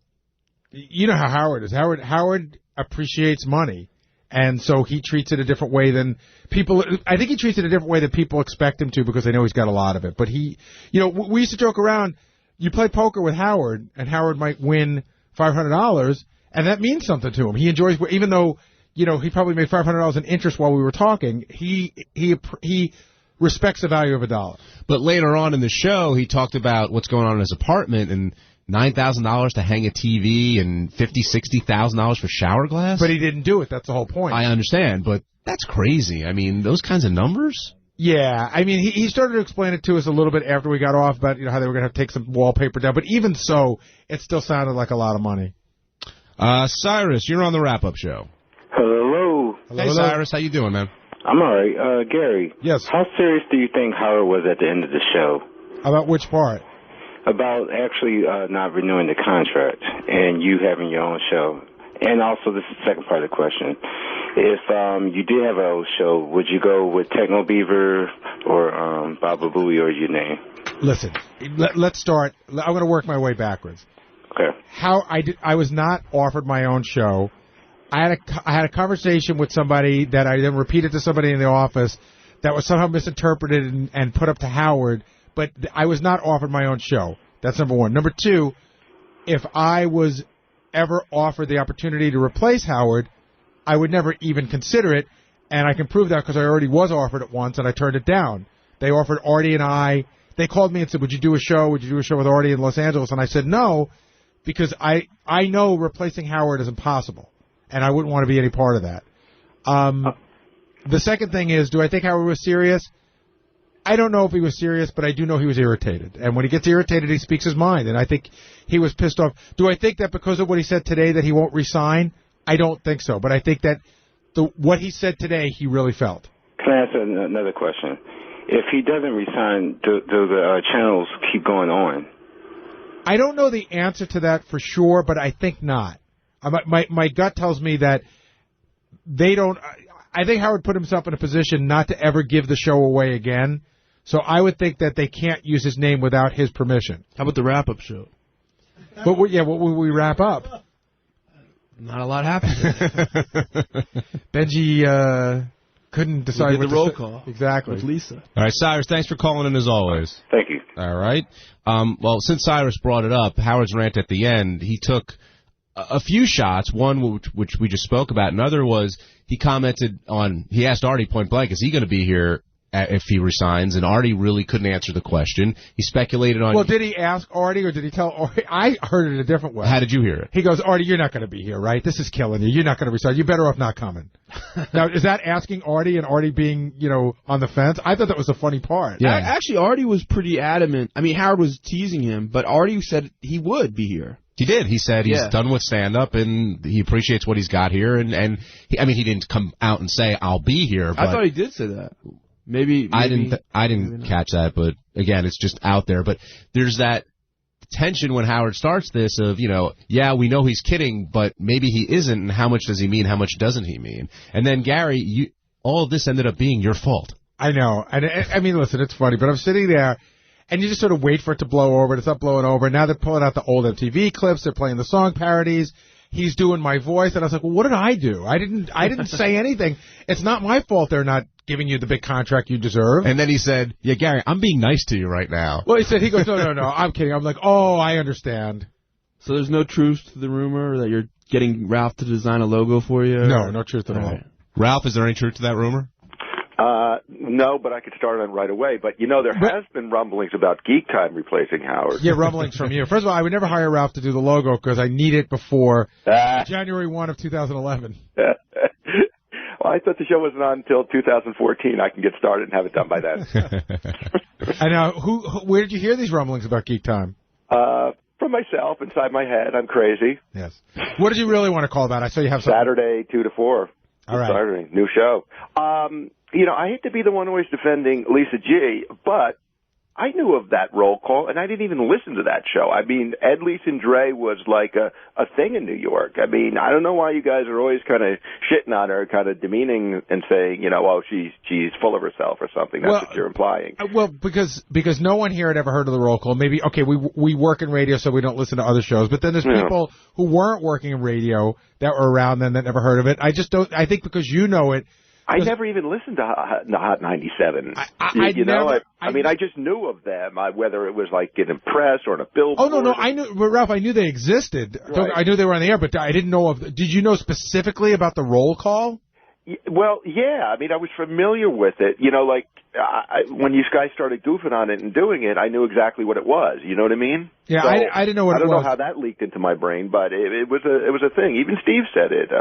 you know how Howard is. Howard appreciates money, and so he treats it a different way than people. I think he treats it a different way than people expect him to because they know he's got a lot of it. But we used to joke around. You play poker with Howard, and Howard might win $500, and that means something to him. He enjoys, even though. He probably made $500 in interest while we were talking. He respects the value of a dollar. But later on in the show, he talked about what's going on in his apartment and $9,000 to hang a TV and $60,000 for shower glass. But he didn't do it. That's the whole point. I understand, but that's crazy. I mean, those kinds of numbers. Yeah, I mean, he started to explain it to us a little bit after we got off about how they were going to have to take some wallpaper down. But even so, it still sounded like a lot of money. Cyrus, you're on the wrap-up show. Hello. Hey, Cyrus. How you doing, man? I'm all right. Gary. Yes. How serious do you think Howard was at the end of the show? About which part? About actually not renewing the contract and you having your own show. And also, this is the second part of the question. If you did have an old show, would you go with Techno Beaver or Baba Booey or your name? Listen, let's start. I'm going to work my way backwards. Okay. I was not offered my own show. I had a conversation with somebody that I then repeated to somebody in the office that was somehow misinterpreted and put up to Howard, but I was not offered my own show. That's number one. Number two, if I was ever offered the opportunity to replace Howard, I would never even consider it, and I can prove that because I already was offered it once, and I turned it down. They offered Artie and I. They called me and said, would you do a show? Would you do a show with Artie in Los Angeles? And I said no, because I know replacing Howard is impossible. And I wouldn't want to be any part of that. The second thing is, do I think Howard was serious? I don't know if he was serious, but I do know he was irritated. And when he gets irritated, he speaks his mind. And I think he was pissed off. Do I think that because of what he said today that he won't resign? I don't think so. But I think that what he said today, he really felt. Can I ask another question? If he doesn't resign, do the channels keep going on? I don't know the answer to that for sure, but I think not. My gut tells me that they don't. I think Howard put himself in a position not to ever give the show away again. So I would think that they can't use his name without his permission. How about the wrap-up show? But what will we wrap up? Not a lot happened. Benji couldn't decide. We did the roll call. Exactly. With Lisa. All right, Cyrus, thanks for calling in as always. Thank you. All right. Well, since Cyrus brought it up, Howard's rant at the end, he took a few shots, one which we just spoke about. Another was he asked Artie point blank, is he going to be here if he resigns? And Artie really couldn't answer the question. He speculated on... Well, did he ask Artie or did he tell Artie? I heard it a different way. How did you hear it? He goes, Artie, you're not going to be here, right? This is killing you. You're not going to resign. You're better off not coming. Now, is that asking Artie and Artie being, on the fence? I thought that was the funny part. Yeah. Actually, Artie was pretty adamant. I mean, Howard was teasing him, but Artie said he would be here. He did. He said he's done with stand-up, and he appreciates what he's got here. And he didn't come out and say, I'll be here. But I thought he did say that. Maybe I didn't catch that, but again, it's just out there. But there's that tension when Howard starts this of, we know he's kidding, but maybe he isn't, and how much does he mean, how much doesn't he mean? And then, Gary, all of this ended up being your fault. I know. And I mean, listen, it's funny, but I'm sitting there, and you just sort of wait for it to blow over, and it's not blowing over. Now they're pulling out the old MTV clips. They're playing the song parodies. He's doing my voice, and I was like, well, what did I do? I didn't say anything. It's not my fault they're not giving you the big contract you deserve. And then he said, yeah, Gary, I'm being nice to you right now. Well, he goes, no, I'm kidding. I'm like, oh, I understand. So there's no truth to the rumor that you're getting Ralph to design a logo for you? No truth at all. Right. Ralph, is there any truth to that rumor? No, but I could start on right away. But, there has been rumblings about Geek Time replacing Howard. Yeah, rumblings from you. First of all, I would never hire Ralph to do the logo because I need it before January 1 of 2011. Well, I thought the show wasn't on until 2014. I can get started and have it done by then. And now, where did you hear these rumblings about Geek Time? From myself, inside my head. I'm crazy. Yes. What did you really want to call that? I saw you have something. Saturday, 2 to 4. All right. Saturday, new show. I hate to be the one always defending Lisa G, but I knew of that roll call, and I didn't even listen to that show. I mean, Ed, Lisa, and Dre was like a thing in New York. I mean, I don't know why you guys are always kind of shitting on her, kind of demeaning and saying, she's full of herself or something. That's what you're implying. Well, because no one here had ever heard of the roll call. Maybe, okay, we work in radio, so we don't listen to other shows. But then there's people who weren't working in radio that were around then that never heard of it. I think because you know it. I never even listened to Hot 97. I just knew of them, whether it was like in a press or in a billboard. Oh, no, I knew, Ralph, I knew they existed. Right. I knew they were on the air, but I didn't know did you know specifically about the roll call? Well, yeah. I mean, I was familiar with it. When you guys started goofing on it and doing it, I knew exactly what it was. You know what I mean? Yeah, so, I didn't know what it was. I don't know how that leaked into my brain, but it was a thing. Even Steve said it,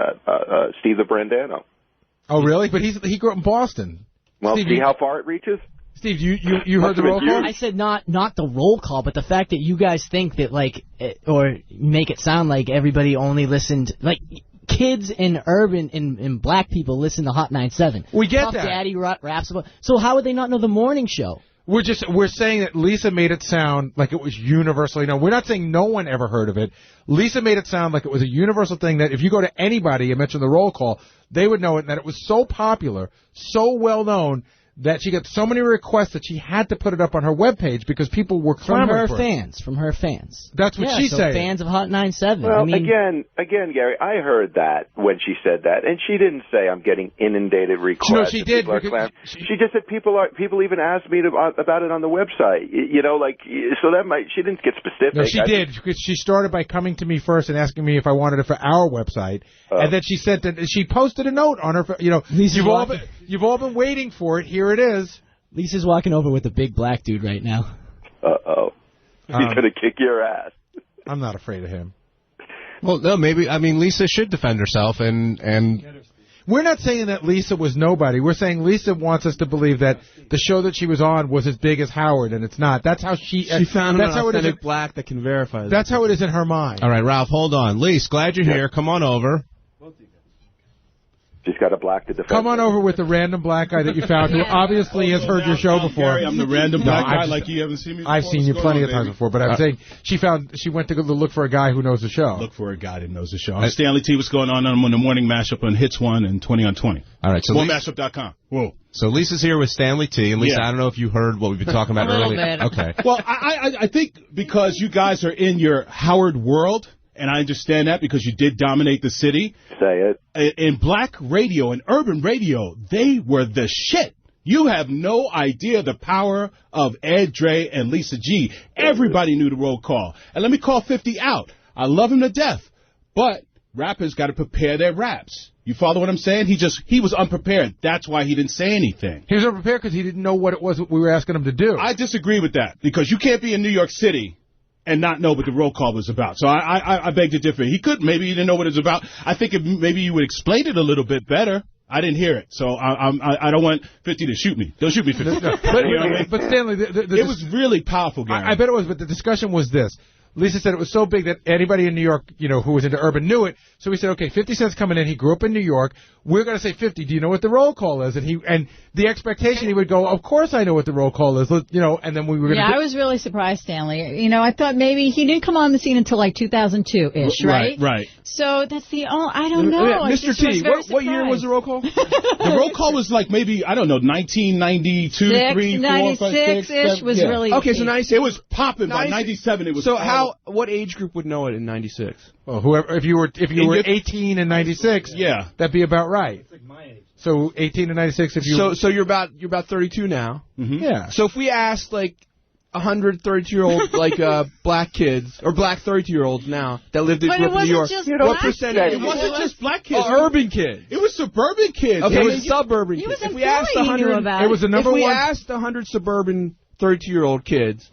Steve the Brandano. Oh, really? But he grew up in Boston. Well, Steve, see how far it reaches? Steve, you heard the roll call? I said not the roll call, but the fact that you guys think that, or make it sound like everybody only listened, kids in urban and black people listen to Hot 97. We get Puff that. Daddy raps about. So how would they not know the morning show? We're saying that Lisa made it sound like it was universally known. We're not saying no one ever heard of it. Lisa made it sound like it was a universal thing that if you go to anybody and mention the roll call, they would know it, and that it was so popular, so well known, that she got so many requests that she had to put it up on her webpage because people were clamoring for it. From her fans. That's what she said. Fans of Hot 97. Well, again, Gary, I heard that when she said that, and she didn't say I'm getting inundated requests. No, she did. She just said people even asked me about it on the website. So that she didn't get specific. No, she did. She started by coming to me first and asking me if I wanted it for our website, and then she posted a note on her. You've all been waiting for it. Here it is. Lisa's walking over with a big black dude right now. Uh-oh. He's going to kick your ass. I'm not afraid of him. Well, no, maybe, Lisa should defend herself and... We're not saying that Lisa was nobody. We're saying Lisa wants us to believe that the show that she was on was as big as Howard, and it's not. That's how she found an authentic black that can verify that. That's how it is in her mind. All right, Ralph, hold on. Lisa, glad you're here. Come on over. She's got a black to defend. Come on over with the random black guy that you found who obviously has heard your show before. Gary, I'm the random black guy like you haven't seen me before. I've seen you plenty of times before, but I'm saying she went to go look for a guy who knows the show. Look for a guy that knows the show. I'm Stanley T. What's going on? I'm on the morning mashup on Hits 1 and 20 on 20. All right. So MoreMashup.com. Whoa. So Lisa's here with Stanley T. And Lisa, I don't know if you heard what we've been talking about earlier. Okay. Well, I think because you guys are in your Howard world, and I understand that because you did dominate the city. Say it. In black radio and urban radio, they were the shit. You have no idea the power of Ed, Dre, and Lisa G. Everybody knew the roll call. And let me call 50 out. I love him to death. But rappers got to prepare their raps. You follow what I'm saying? He was unprepared. That's why he didn't say anything. He was unprepared because he didn't know what it was we were asking him to do. I disagree with that because you can't be in New York City and not know what the roll call was about. So I beg to differ. Maybe he didn't know what it was about. I think maybe you would explain it a little bit better. I didn't hear it, so I don't want 50 to shoot me. Don't shoot me, 50. No. But Stanley, it was really powerful, Gary. I bet it was, but the discussion was this. Lisa said it was so big that anybody in New York, who was into urban knew it. So we said, okay, 50 Cent's coming in. He grew up in New York. We're going to say 50. Do you know what the roll call is? And the expectation he would go, of course I know what the roll call is. And then we were going to. Yeah, I was really surprised, Stanley. I thought maybe he didn't come on the scene until like 2002-ish, right? Right. So that's I don't know. Mr. T, what year was the roll call? The roll call was like maybe, I don't know, 1992, 3, 4, 5, 6, 96-ish was really. Okay, so 96. It was popping by 97. It was. So what age group would know it in 96? Well, whoever, if you were 18 in 96, yeah, that'd be about right. So 18 to 96. If you so you're about 32 now. Mm-hmm. Yeah. So if we asked like 100 32-year-old like black kids or black 32-year-olds now that lived in New York, what percentage? It wasn't just black kids. Urban kids. It was suburban kids. Okay, it was suburban kids. If we asked 100, it was the number if we one. asked 100 suburban 32-year-old kids.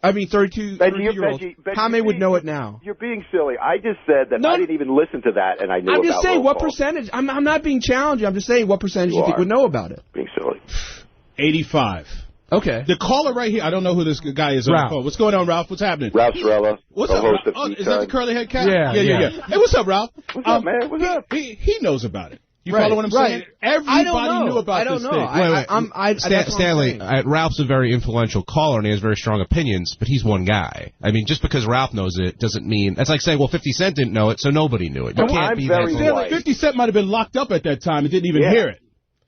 I mean, 32-year-olds. How many would know it now? You're being silly. I just said that I didn't even listen to that, and I knew about it. I'm just saying, what call. percentage? I'm not being challenging. I'm just saying, what percentage you think would know about it? Being silly. 85. Okay. The caller right here, I don't know who this guy is on the phone. What's going on, Ralph? What's happening? Ralph Sorella. What's up, Ralph? Oh, is that the curly head cat? Yeah. Hey, what's up, Ralph? What's up, man? What's up? He knows about it. You follow what I'm saying? Everybody knew about this thing. Stanley, Ralph's a very influential caller, and he has very strong opinions, but he's one guy. I mean, just because Ralph knows it doesn't mean... That's like saying, well, 50 Cent didn't know it, so nobody knew it. You can't be that Stanley, 50 Cent might have been locked up at that time and didn't even hear it.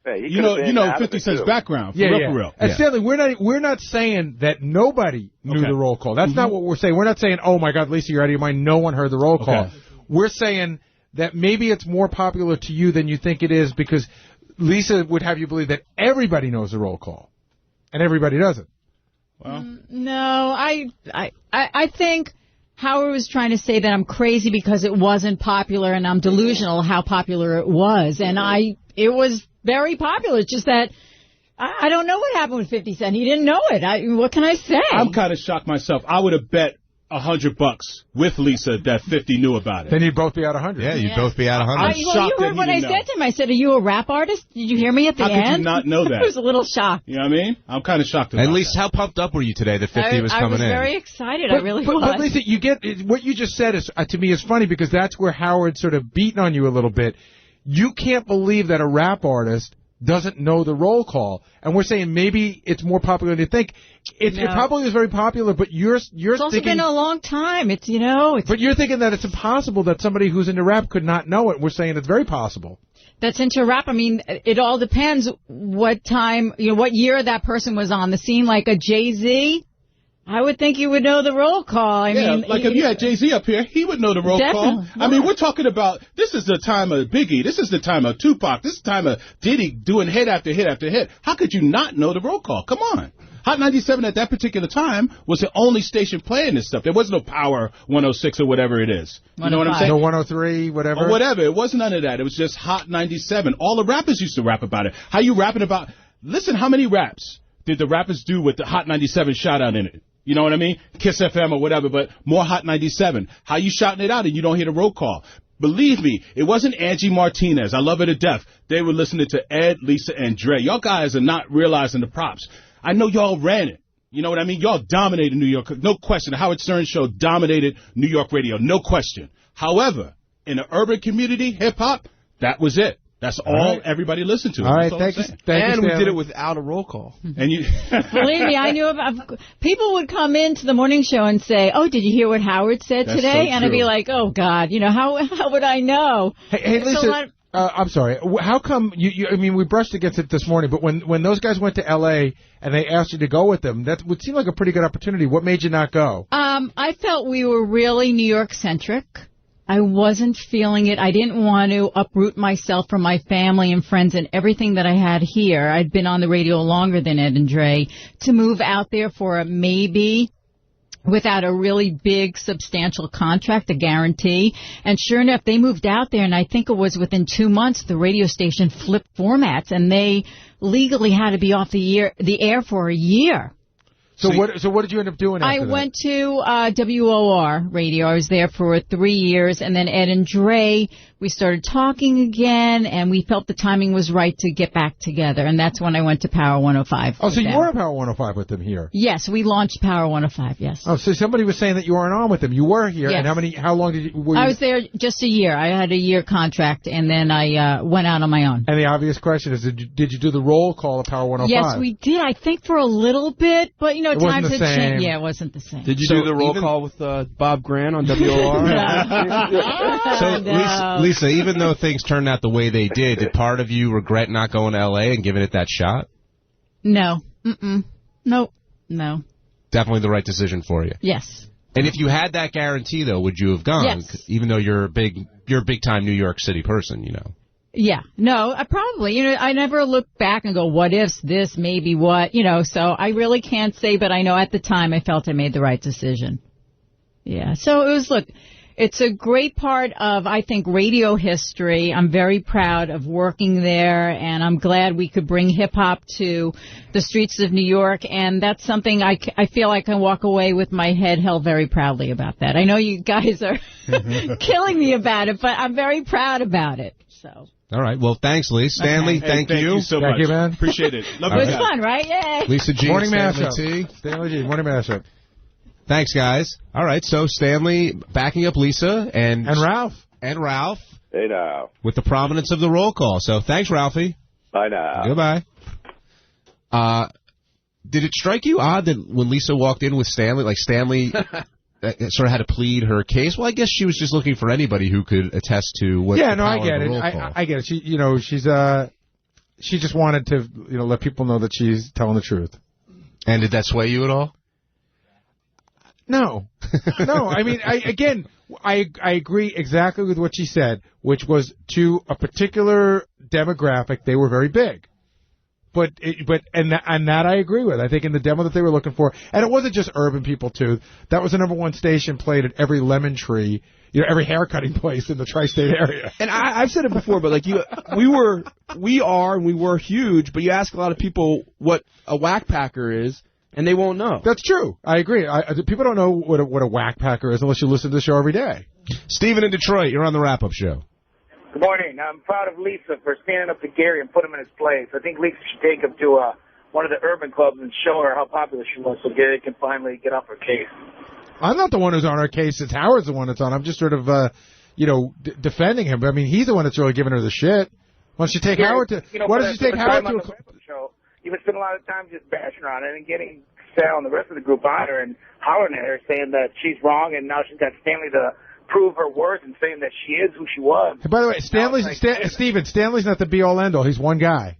Hey, you know 50 Cent's background, for real. And Stanley, we're not saying that nobody knew the roll call. That's not what we're saying. We're not saying, oh, my God, Lisa, you're out of your mind. No one heard the roll call. We're saying... that maybe it's more popular to you than you think it is because Lisa would have you believe that everybody knows the roll call, and everybody doesn't. Well, no, I think Howard was trying to say that I'm crazy because it wasn't popular, and I'm delusional how popular it was, and it was very popular. It's just that I don't know what happened with 50 Cent. He didn't know it. What can I say? I'm kind of shocked myself. I would have bet $100 with Lisa that 50 knew about it. Then you'd both be out 100. Yeah, you'd both be out 100. I'm shocked you heard what I said to him. I said, are you a rap artist? Did you hear me at the end? How could you not know that? I was a little shocked. You know what I mean? I'm kind of shocked about At least, how pumped up were you today that 50 was coming in? I was very excited. I really was. But Lisa, you get what you just said is to me is funny because that's where Howard's sort of beating on you a little bit. You can't believe that a rap artist doesn't know the roll call, and we're saying maybe it's more popular than you think. It probably is very popular, but you're it's also thinking, been a long time. But you're thinking that it's impossible that somebody who's into rap could not know it. We're saying it's very possible. That's into rap. I mean, it all depends what time, what year that person was on the scene. Like a Jay-Z, I would think you would know the roll call. I mean, like if you had Jay-Z up here, he would know the roll call. I mean, we're talking about, this is the time of Biggie, this is the time of Tupac, this is the time of Diddy doing hit after hit after hit. How could you not know the roll call? Come on. Hot 97 at that particular time was the only station playing this stuff. There was no Power 106 or whatever it is. You know what I'm saying? No 103, whatever. Or whatever. It wasn't none of that. It was just Hot 97. All the rappers used to rap about it. How you rapping about... Listen, how many raps did the rappers do with the Hot 97 shout out in it? You know what I mean? Kiss FM or whatever, but more Hot 97. How you shouting it out and you don't hear the roll call? Believe me, it wasn't Angie Martinez. I love her to death. They were listening to Ed, Lisa, and Dre. Y'all guys are not realizing the props. I know y'all ran it. You know what I mean? Y'all dominated New York. No question. The Howard Stern Show dominated New York radio. No question. However, in the urban community, hip-hop, that was it. That's all everybody listened to. All right, thank you. And we did it without a roll call. And you, believe me, I knew people would come into the morning show and say, "Oh, did you hear what Howard said today?" So and I'd be like, "Oh God, how would I know?" Hey Lisa, I'm sorry. How come I mean, we brushed against it this morning, but when those guys went to L.A. and they asked you to go with them, that would seem like a pretty good opportunity. What made you not go? I felt we were really New York centric. I wasn't feeling it. I didn't want to uproot myself from my family and friends and everything that I had here. I'd been on the radio longer than Ed and Dre. To move out there for a maybe without a really big, substantial contract, a guarantee. And sure enough, they moved out there, and I think it was within 2 months, the radio station flipped formats, and they legally had to be off the air for a year. So what did you end up doing after that? I went to WOR radio. I was there for 3 years, and then Ed and Dre, we started talking again, and we felt the timing was right to get back together, and that's when I went to Power 105. Oh, so you were at Power 105 with them here? Yes, we launched Power 105, yes. Oh, so somebody was saying that you weren't on with them. You were here, yes. And how long did you... I was there just a year. I had a year contract, and then I went out on my own. And the obvious question is, did you do the roll call at Power 105? Yes, we did. I think for a little bit, but, times had changed. Yeah, it wasn't the same. Did you do the roll call with Bob Grant on WOR? So, Lisa, even though things turned out the way they did part of you regret not going to L.A. and giving it that shot? No. Nope. No. Definitely the right decision for you. Yes. And if you had that guarantee, though, would you have gone? Yes. Even though you're a big time New York City person, Yeah. No, I probably, I never look back and go, what ifs this, maybe what, so I really can't say, but I know at the time I felt I made the right decision. Yeah. So it was, it's a great part of, I think, radio history. I'm very proud of working there, and I'm glad we could bring hip-hop to the streets of New York, and that's something I feel I can walk away with my head held very proudly about that. I know you guys are killing me about it, but I'm very proud about it. So. All right. Well, thanks, Lee. Stanley, Okay. thank Thank you so much. Thank you, man. Appreciate it. Love It was fun, right? Yay. Lisa G, Morning Stanley mashup. T. Stanley G, morning mashup. Thanks, guys. All right, so Stanley backing up Lisa and Ralph. And Ralph. Hey, now. With the prominence of the roll call. So thanks, Ralphie. Bye now. Goodbye. Did it strike you odd that when Lisa walked in with Stanley, Stanley sort of had to plead her case? Well, I guess she was just looking for anybody who could attest to what. Yeah, the I power get of the it. roll call. I get it. She just wanted to, let people know that she's telling the truth. And did that sway you at all? No. I mean, I agree exactly with what she said, which was to a particular demographic, they were very big. But that I agree with. I think in the demo that they were looking for, and it wasn't just urban people too. That was the #1 station played at every lemon tree, every haircutting place in the tri-state area. And I've said it before, but we were huge. But you ask a lot of people what a whack packer is, and they won't know. That's true. I agree. People don't know what a whack packer is unless you listen to the show every day. Steven in Detroit, you're on the wrap-up show. Good morning. I'm proud of Lisa for standing up to Gary and put him in his place. I think Lisa should take him to one of the urban clubs and show her how popular she was so Gary can finally get off her case. I'm not the one who's on her case. It's Howard's the one that's on. I'm just sort of, defending him. But, I mean, he's the one that's really giving her the shit. Why don't you take Howard to... Why don't you take Howard to... Show, you would spend a lot of time just bashing her on it and getting Sal and the rest of the group on her and hollering at her, saying that she's wrong, and now she's got Stanley to prove her worth and saying that she is who she was. Hey, by the way, Stanley's not the be-all, end-all. He's one guy.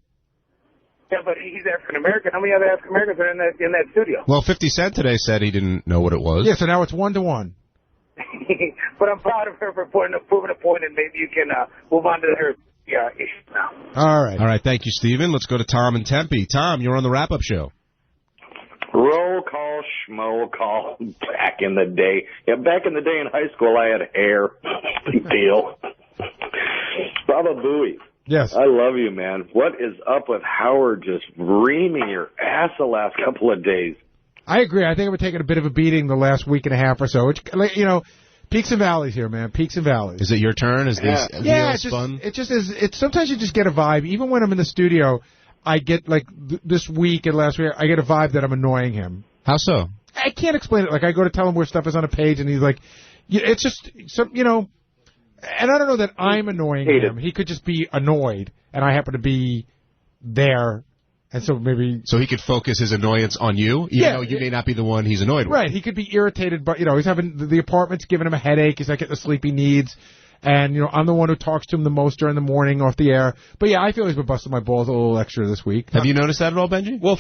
Yeah, but he's African-American. How many other African-Americans are in that studio? Well, 50 Cent today said he didn't know what it was. Yeah, so now it's 1-to-1. But I'm proud of her for proving a point, and maybe you can move on to her issue now. All right. All right, thank you, Steven. Let's go to Tom in Tempe. Tom, you're on the wrap-up show. Roll call, schmo call, back in the day. Yeah, back in the day in high school, I had hair. Big deal. Baba Booey. Yes. I love you, man. What is up with Howard just reaming your ass the last couple of days? I agree. I think I've been taking a bit of a beating the last week and a half or so. It's, peaks and valleys here, man. Peaks and valleys. Is it your turn? Is these wheels fun? It just is. Sometimes you just get a vibe. Even when I'm in the studio, I get, this week and last week, I get a vibe that I'm annoying him. How so? I can't explain it. I go to tell him where stuff is on a page, and he's like, it's just, and I don't know that I'm annoying him. He could just be annoyed, and I happen to be there, and so maybe... So he could focus his annoyance on you, even though you may not be the one he's annoyed with. Right, he could be irritated, but, he's having... The apartment's giving him a headache, he's not getting the sleep he needs, and, I'm the one who talks to him the most during the morning off the air. But, yeah, I feel he's been busting my balls a little extra this week. Have you noticed that at all, Benji? Well,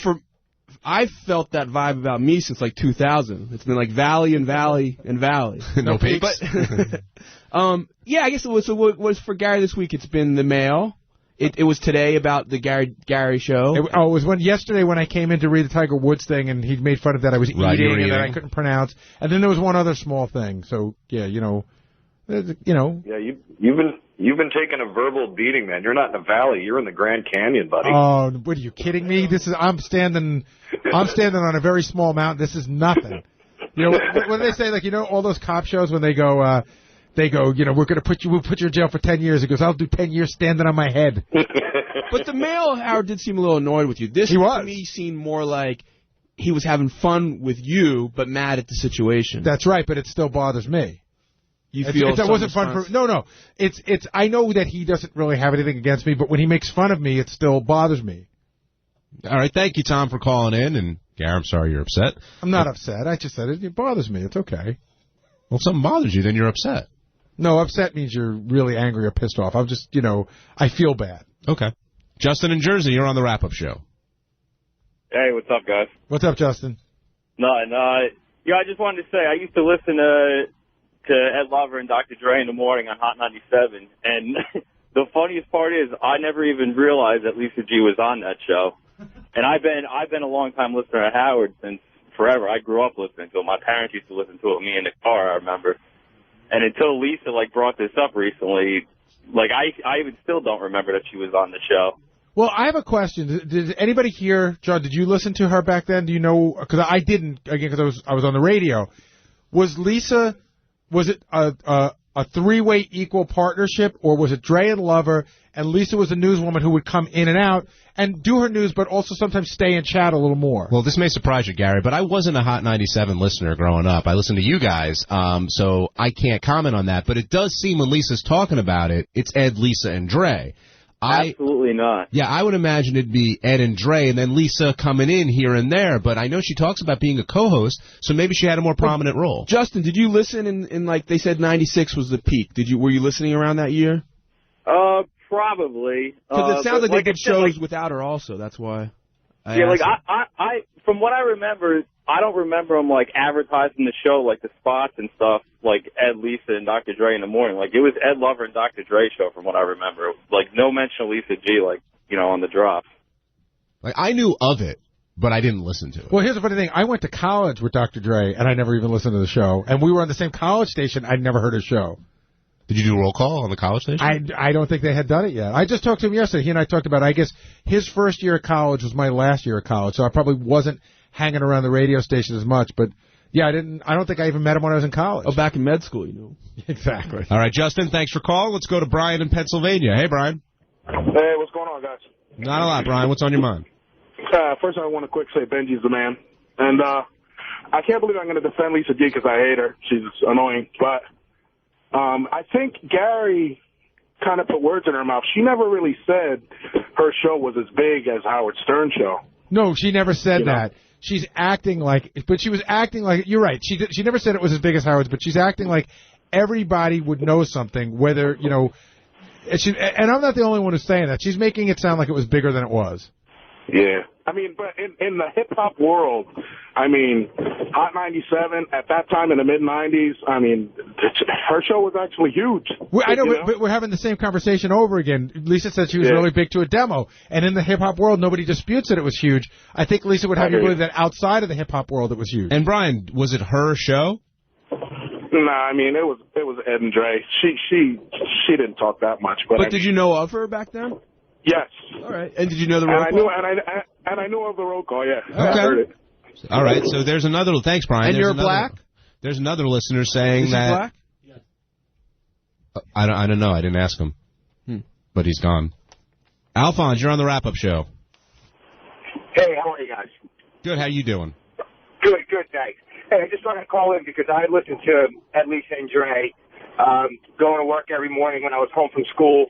I've felt that vibe about me since 2000. It's been valley and valley and valley. No peaks. But, yeah, I guess it was for Gary this week. It's been the mail. It was today about the Gary show. It was yesterday when I came in to read the Tiger Woods thing, and he made fun of that I was eating and that I couldn't pronounce. And then there was one other small thing. So yeah, Yeah, you've been taking a verbal beating, man. You're not in the valley. You're in the Grand Canyon, buddy. Oh, what are you kidding me? I'm standing on a very small mountain. This is nothing. When they say all those cop shows when they go, we'll put you in jail for 10 years. He goes, I'll do 10 years standing on my head. But the mail, Howard, did seem a little annoyed with you. This to me seemed more like he was having fun with you, but mad at the situation. That's right, but it still bothers me. That wasn't fun for... No. It's. I know that he doesn't really have anything against me, but when he makes fun of me, it still bothers me. All right, thank you, Tom, for calling in. And, Gary, I'm sorry you're upset. I'm not upset. I just said it bothers me. It's okay. Well, if something bothers you, then you're upset. No, upset means you're really angry or pissed off. I'm just, I feel bad. Okay. Justin in Jersey, you're on the wrap-up show. Hey, what's up, guys? What's up, Justin? I just wanted to say, I used to listen to Ed Lover and Dr. Dre in the morning on Hot 97, and the funniest part is I never even realized that Lisa G was on that show. And I've been a long time listener to Howard since forever. I grew up listening to it. My parents used to listen to it with me in the car, I remember. And until Lisa brought this up recently, I even still don't remember that she was on the show. Well, I have a question. Did anybody here, John, did you listen to her back then? Do you know? Because I didn't, again, because I was on the radio. Was it a three-way equal partnership, or was it Dre and Lover, and Lisa was a newswoman who would come in and out and do her news, but also sometimes stay and chat a little more? Well, this may surprise you, Gary, but I wasn't a Hot 97 listener growing up. I listened to you guys, so I can't comment on that. But it does seem when Lisa's talking about it, it's Ed, Lisa, and Dre. Absolutely not. Yeah, I would imagine it'd be Ed and Dre, and then Lisa coming in here and there. But I know she talks about being a co-host, so maybe she had a more prominent role. Justin, did you listen in like they said 96 was the peak? Were you listening around that year? Probably. Because it sounds like they did shows like, without her also. That's why. I from what I remember, I don't remember them advertising the show, the spots and stuff, like Ed, Lisa, and Dr. Dre in the morning. It was Ed Lover and Dr. Dre show from what I remember. No mention of Lisa G, on the drop. I knew of it, but I didn't listen to it. Well, here's the funny thing. I went to college with Dr. Dre, and I never even listened to the show. And we were on the same college station. I'd never heard his show. Did you do a roll call on the college station? I don't think they had done it yet. I just talked to him yesterday. He and I talked about it. I guess his first year of college was my last year of college, so I probably wasn't hanging around the radio station as much. But, yeah, I don't think I even met him when I was in college. Oh, back in med school, you know. Exactly. All right, Justin, thanks for calling. Let's go to Brian in Pennsylvania. Hey, Brian. Hey, what's going on, guys? Not a lot, Brian. What's on your mind? First, I want to quick say Benji's the man. And I can't believe I'm going to defend Lisa G because I hate her. She's annoying. But I think Gary kind of put words in her mouth. She never really said her show was as big as Howard Stern's show. No, she never said that. She's acting like, but she was acting like, you're right, she never said it was as big as Howard's, but she's acting like everybody would know something, whether, and I'm not the only one who's saying that. She's making it sound like it was bigger than it was. Yeah. I mean, but in the hip-hop world, Hot 97, at that time in the mid-90s, her show was actually huge. I know, but we're having the same conversation over again. Lisa said she was really big to a demo, and in the hip-hop world, nobody disputes that it was huge. I think Lisa would have you believe that outside of the hip-hop world, it was huge. And, Brian, was it her show? Nah, it was Ed and Dre. She didn't talk that much. But did you know of her back then? Yes. All right. And did you know the roll call? And I knew of the roll call, yeah. Okay. I heard it. All right, so there's another... Thanks, Brian. And you're black? There's another listener saying Is that... he black? Yes. I don't know. I didn't ask him. But he's gone. Alphonse, you're on the wrap-up show. Hey, how are you guys? Good. How you doing? Good, thanks. Hey, I just wanted to call in because I listened to Ed, Lisa, and Dre going to work every morning when I was home from school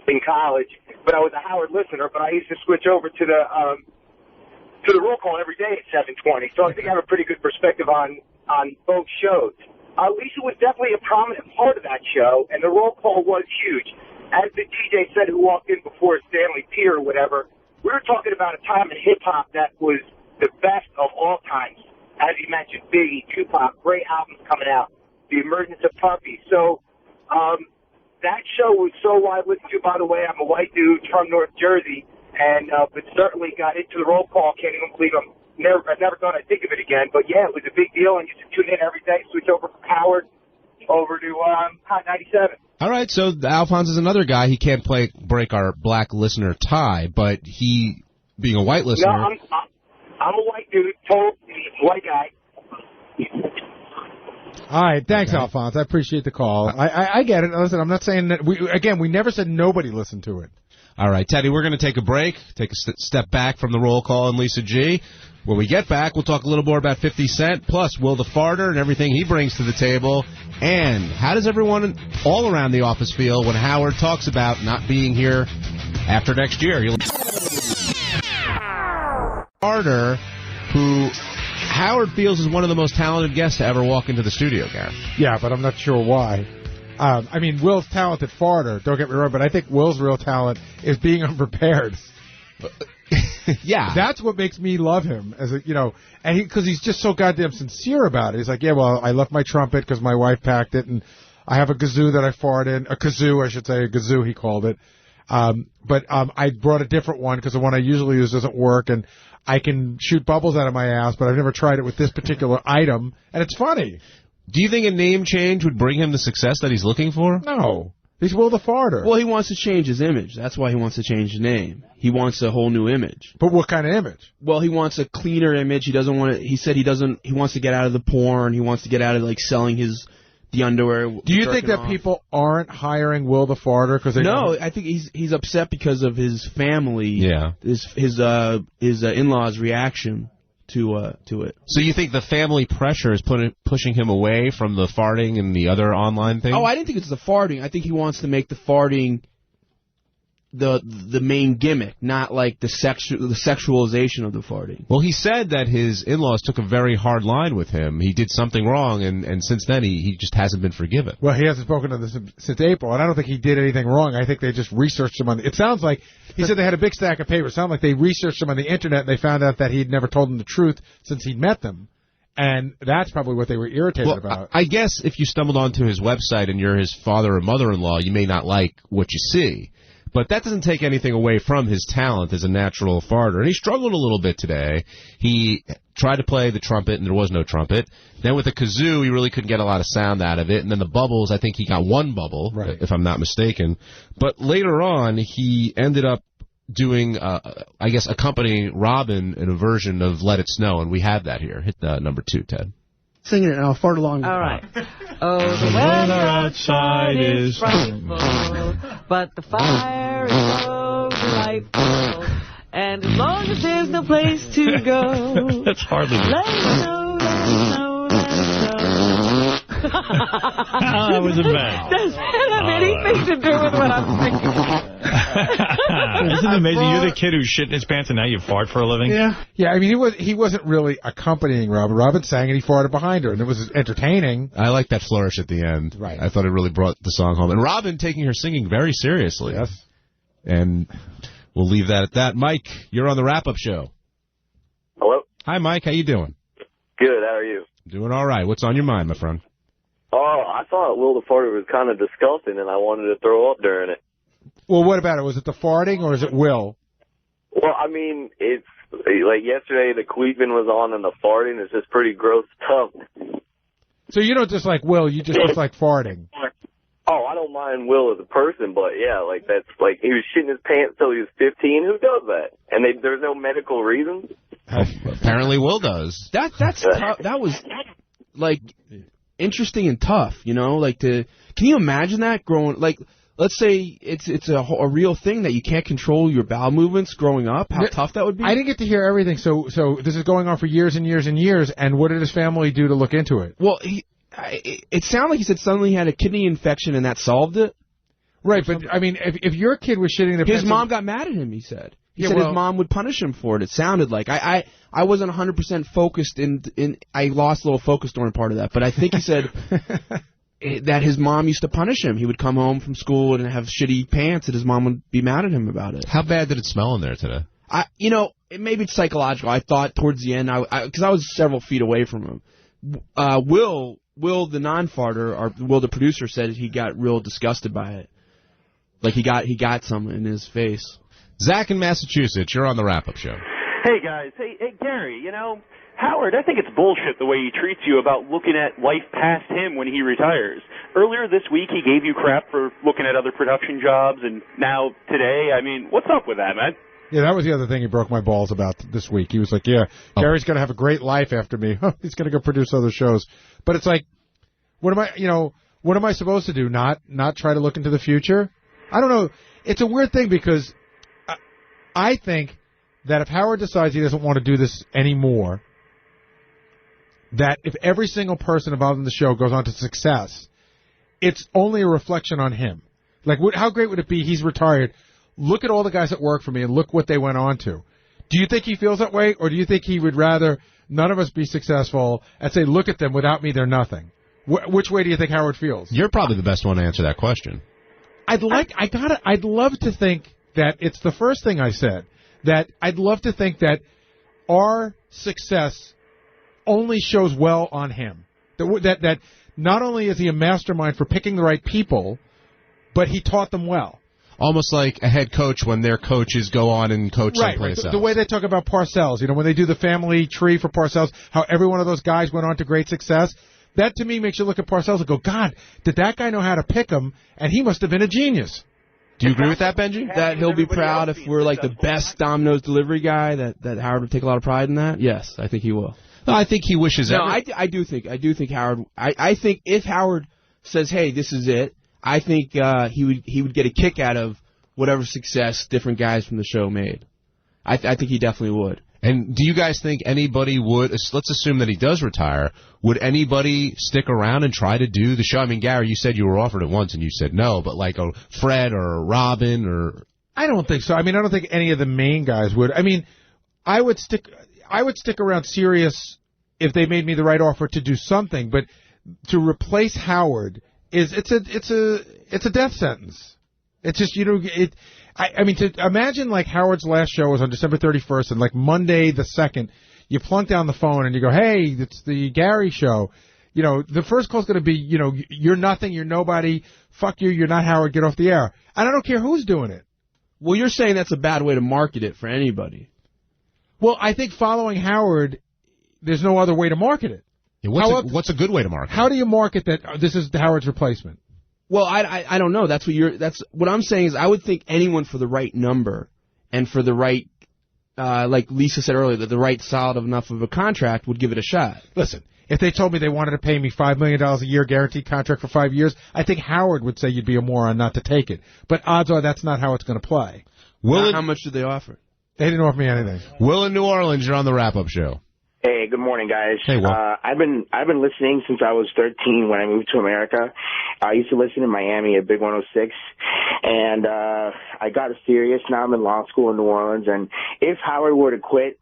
in college. But I was a Howard listener, but I used to switch over to the roll call every day at 7:20. So I think I have a pretty good perspective on both shows. Lisa was definitely a prominent part of that show, and the roll call was huge. As the TJ said, who walked in before Stanley P or whatever, we were talking about a time in hip-hop that was the best of all times. As you mentioned, Biggie, Tupac, great albums coming out, the emergence of Puffy. So that show was so wide listened to. By the way, I'm a white dude from North Jersey, and but certainly got into the roll call. Can't even believe I never thought I'd think of it again. But yeah, it was a big deal, and you used to tune in every day. Switch over from Howard over to Hot 97. All right, so Alphonse is another guy. He can't break our black listener tie, but he, being a white listener... No, I'm a white dude, total white guy. All right, thanks, Alphonse. I appreciate the call. I get it. Listen, I'm not saying that... We never said nobody listened to it. All right, Teddy, we're going to take a break, take a step back from the roll call and Lisa G. When we get back, we'll talk a little more about 50 Cent, plus Will the Farter and everything he brings to the table. And how does everyone all around the office feel when Howard talks about not being here after next year? Farter, who Howard feels is one of the most talented guests to ever walk into the studio, Garrett. Yeah, but I'm not sure why. Will's talented farter, don't get me wrong, but I think Will's real talent is being unprepared. Yeah. That's what makes me love him, and because he's just so goddamn sincere about it. He's like, yeah, well, I left my trumpet because my wife packed it, and I have a kazoo that I fart in. A kazoo, I should say. A kazoo, he called it. But I brought a different one because the one I usually use doesn't work, and I can shoot bubbles out of my ass, but I've never tried it with this particular item, and it's funny. Do you think a name change would bring him the success that he's looking for? No. He's Will the Farter. Well, he wants to change his image. That's why he wants to change his name. He wants a whole new image. But what kind of image? Well, he wants a cleaner image. He doesn't want to. He said he wants to get out of the porn. He wants to get out of like selling the underwear. Do you think that people aren't hiring Will the Farter because they? No, I think he's upset because of his family. Yeah. His in-laws' reaction to it. So you think the family pressure is pushing him away from the farting and the other online thing? Oh, I didn't think it's the farting. I think he wants to make the farting the main gimmick, not like the sexualization of the farting. Well, he said that his in-laws took a very hard line with him. He did something wrong, and since then he just hasn't been forgiven. Well, he hasn't spoken to them since April, and I don't think he did anything wrong. I think they just researched him on. It sounds like he said they had a big stack of paper. It sounded like they researched him on the internet, and they found out that he'd never told them the truth since he'd met them. And that's probably what they were irritated about. I guess if you stumbled onto his website and you're his father or mother-in-law, you may not like what you see. But that doesn't take anything away from his talent as a natural farter. And he struggled a little bit today. He tried to play the trumpet, and there was no trumpet. Then with the kazoo, he really couldn't get a lot of sound out of it. And then the bubbles, I think he got one bubble, if I'm not mistaken. But later on, he ended up doing, I guess, accompanying Robin in a version of Let It Snow, and we have that here. Hit number 2, Ted. Singing it, and I'll fart along. All right. Oh, the weather outside is frightful, but the fire is so delightful. And as long as there's no place to go, that's hardly good. Let it snow, let it snow, let it snow. That wasn't bad. Does that have anything to do with what I'm thinking? Isn't it amazing? You're the kid who's shitting his pants and now you fart for a living? Yeah. I mean, he wasn't really accompanying Robin. Robin sang and he farted behind her, and it was entertaining. I like that flourish at the end. Right. I thought it really brought the song home. And Robin taking her singing very seriously. Yes. And we'll leave that at that. Mike, you're on the wrap-up show. Hello. Hi, Mike. How you doing? Good. How are you? Doing all right. What's on your mind, my friend? Oh, I thought Will the Farter was kind of disgusting, and I wanted to throw up during it. Well, what about it? Was it the farting or is it Will? Well, I mean, it's like yesterday the queefing was on and the farting is just pretty gross stuff. So you don't just like Will, you just like farting. Oh, I don't mind Will as a person, but yeah, like that's like he was shitting his pants till he was 15. Who does that? And there's no medical reason. Apparently Will does. That's tough. That was like interesting and tough, you know? Like can you imagine that growing like let's say it's a real thing that you can't control your bowel movements growing up. How tough that would be. I didn't get to hear everything. So this is going on for years and years and years. And what did his family do to look into it? Well, it sounded like he said suddenly he had a kidney infection and that solved it. Right, but I mean, if your kid was shitting his mom got mad at him. He said his mom would punish him for it. It sounded like I wasn't 100% focused in. I lost a little focus during part of that, but I think he said. That his mom used to punish him. He would come home from school and have shitty pants, and his mom would be mad at him about it. How bad did it smell in there today? Maybe it's psychological. I thought towards the end, because I was several feet away from him. Will the non-farter, or Will the producer, said he got real disgusted by it. Like he got some in his face. Zach in Massachusetts, you're on the wrap-up show. Hey guys, hey Gary, Howard, I think it's bullshit the way he treats you about looking at life past him when he retires. Earlier this week, he gave you crap for looking at other production jobs, and now today, I mean, what's up with that, man? Yeah, that was the other thing he broke my balls about this week. He was like, Gary's going to have a great life after me. He's going to go produce other shows. But it's like, what am I supposed to do? Not try to look into the future? I don't know. It's a weird thing because I think that if Howard decides he doesn't want to do this anymore, that if every single person involved in the show goes on to success, it's only a reflection on him. Like, how great would it be? He's retired. Look at all the guys that work for me and look what they went on to. Do you think he feels that way, or do you think he would rather none of us be successful and say, look at them, without me, they're nothing? Which way do you think Howard feels? You're probably the best one to answer that question. I'd love to think that it's the first thing I said, that I'd love to think that our success only shows well on him. That not only is he a mastermind for picking the right people, but he taught them well. Almost like a head coach when their coaches go on and coach someplace else. The way they talk about Parcells, when they do the family tree for Parcells, how every one of those guys went on to great success, that to me makes you look at Parcells and go, God, did that guy know how to pick him? And he must have been a genius. Do you agree with that, Benji? That he'll be proud if we're like the best Domino's delivery guy, that Howard would take a lot of pride in that? Yes, I think he will. No, I think he wishes No, I do think Howard, I think if Howard says, hey, this is it, I think he would get a kick out of whatever success different guys from the show made. I think he definitely would. And do you guys think anybody would, let's assume that he does retire, would anybody stick around and try to do the show? I mean, Gary, you said you were offered it once and you said no, but like a Fred or a Robin or... I don't think so. I mean, I don't think any of the main guys would. I mean, I would stick around Sirius if they made me the right offer to do something, but to replace Howard it's a death sentence. It's just, I mean, to imagine like Howard's last show was on December 31st, and like Monday the 2nd, you plunk down the phone and you go, hey, it's the Gary show. The first call's going to be, you're nothing, you're nobody, fuck you, you're not Howard, get off the air. And I don't care who's doing it. Well, you're saying that's a bad way to market it for anybody. Well, I think following Howard, there's no other way to market it. Yeah, what's a good way to market it? How do you market that this is Howard's replacement? Well, I don't know. That's what I'm saying is I would think anyone for the right number and for the right, like Lisa said earlier, the right solid enough of a contract would give it a shot. Listen, if they told me they wanted to pay me $5 million a year guaranteed contract for 5 years, I think Howard would say you'd be a moron not to take it. But odds are that's not how it's going to play. How much did they offer? They didn't offer me anything. Will in New Orleans, you're on the wrap-up show. Hey, good morning, guys. Hey, Will. I've been listening since I was 13 when I moved to America. I used to listen in Miami at Big 106, and I got serious. Now I'm in law school in New Orleans, and if Howard were to quit,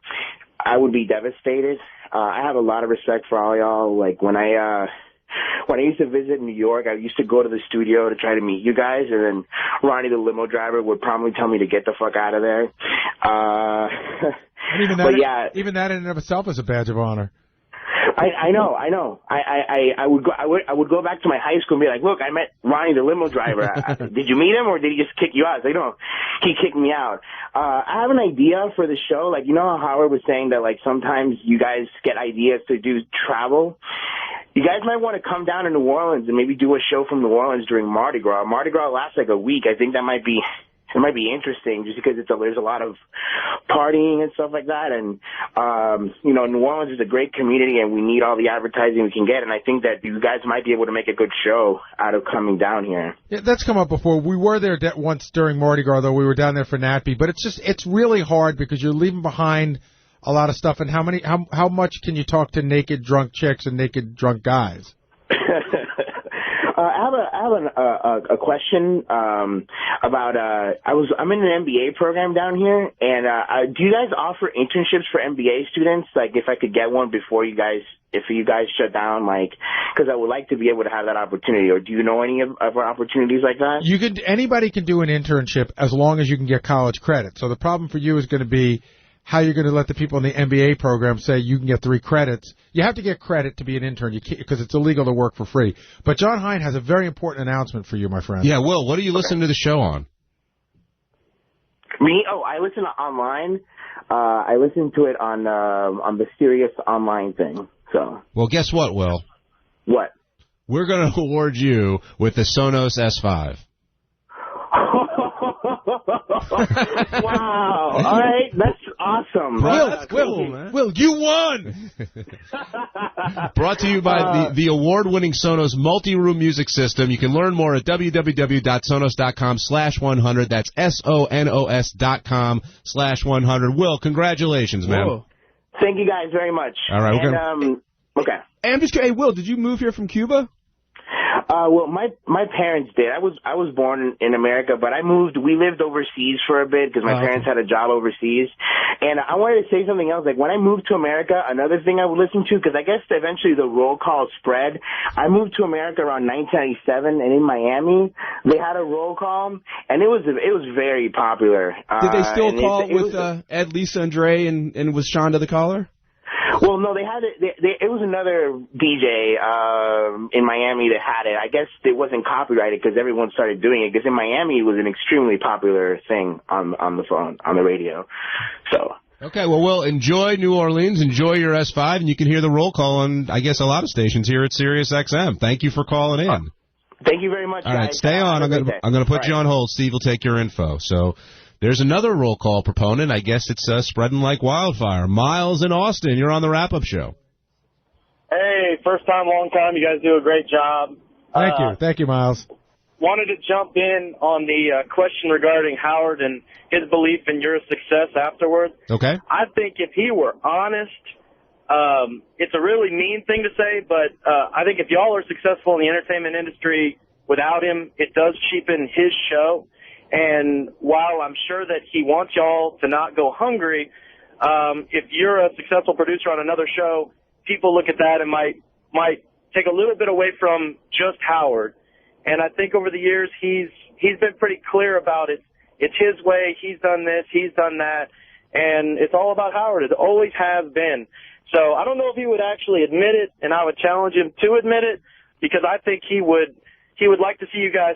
I would be devastated. I have a lot of respect for all y'all. Like when I used to visit New York, I used to go to the studio to try to meet you guys, and then Ronnie, the limo driver, would probably tell me to get the fuck out of there. Even that in and of itself is a badge of honor. I know. I would go back to my high school and be like, look, I met Ronnie, the limo driver. Did you meet him, or did he just kick you out? Like, no, he kicked me out. I have an idea for the show. Like, how Howard was saying that, like, sometimes you guys get ideas to do travel. You guys might want to come down to New Orleans and maybe do a show from New Orleans during Mardi Gras. Mardi Gras lasts like a week. I think that might be interesting just because there's a lot of partying and stuff like that. And, New Orleans is a great community and we need all the advertising we can get. And I think that you guys might be able to make a good show out of coming down here. Yeah, that's come up before. We were there once during Mardi Gras, though. We were down there for NATPE. But it's really hard because you're leaving behind a lot of stuff. And how much can you talk to naked drunk chicks and naked drunk guys? I have a question about I'm in an MBA program down here, and do you guys offer internships for MBA students? Like, if I could get one before you guys shut down, like, because I would like to be able to have that opportunity. Or do you know any of our opportunities like that? Anybody can do an internship as long as you can get college credit. So the problem for you is going to be how you're going to let the people in the MBA program say you can get 3 credits. You have to get credit to be an intern because it's illegal to work for free. But John Hine has a very important announcement for you, my friend. Yeah, Will, what are you listening to the show on? Me? Oh, I listen online. I listen to it on the Sirius online thing. So. Well, guess what, Will? What? We're going to award you with the Sonos S5. Wow. All right. That's awesome. Will, you won! Brought to you by the award-winning Sonos multi-room music system. You can learn more at www.sonos.com/100. That's SONOS.com/100. Will, congratulations, man. Whoa. Thank you guys very much. All right. Okay. Hey, I'm just curious. Hey, Will, did you move here from Cuba? Well, my parents did. I was born in America, but we lived overseas for a bit because my parents had a job overseas. And I wanted to say something else. Like, when I moved to America, another thing I would listen to, because I guess eventually the roll call spread. I moved to America around 1997, and in Miami, they had a roll call, and it was very popular. Did they still call with Ed, Lisa, and Dre, and was Shonda the caller? Well, no, they had it. It was another DJ in Miami that had it. I guess it wasn't copyrighted because everyone started doing it. Because in Miami, it was an extremely popular thing on the phone, on the radio. So. Okay, well, we'll enjoy New Orleans, enjoy your S5, and you can hear the roll call on, I guess, a lot of stations here at Sirius XM. Thank you for calling in. Thank you very much, All right, guys. stay on. I'm going to put you on hold. Steve will take your info. So there's another roll call proponent. I guess it's spreading like wildfire. Miles in Austin, you're on the wrap-up show. Hey, first time, long time. You guys do a great job. Thank you. Thank you, Miles. Wanted to jump in on the question regarding Howard and his belief in your success afterwards. Okay. I think if he were honest, it's a really mean thing to say, but I think if y'all are successful in the entertainment industry without him, it does cheapen his show. And while I'm sure that he wants y'all to not go hungry, if you're a successful producer on another show, people look at that and might take a little bit away from just Howard. And I think over the years he's been pretty clear about it. It's his way. He's done this. He's done that. And it's all about Howard. It always has been. So I don't know if he would actually admit it, and I would challenge him to admit it, because I think he would like to see you guys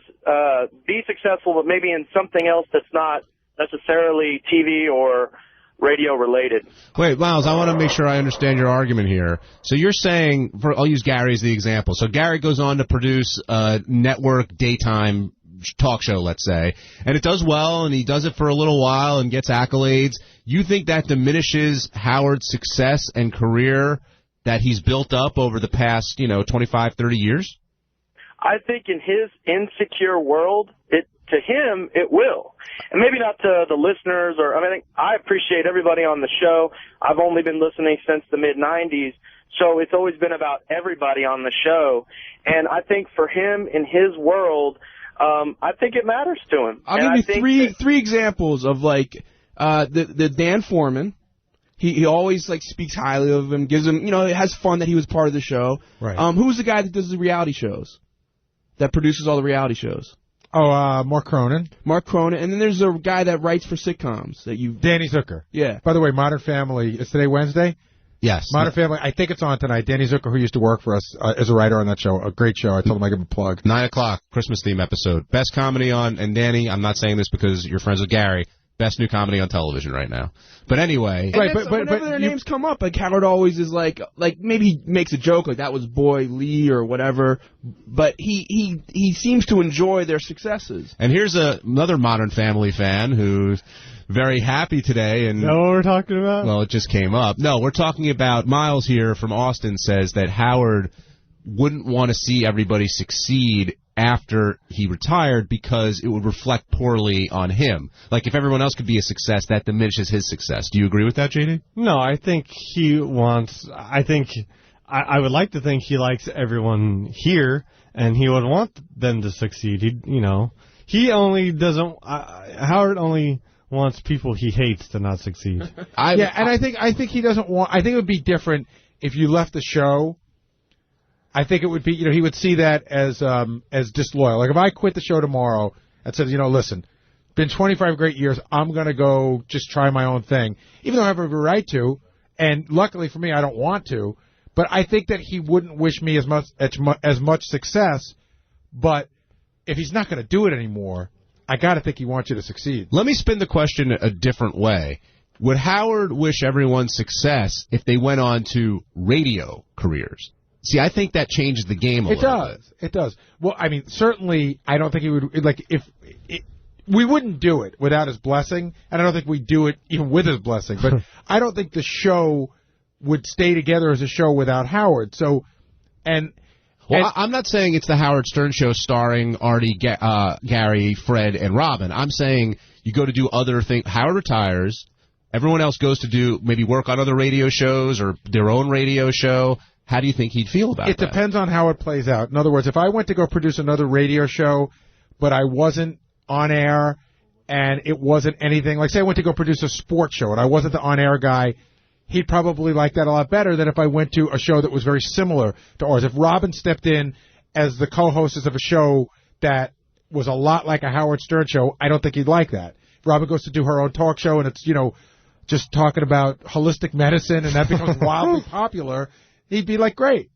be successful, but maybe in something else that's not necessarily TV or radio related. Wait, Miles, I want to make sure I understand your argument here. So you're saying, I'll use Gary as the example. So Gary goes on to produce a network daytime talk show, let's say, and it does well, and he does it for a little while and gets accolades. You think that diminishes Howard's success and career that he's built up over the past, 25, 30 years? I think in his insecure world, to him, it will. And maybe not to the listeners, I appreciate everybody on the show. I've only been listening since the mid-'90s, so it's always been about everybody on the show. And I think for him, in his world, I think it matters to him. I'll give you three examples of, the Dan Foreman. He always, speaks highly of him, gives him, has fun that he was part of the show. Right. Who's the guy that does the reality shows? That produces all the reality shows? Oh, Mark Cronin. Mark Cronin. And then there's a guy that writes for sitcoms. Danny Zucker. Yeah. By the way, Modern Family, is today Wednesday? Yes. Modern Family, I think it's on tonight. Danny Zucker, who used to work for us as a writer on that show, a great show. I told him I'd give him a plug. 9 o'clock, Christmas theme episode. Best comedy on, and Danny, I'm not saying this because you're friends with Gary, best new comedy on television right now. But anyway. Right, but whenever their names come up, Howard always is maybe he makes a joke, that was Boy Lee or whatever, but he seems to enjoy their successes. And here's another Modern Family fan who's very happy today. And know what we're talking about? Well, it just came up. No, we're talking about Miles here from Austin says that Howard wouldn't want to see everybody succeed after he retired because it would reflect poorly on him. Like, if everyone else could be a success, that diminishes his success. Do you agree with that, JD? No, I think I would like to think he likes everyone here, and he would want them to succeed. Howard only wants people he hates to not succeed. I think he doesn't want. I think it would be different if you left the show. I think it would be, he would see that as disloyal. Like, if I quit the show tomorrow and said, listen, been 25 great years, I'm going to go just try my own thing, even though I have every right to, and luckily for me, I don't want to, but I think that he wouldn't wish me as much success, but if he's not going to do it anymore, I got to think he wants you to succeed. Let me spin the question a different way. Would Howard wish everyone success if they went on to radio careers? See, I think that changes the game a little bit. It does. Well, certainly, I don't think he would, we wouldn't do it without his blessing, and I don't think we'd do it even with his blessing, but I don't think the show would stay together as a show without Howard. I'm not saying it's the Howard Stern Show starring Artie, Gary, Fred, and Robin. I'm saying you go to do other things. Howard retires. Everyone else goes to maybe work on other radio shows or their own radio show. How do you think he'd feel about that? It depends on how it plays out. In other words, if I went to go produce another radio show, but I wasn't on air and it wasn't anything, like say I went to go produce a sports show and I wasn't the on-air guy, he'd probably like that a lot better than if I went to a show that was very similar to ours. If Robin stepped in as the co-hostess of a show that was a lot like a Howard Stern show, I don't think he'd like that. If Robin goes to do her own talk show and it's, just talking about holistic medicine and that becomes wildly popular, he'd be like, great.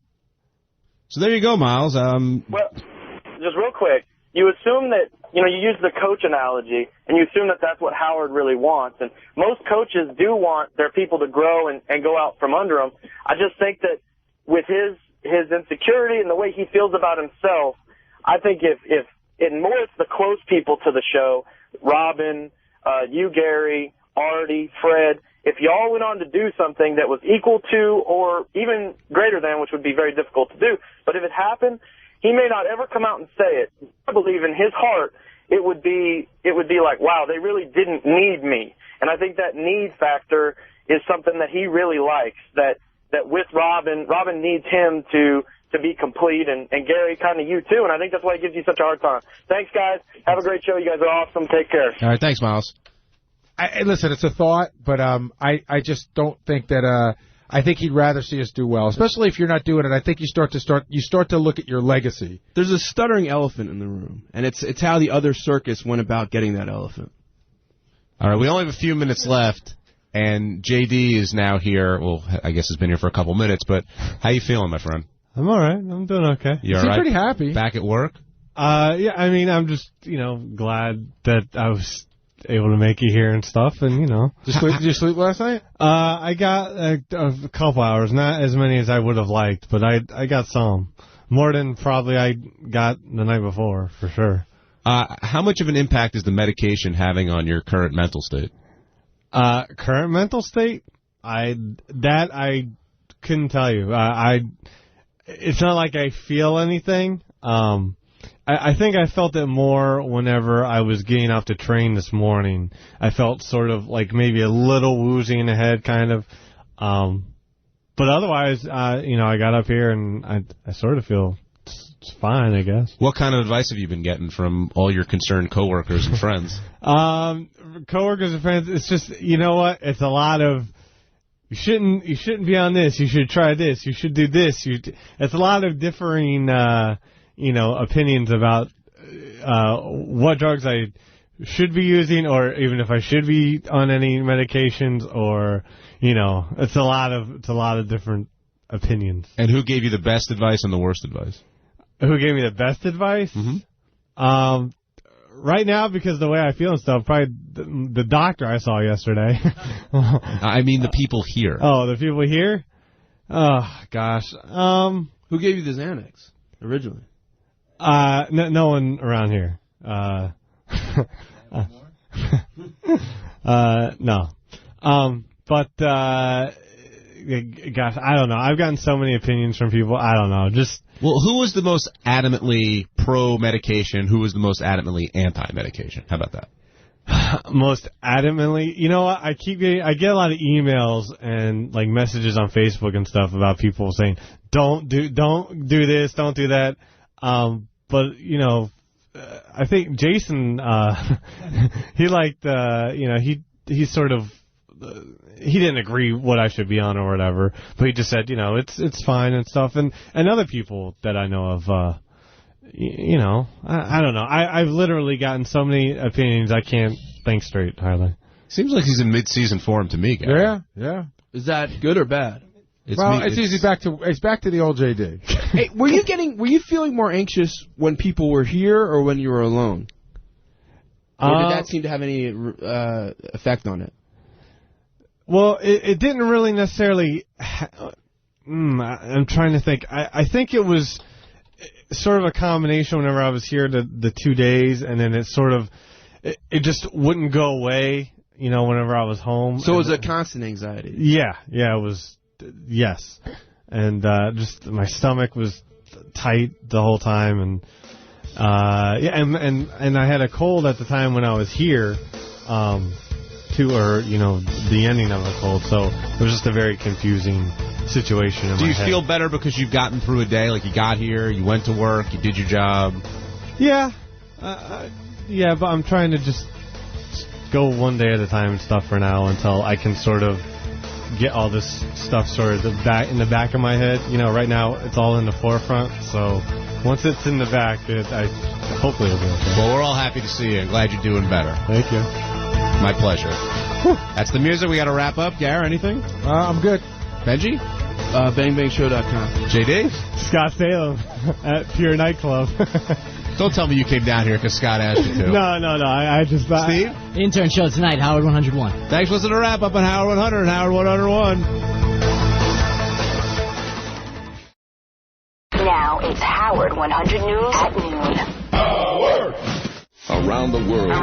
So there you go, Miles. Well, just real quick, you assume that, you use the coach analogy, and you assume that that's what Howard really wants. And most coaches do want their people to grow and go out from under them. I just think that with his insecurity and the way he feels about himself, I think if more it's the close people to the show, Robin, you, Gary, Artie, Fred, if y'all went on to do something that was equal to or even greater than, which would be very difficult to do, but if it happened, he may not ever come out and say it. I believe in his heart it would be like, wow, they really didn't need me. And I think that need factor is something that he really likes, that with Robin needs him to be complete, and Gary, kind of you too, and I think that's why he gives you such a hard time. Thanks, guys. Have a great show. You guys are awesome. Take care. All right, thanks, Miles. Listen, it's a thought, but I just don't think that. I think he'd rather see us do well, especially if you're not doing it. I think you start to look at your legacy. There's a stuttering elephant in the room, and it's how the other circus went about getting that elephant. All right, we only have a few minutes left, and JD is now here. Well, I guess has been here for a couple minutes, but how you feeling, my friend? I'm all right. I'm doing okay. You all right? Pretty happy. Back at work? Yeah, I mean, I'm just, glad that I was able to make it here and stuff, and, Did you sleep last night? I got a couple hours, not as many as I would have liked, but I got some. More than probably I got the night before, for sure. How much of an impact is the medication having on your current mental state? Current mental state? I couldn't tell you. It's not like I feel anything. I think I felt it more whenever I was getting off to train this morning. I felt sort of like maybe a little woozy in the head, kind of. But otherwise, I got up here and I sort of feel it's fine, I guess. What kind of advice have you been getting from all your concerned coworkers and friends? Coworkers and friends, it's just, you know what? It's a lot of, you shouldn't be on this. You should try this. You should do this. It's a lot of differing, opinions about what drugs I should be using, or even if I should be on any medications, or it's a lot of different opinions. And who gave you the best advice and the worst advice? Who gave me the best advice? Mm-hmm. Right now, because the way I feel and stuff, probably the doctor I saw yesterday. I mean the people here. Oh, the people here? Oh, gosh. Who gave you the Xanax originally? No one around here. No. But, gosh, I don't know. I've gotten so many opinions from people. I don't know. Well, who was the most adamantly pro-medication? Who was the most adamantly anti-medication? How about that? Most adamantly? You know what? I get a lot of emails and like messages on Facebook and stuff about people saying, don't do this, don't do that. But, I think Jason, he liked, he sort of, he didn't agree what I should be on or whatever, but he just said, it's fine and stuff. And other people that I know of, I don't know. I've literally gotten so many opinions I can't think straight, hardly. Seems like he's in mid-season form to me, guy. Yeah. Is that good or bad? It's back to the old JD. Hey, were you feeling more anxious when people were here or when you were alone? Or did that seem to have any effect on it? Well, it didn't really necessarily. I'm trying to think. I think it was sort of a combination. Whenever I was here, the 2 days, and then it sort of it just wouldn't go away. Whenever I was home. So it was a constant anxiety. Yeah, it was. Yes, and just my stomach was tight the whole time, and and I had a cold at the time when I was here. The ending of a cold, so it was just a very confusing situation in my head. Do you feel better because you've gotten through a day? Like you got here, you went to work, you did your job? Yeah. But I'm trying to just go one day at a time and stuff for now until I can sort of get all this stuff sort of in the back of my head. Right now it's all in the forefront, so once it's in the back, hopefully it'll be okay. Well, we're all happy to see you. I'm glad you're doing better. Thank you. My pleasure. That's the music. We got to wrap up. Gar, anything? I'm good. Benji? BangBangShow.com. JD? Scott Salem at Pure Nightclub. Don't tell me you came down here because Scott asked you to. No. I just... Steve? Intern show tonight, Howard 101. Thanks for listening to Wrap Up on Howard 100 and Howard 101. Now it's Howard 100 News at noon. Howard! Around the world,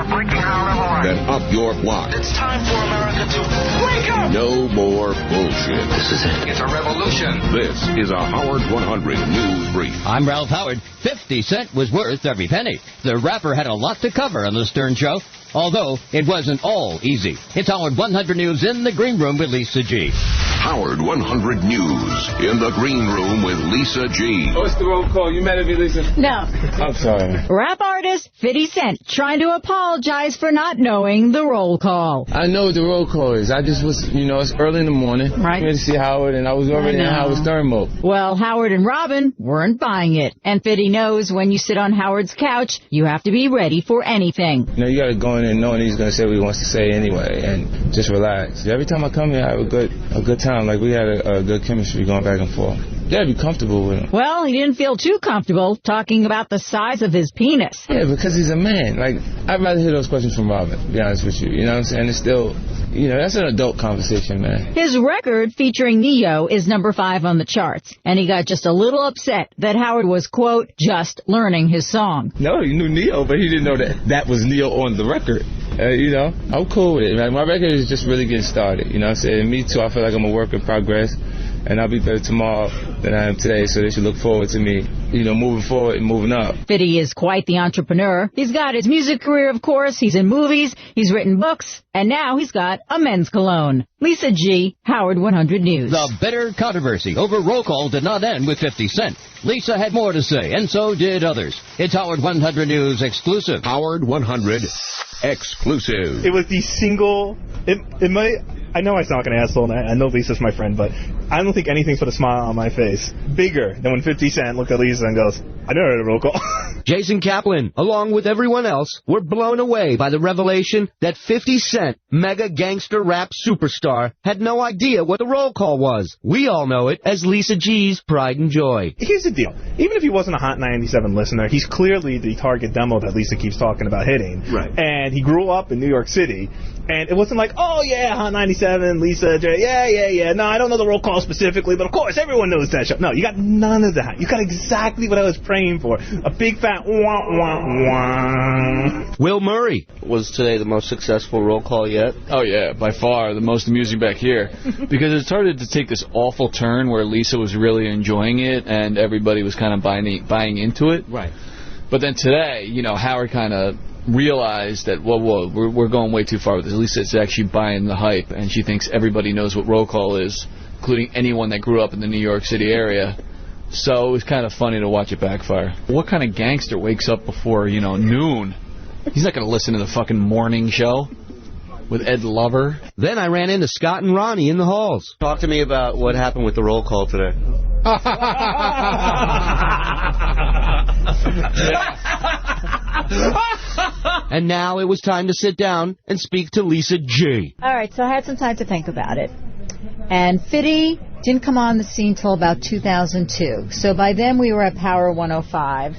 then up your block. It's time for America to wake up! No more bullshit. This is it. It's a revolution. This is a Howard 100 News Brief. I'm Ralph Howard. 50 Cent was worth every penny. The rapper had a lot to cover on the Stern Show, although it wasn't all easy. It's Howard 100 News in the Green Room with Lisa G. Howard 100 News in the Green Room with Lisa G. What's the roll call? You mad at me, Lisa? No. I'm sorry. Rap artist 50 Cent trying to apologize for not knowing the roll call. I know what the roll call is. I just was, it's early in the morning. Right. I'm here to see Howard, and I was already in Howard's Stern mode. Well, Howard and Robin weren't buying it. And 50 knows when you sit on Howard's couch, you have to be ready for anything. You got to go in there knowing he's going to say what he wants to say anyway, and just relax. Every time I come here, I have a good time. Like, we had a good chemistry going back and forth. You got to be comfortable with him. Well, he didn't feel too comfortable talking about the size of his penis. Yeah, because he's a man. Like, I'd rather hear those questions from Robin, to be honest with you. You know what I'm saying? It's still, that's an adult conversation, man. His record featuring Neo is number 5 on the charts, and he got just a little upset that Howard was, quote, just learning his song. No, he knew Neo, but he didn't know that was Neo on the record. I'm cool with it. Like, my record is just really getting started. You know what I'm saying? Me too, I feel like I'm a work in progress, and I'll be better tomorrow than I am today, so they should look forward to me, moving forward and moving up. 50 is quite the entrepreneur. He's got his music career, of course. He's in movies. He's written books. And now he's got a men's cologne. Lisa G., Howard 100 News. The bitter controversy over roll call did not end with 50 Cent. Lisa had more to say, and so did others. It's Howard 100 News exclusive. Howard 100 exclusive. It was the single... I know I sound like an asshole, and I know Lisa's my friend, but I don't think anything's put a smile on my face bigger than when 50 Cent looked at Lisa and goes, I never heard a roll call. Jason Kaplan, along with everyone else, were blown away by the revelation that 50 Cent, mega gangster rap superstar, had no idea what the roll call was. We all know it as Lisa G's pride and joy. Here's the deal. Even if he wasn't a Hot 97 listener, he's clearly the target demo that Lisa keeps talking about hitting. Right. And he grew up in New York City. And it wasn't like, oh, yeah, Hot 97, Lisa, J, yeah. No, I don't know the roll call specifically, but of course, everyone knows that show. No, you got none of that. You got exactly what I was praying for. A big fat wah, wah, wah. Will Murray. Was today the most successful roll call yet? Oh, yeah, by far the most amusing back here. Because it started to take this awful turn where Lisa was really enjoying it and everybody was kind of buying into it. Right. But then today, Howard kind of realized that, whoa, we're going way too far with this. Lisa's actually buying the hype, and she thinks everybody knows what roll call is, including anyone that grew up in the New York City area. So it was kind of funny to watch it backfire. What kind of gangster wakes up before, noon? He's not going to listen to the fucking morning show with Ed Lover. Then I ran into Scott and Ronnie in the halls. Talk to me about what happened with the roll call today. And now it was time to sit down and speak to Lisa G. All right, so I had some time to think about it. And Fiddy didn't come on the scene till about 2002. So by then we were at Power 105.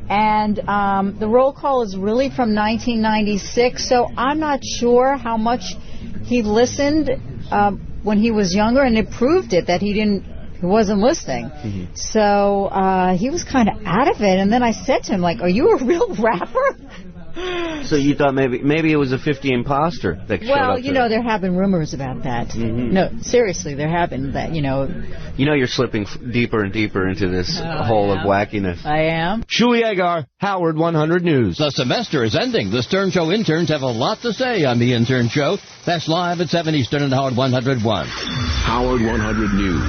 And the roll call is really from 1996, so I'm not sure how much he listened when he was younger, and it proved it that he wasn't listening. Mm-hmm. So he was kind of out of it, and then I said to him, are you a real rapper? So you thought maybe it was a 50 imposter that showed up there? There have been rumors about that. Mm-hmm. No, seriously, there have been that, you're slipping deeper and deeper into this hole of wackiness. I am. Shuli Egar, Howard 100 News. The semester is ending. The Stern Show interns have a lot to say on the Intern Show. That's live at 7 Eastern and Howard 101. Howard 100 News.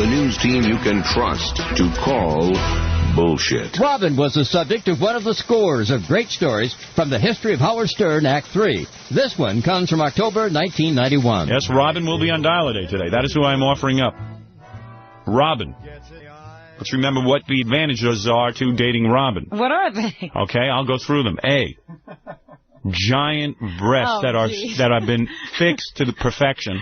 The news team you can trust to call bullshit. Robin was the subject of one of the scores of great stories from the history of Howard Stern, Act 3. This one comes from October 1991. Yes, Robin will be on Dial-A-Day today. That is who I'm offering up. Robin. Let's remember what the advantages are to dating Robin. What are they? Okay, I'll go through them. A, giant breasts that have been fixed to the perfection.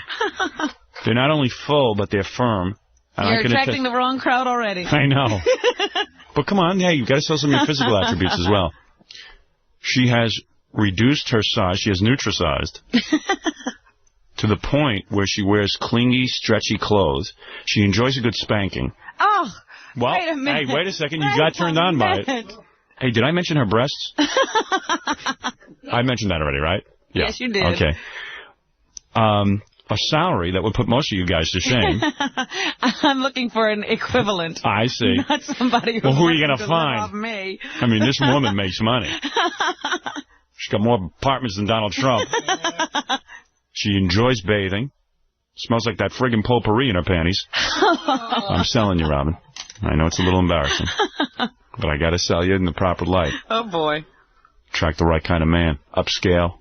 They're not only full, but they're firm. And You're attracting the wrong crowd already. I know. But come on, hey, you've got to sell some of your physical attributes as well. She has reduced her size. She has nutricized to the point where she wears clingy, stretchy clothes. She enjoys a good spanking. Oh, well, wait a minute. Hey, wait a second. You got turned on by it. Hey, did I mention her breasts? I mentioned that already, right? Yeah. Yes, you did. Okay. A salary that would put most of you guys to shame. I'm looking for an equivalent. I see. Not somebody who well, who are you going to find? Off me. I mean, this woman makes money. She's got more apartments than Donald Trump. She enjoys bathing. Smells like that friggin' potpourri in her panties. I'm selling you, Robin. I know it's a little embarrassing. But I got to sell you in the proper light. Oh, boy. Attract the right kind of man. Upscale.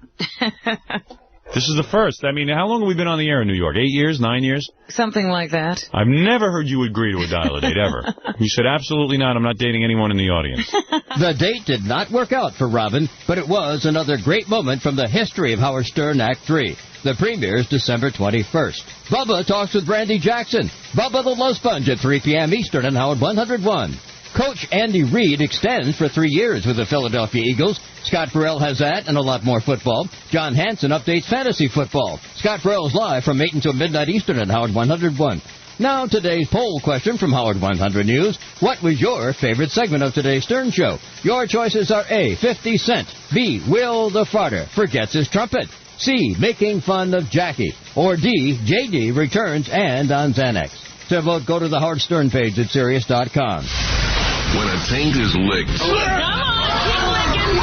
This is the first. I mean, how long have we been on the air in New York? 8 years? 9 years? Something like that. I've never heard you agree to a dial-a date, ever. You said, absolutely not. I'm not dating anyone in the audience. The date did not work out for Robin, but it was another great moment from the history of Howard Stern Act 3. The premieres December 21st. Bubba talks with Brandy Jackson. Bubba the Love Sponge at 3 p.m. Eastern on Howard 101. Coach Andy Reid extends for 3 years with the Philadelphia Eagles. Scott Farrell has that and a lot more football. John Hansen updates fantasy football. Scott Farrell's live from 8 until midnight Eastern on Howard 101. Now today's poll question from Howard 100 News. What was your favorite segment of today's Stern Show? Your choices are A, 50 Cent, B, Will the Farter forgets his trumpet, C, making fun of Jackie, or D, JD returns and on Xanax. To vote, go to the Howard Stern page at Sirius.com. When a taint is licked.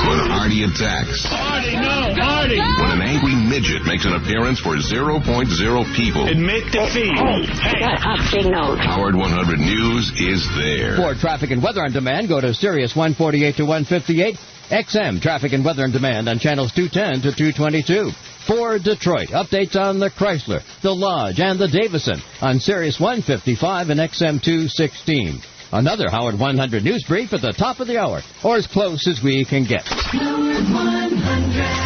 When Artie attacks. Artie, no, Artie. When an angry midget makes an appearance for 0.0 people. Admit defeat. Hey, Howard 100 News is there. For traffic and weather on demand, go to Sirius 148 to 158. XM Traffic and Weather on Demand on channels 210 to 222. For Detroit, updates on the Chrysler, the Lodge, and the Davison on Sirius 155 and XM 216. Another Howard 100 News Brief at the top of the hour, or as close as we can get. Howard 100.